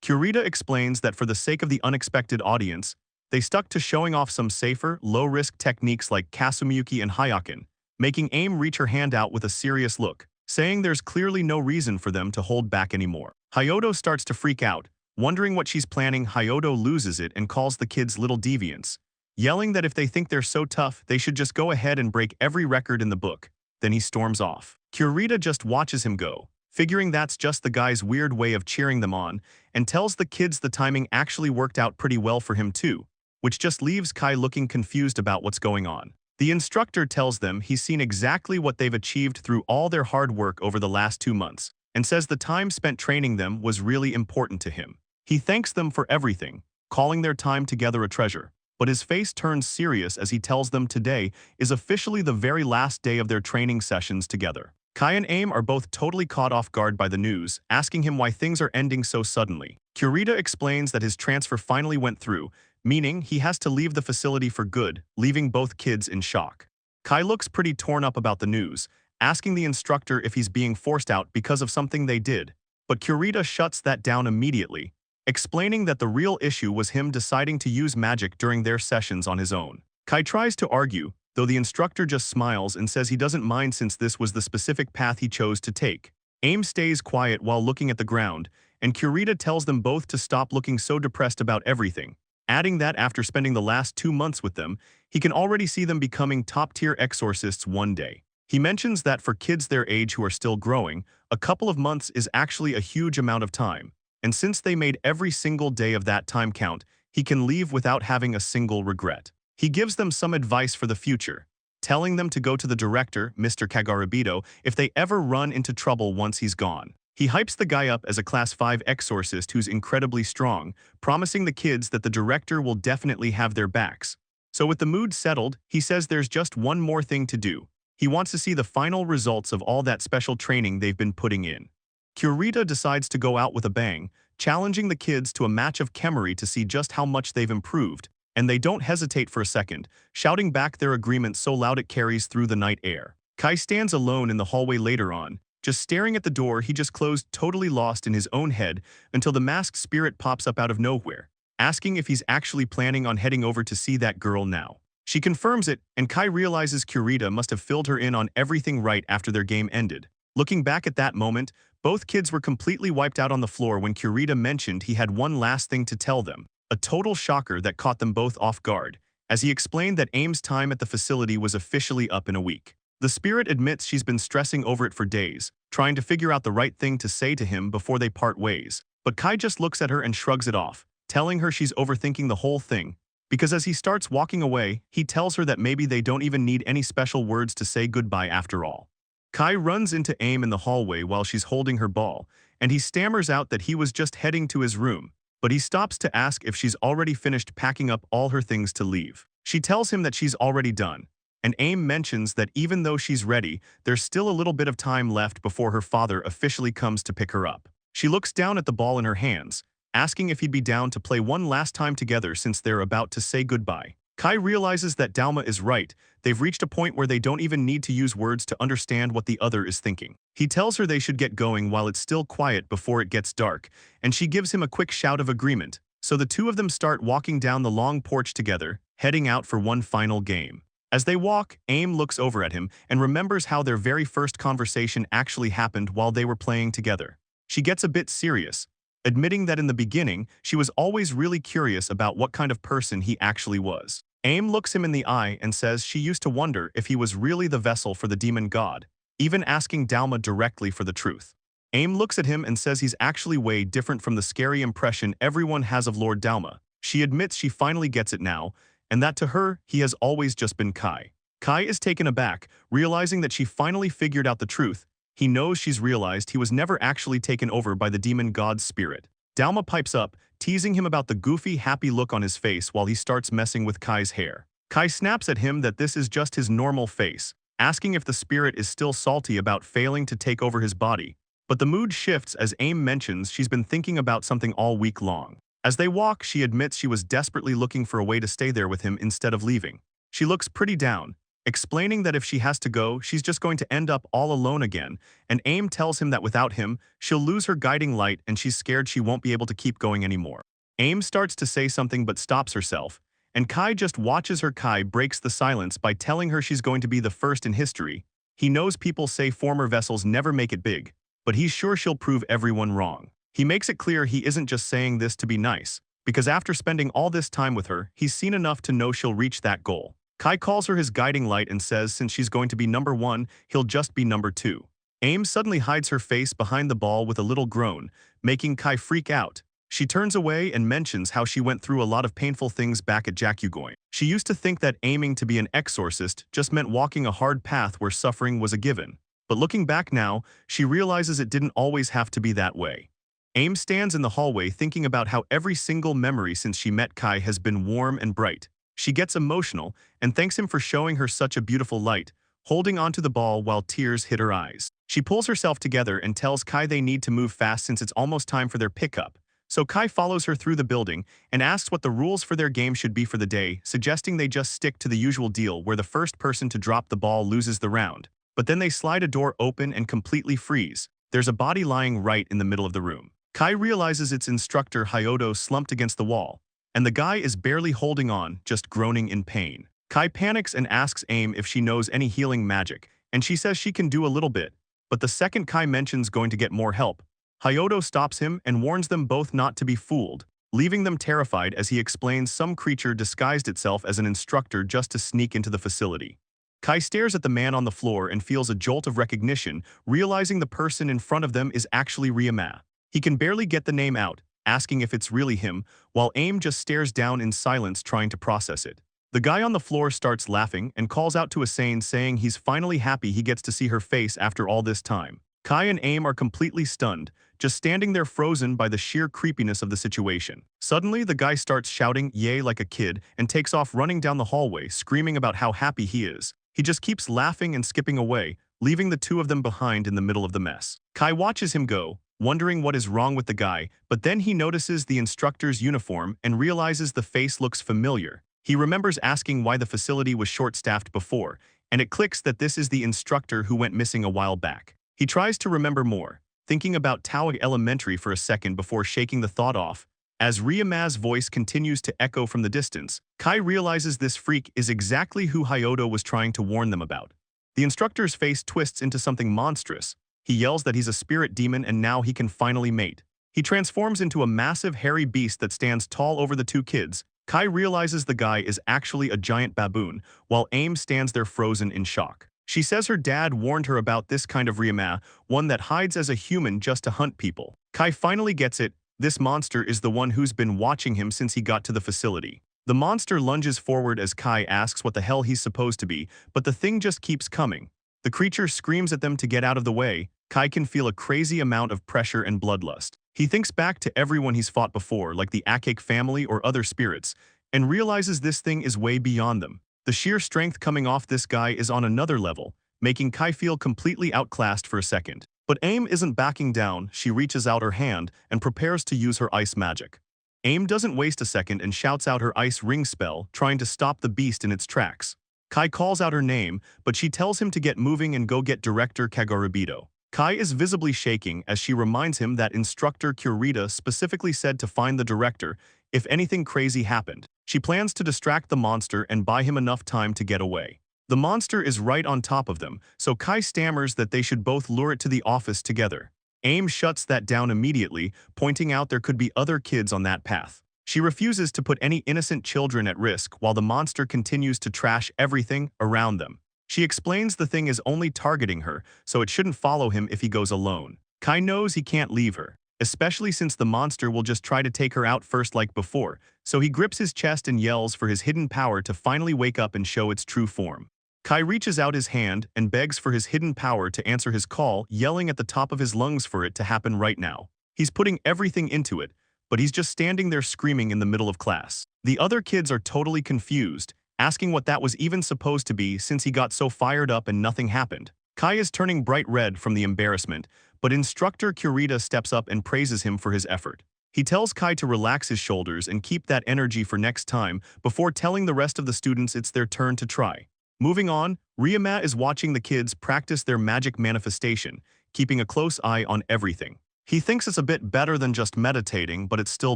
Kurita explains that for the sake of the unexpected audience, they stuck to showing off some safer, low-risk techniques like Kasumiyuki and Hyakken, making Aim reach her hand out with a serious look, saying there's clearly no reason for them to hold back anymore. Hyodo starts to freak out, wondering what she's planning. Hyodo loses it and calls the kids little deviants, yelling that if they think they're so tough, they should just go ahead and break every record in the book. Then he storms off. Kurita just watches him go, figuring that's just the guy's weird way of cheering them on, and tells the kids the timing actually worked out pretty well for him too, which just leaves Kai looking confused about what's going on. The instructor tells them he's seen exactly what they've achieved through all their hard work over the last 2 months, and says the time spent training them was really important to him. He thanks them for everything, calling their time together a treasure, but his face turns serious as he tells them today is officially the very last day of their training sessions together. Kai and Aim are both totally caught off guard by the news, asking him why things are ending so suddenly. Kurita explains that his transfer finally went through, meaning he has to leave the facility for good, leaving both kids in shock. Kai looks pretty torn up about the news, asking the instructor if he's being forced out because of something they did, but Kurita shuts that down immediately, explaining that the real issue was him deciding to use magic during their sessions on his own. Kai tries to argue, though the instructor just smiles and says he doesn't mind since this was the specific path he chose to take. Aim stays quiet while looking at the ground, and Kurita tells them both to stop looking so depressed about everything, adding that after spending the last 2 months with them, he can already see them becoming top-tier exorcists one day. He mentions that for kids their age who are still growing, a couple of months is actually a huge amount of time, and since they made every single day of that time count, he can leave without having a single regret. He gives them some advice for the future, telling them to go to the director, Mr. Kagarabito, if they ever run into trouble once he's gone. He hypes the guy up as a Class 5 exorcist who's incredibly strong, promising the kids that the director will definitely have their backs. So with the mood settled, he says there's just one more thing to do. He wants to see the final results of all that special training they've been putting in. Kurita decides to go out with a bang, challenging the kids to a match of Kemery to see just how much they've improved, and they don't hesitate for a second, shouting back their agreement so loud it carries through the night air. Kai stands alone in the hallway later on, just staring at the door he just closed, totally lost in his own head, until the masked spirit pops up out of nowhere, asking if he's actually planning on heading over to see that girl now. She confirms it, and Kai realizes Kurita must have filled her in on everything right after their game ended. Looking back at that moment, both kids were completely wiped out on the floor when Kurita mentioned he had one last thing to tell them, a total shocker that caught them both off guard, as he explained that Aim's time at the facility was officially up in a week. The spirit admits she's been stressing over it for days, trying to figure out the right thing to say to him before they part ways, but Kai just looks at her and shrugs it off, telling her she's overthinking the whole thing, because as he starts walking away, he tells her that maybe they don't even need any special words to say goodbye after all. Kai runs into Aim in the hallway while she's holding her ball, and he stammers out that he was just heading to his room, but he stops to ask if she's already finished packing up all her things to leave. She tells him that she's already done, and Aim mentions that even though she's ready, there's still a little bit of time left before her father officially comes to pick her up. She looks down at the ball in her hands, asking if he'd be down to play one last time together since they're about to say goodbye. Kai realizes that Dalma is right. They've reached a point where they don't even need to use words to understand what the other is thinking. He tells her they should get going while it's still quiet before it gets dark, and she gives him a quick shout of agreement, so the two of them start walking down the long porch together, heading out for one final game. As they walk, Aim looks over at him and remembers how their very first conversation actually happened while they were playing together. She gets a bit serious, admitting that in the beginning, she was always really curious about what kind of person he actually was. Aim looks him in the eye and says she used to wonder if he was really the vessel for the demon god, even asking Dalma directly for the truth. Aim looks at him and says he's actually way different from the scary impression everyone has of Lord Dalma. She admits she finally gets it now, and that to her, he has always just been Kai. Kai is taken aback, realizing that she finally figured out the truth. He knows she's realized he was never actually taken over by the demon god's spirit. Dalma pipes up, teasing him about the goofy, happy look on his face while he starts messing with Kai's hair. Kai snaps at him that this is just his normal face, asking if the spirit is still salty about failing to take over his body. But the mood shifts as Aim mentions she's been thinking about something all week long. As they walk, she admits she was desperately looking for a way to stay there with him instead of leaving. She looks pretty down, explaining that if she has to go, she's just going to end up all alone again, and Aim tells him that without him, she'll lose her guiding light and she's scared she won't be able to keep going anymore. Aim starts to say something but stops herself, and Kai just watches her. Kai breaks the silence by telling her she's going to be the first in history. He knows people say former vessels never make it big, but he's sure she'll prove everyone wrong. He makes it clear he isn't just saying this to be nice, because after spending all this time with her, he's seen enough to know she'll reach that goal. Kai calls her his guiding light and says since she's going to be number 1, he'll just be number 2. Aim suddenly hides her face behind the ball with a little groan, making Kai freak out. She turns away and mentions how she went through a lot of painful things back at Jakugoin. She used to think that aiming to be an exorcist just meant walking a hard path where suffering was a given. But looking back now, she realizes it didn't always have to be that way. Aim stands in the hallway thinking about how every single memory since she met Kai has been warm and bright. She gets emotional and thanks him for showing her such a beautiful light, holding onto the ball while tears hit her eyes. She pulls herself together and tells Kai they need to move fast since it's almost time for their pickup. So Kai follows her through the building and asks what the rules for their game should be for the day, suggesting they just stick to the usual deal where the first person to drop the ball loses the round. But then they slide a door open and completely freeze. There's a body lying right in the middle of the room. Kai realizes its instructor Hyodo slumped against the wall, and the guy is barely holding on, just groaning in pain. Kai panics and asks Aim if she knows any healing magic, and she says she can do a little bit. But the second Kai mentions going to get more help, Hyodo stops him and warns them both not to be fooled, leaving them terrified as he explains some creature disguised itself as an instructor just to sneak into the facility. Kai stares at the man on the floor and feels a jolt of recognition, realizing the person in front of them is actually Ryuma. He can barely get the name out, asking if it's really him, while Aim just stares down in silence trying to process it. The guy on the floor starts laughing and calls out to Asane saying he's finally happy he gets to see her face after all this time. Kai and Aim are completely stunned, just standing there frozen by the sheer creepiness of the situation. Suddenly, the guy starts shouting "yay" like a kid and takes off running down the hallway, screaming about how happy he is. He just keeps laughing and skipping away, leaving the two of them behind in the middle of the mess. Kai watches him go, wondering what is wrong with the guy, but then he notices the instructor's uniform and realizes the face looks familiar. He remembers asking why the facility was short-staffed before, and it clicks that this is the instructor who went missing a while back. He tries to remember more, thinking about Tawag Elementary for a second before shaking the thought off. As Ryuma's voice continues to echo from the distance, Kai realizes this freak is exactly who Hyodo was trying to warn them about. The instructor's face twists into something monstrous. He yells that he's a spirit demon and now he can finally mate. He transforms into a massive hairy beast that stands tall over the two kids. Kai realizes the guy is actually a giant baboon, while Aim stands there frozen in shock. She says her dad warned her about this kind of Ryuma, one that hides as a human just to hunt people. Kai finally gets it. This monster is the one who's been watching him since he got to the facility. The monster lunges forward as Kai asks what the hell he's supposed to be, but the thing just keeps coming. The creature screams at them to get out of the way. Kai can feel a crazy amount of pressure and bloodlust. He thinks back to everyone he's fought before, like the Akake family or other spirits, and realizes this thing is way beyond them. The sheer strength coming off this guy is on another level, making Kai feel completely outclassed for a second. But Aim isn't backing down. She reaches out her hand and prepares to use her ice magic. Aim doesn't waste a second and shouts out her ice ring spell, trying to stop the beast in its tracks. Kai calls out her name, but she tells him to get moving and go get Director Kagurabito. Kai is visibly shaking as she reminds him that instructor Kurita specifically said to find the director if anything crazy happened. She plans to distract the monster and buy him enough time to get away. The monster is right on top of them, so Kai stammers that they should both lure it to the office together. Aim shuts that down immediately, pointing out there could be other kids on that path. She refuses to put any innocent children at risk while the monster continues to trash everything around them. She explains the thing is only targeting her, so it shouldn't follow him if he goes alone. Kai knows he can't leave her, especially since the monster will just try to take her out first like before, so he grips his chest and yells for his hidden power to finally wake up and show its true form. Kai reaches out his hand and begs for his hidden power to answer his call, yelling at the top of his lungs for it to happen right now. He's putting everything into it, but he's just standing there screaming in the middle of class. The other kids are totally confused, asking what that was even supposed to be since he got so fired up and nothing happened. Kai is turning bright red from the embarrassment, but instructor Kurita steps up and praises him for his effort. He tells Kai to relax his shoulders and keep that energy for next time before telling the rest of the students it's their turn to try. Moving on, Ryuma is watching the kids practice their magic manifestation, keeping a close eye on everything. He thinks it's a bit better than just meditating, but it's still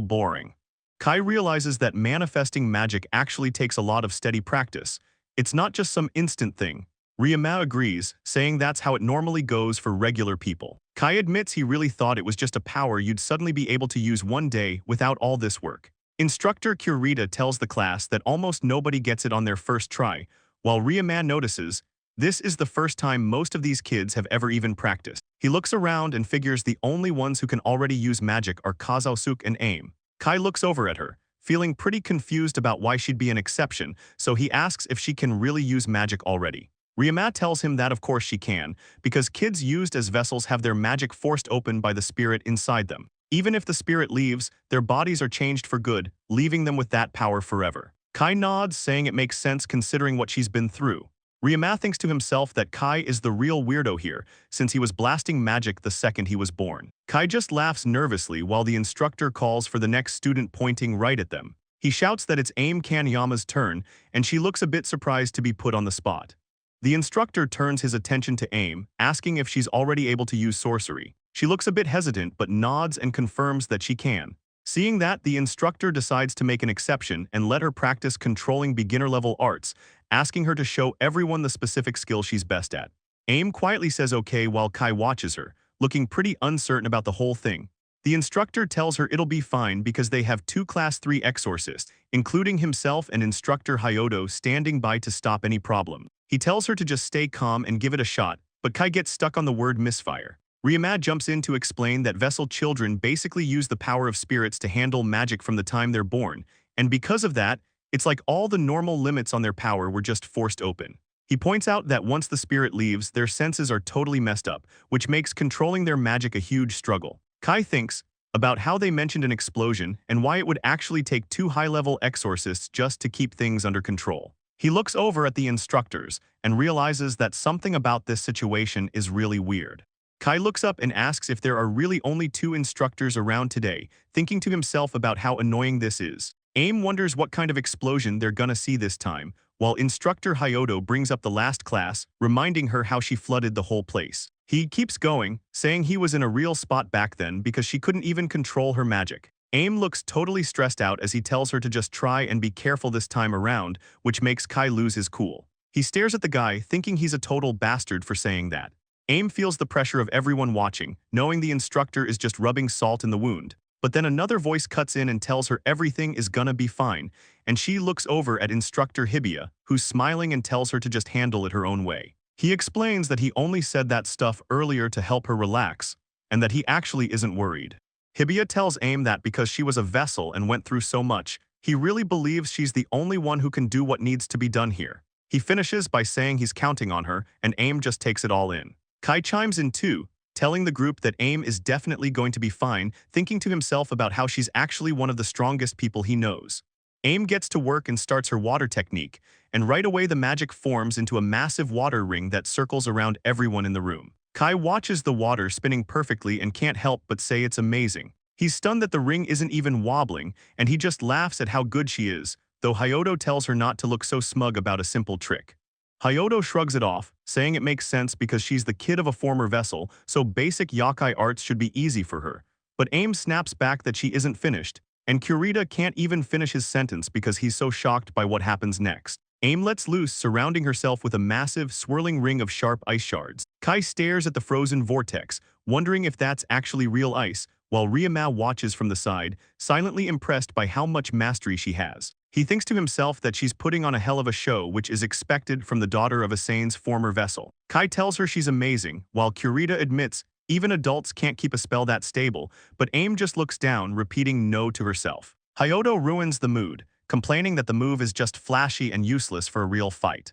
boring. Kai realizes that manifesting magic actually takes a lot of steady practice. It's not just some instant thing. Ryuma agrees, saying that's how it normally goes for regular people. Kai admits he really thought it was just a power you'd suddenly be able to use one day without all this work. Instructor Kurita tells the class that almost nobody gets it on their first try, while Ryuma notices, this is the first time most of these kids have ever even practiced. He looks around and figures the only ones who can already use magic are Kazusuke and Aim. Kai looks over at her, feeling pretty confused about why she'd be an exception, so he asks if she can really use magic already. Ryuma tells him that of course she can, because kids used as vessels have their magic forced open by the spirit inside them. Even if the spirit leaves, their bodies are changed for good, leaving them with that power forever. Kai nods, saying it makes sense considering what she's been through. Ryuma thinks to himself that Kai is the real weirdo here, since he was blasting magic the second he was born. Kai just laughs nervously while the instructor calls for the next student, pointing right at them. He shouts that it's Aim Kanyama's turn, and she looks a bit surprised to be put on the spot. The instructor turns his attention to Aim, asking if she's already able to use sorcery. She looks a bit hesitant but nods and confirms that she can. Seeing that, the instructor decides to make an exception and let her practice controlling beginner-level arts, asking her to show everyone the specific skill she's best at. Aim quietly says okay while Kai watches her, looking pretty uncertain about the whole thing. The instructor tells her it'll be fine because they have 2 Class 3 exorcists, including himself and instructor Hayato, standing by to stop any problem. He tells her to just stay calm and give it a shot, but Kai gets stuck on the word misfire. Ryuma jumps in to explain that vessel children basically use the power of spirits to handle magic from the time they're born, and because of that, it's like all the normal limits on their power were just forced open. He points out that once the spirit leaves, their senses are totally messed up, which makes controlling their magic a huge struggle. Kai thinks about how they mentioned an explosion and why it would actually take 2 high-level exorcists just to keep things under control. He looks over at the instructors and realizes that something about this situation is really weird. Kai looks up and asks if there are really only 2 instructors around today, thinking to himself about how annoying this is. Aim wonders what kind of explosion they're gonna see this time, while instructor Hayato brings up the last class, reminding her how she flooded the whole place. He keeps going, saying he was in a real spot back then because she couldn't even control her magic. Aim looks totally stressed out as he tells her to just try and be careful this time around, which makes Kai lose his cool. He stares at the guy, thinking he's a total bastard for saying that. Aim feels the pressure of everyone watching, knowing the instructor is just rubbing salt in the wound. But then another voice cuts in and tells her everything is gonna be fine, and she looks over at instructor Hibiya, who's smiling and tells her to just handle it her own way. He explains that he only said that stuff earlier to help her relax, and that he actually isn't worried. Hibiya tells Aim that because she was a vessel and went through so much, he really believes she's the only one who can do what needs to be done here. He finishes by saying he's counting on her, and Aim just takes it all in. Kai chimes in too, telling the group that Aim is definitely going to be fine, thinking to himself about how she's actually one of the strongest people he knows. Aim gets to work and starts her water technique, and right away the magic forms into a massive water ring that circles around everyone in the room. Kai watches the water spinning perfectly and can't help but say it's amazing. He's stunned that the ring isn't even wobbling, and he just laughs at how good she is, though Hayato tells her not to look so smug about a simple trick. Hayoto shrugs it off, saying it makes sense because she's the kid of a former vessel, so basic yakai arts should be easy for her. But Aim snaps back that she isn't finished, and Kurita can't even finish his sentence because he's so shocked by what happens next. Aim lets loose, surrounding herself with a massive, swirling ring of sharp ice shards. Kai stares at the frozen vortex, wondering if that's actually real ice, while Ryuma watches from the side, silently impressed by how much mastery she has. He thinks to himself that she's putting on a hell of a show, which is expected from the daughter of Asane's former vessel. Kai tells her she's amazing, while Kurita admits even adults can't keep a spell that stable, but Aim just looks down, repeating no to herself. Hayoto ruins the mood, complaining that the move is just flashy and useless for a real fight.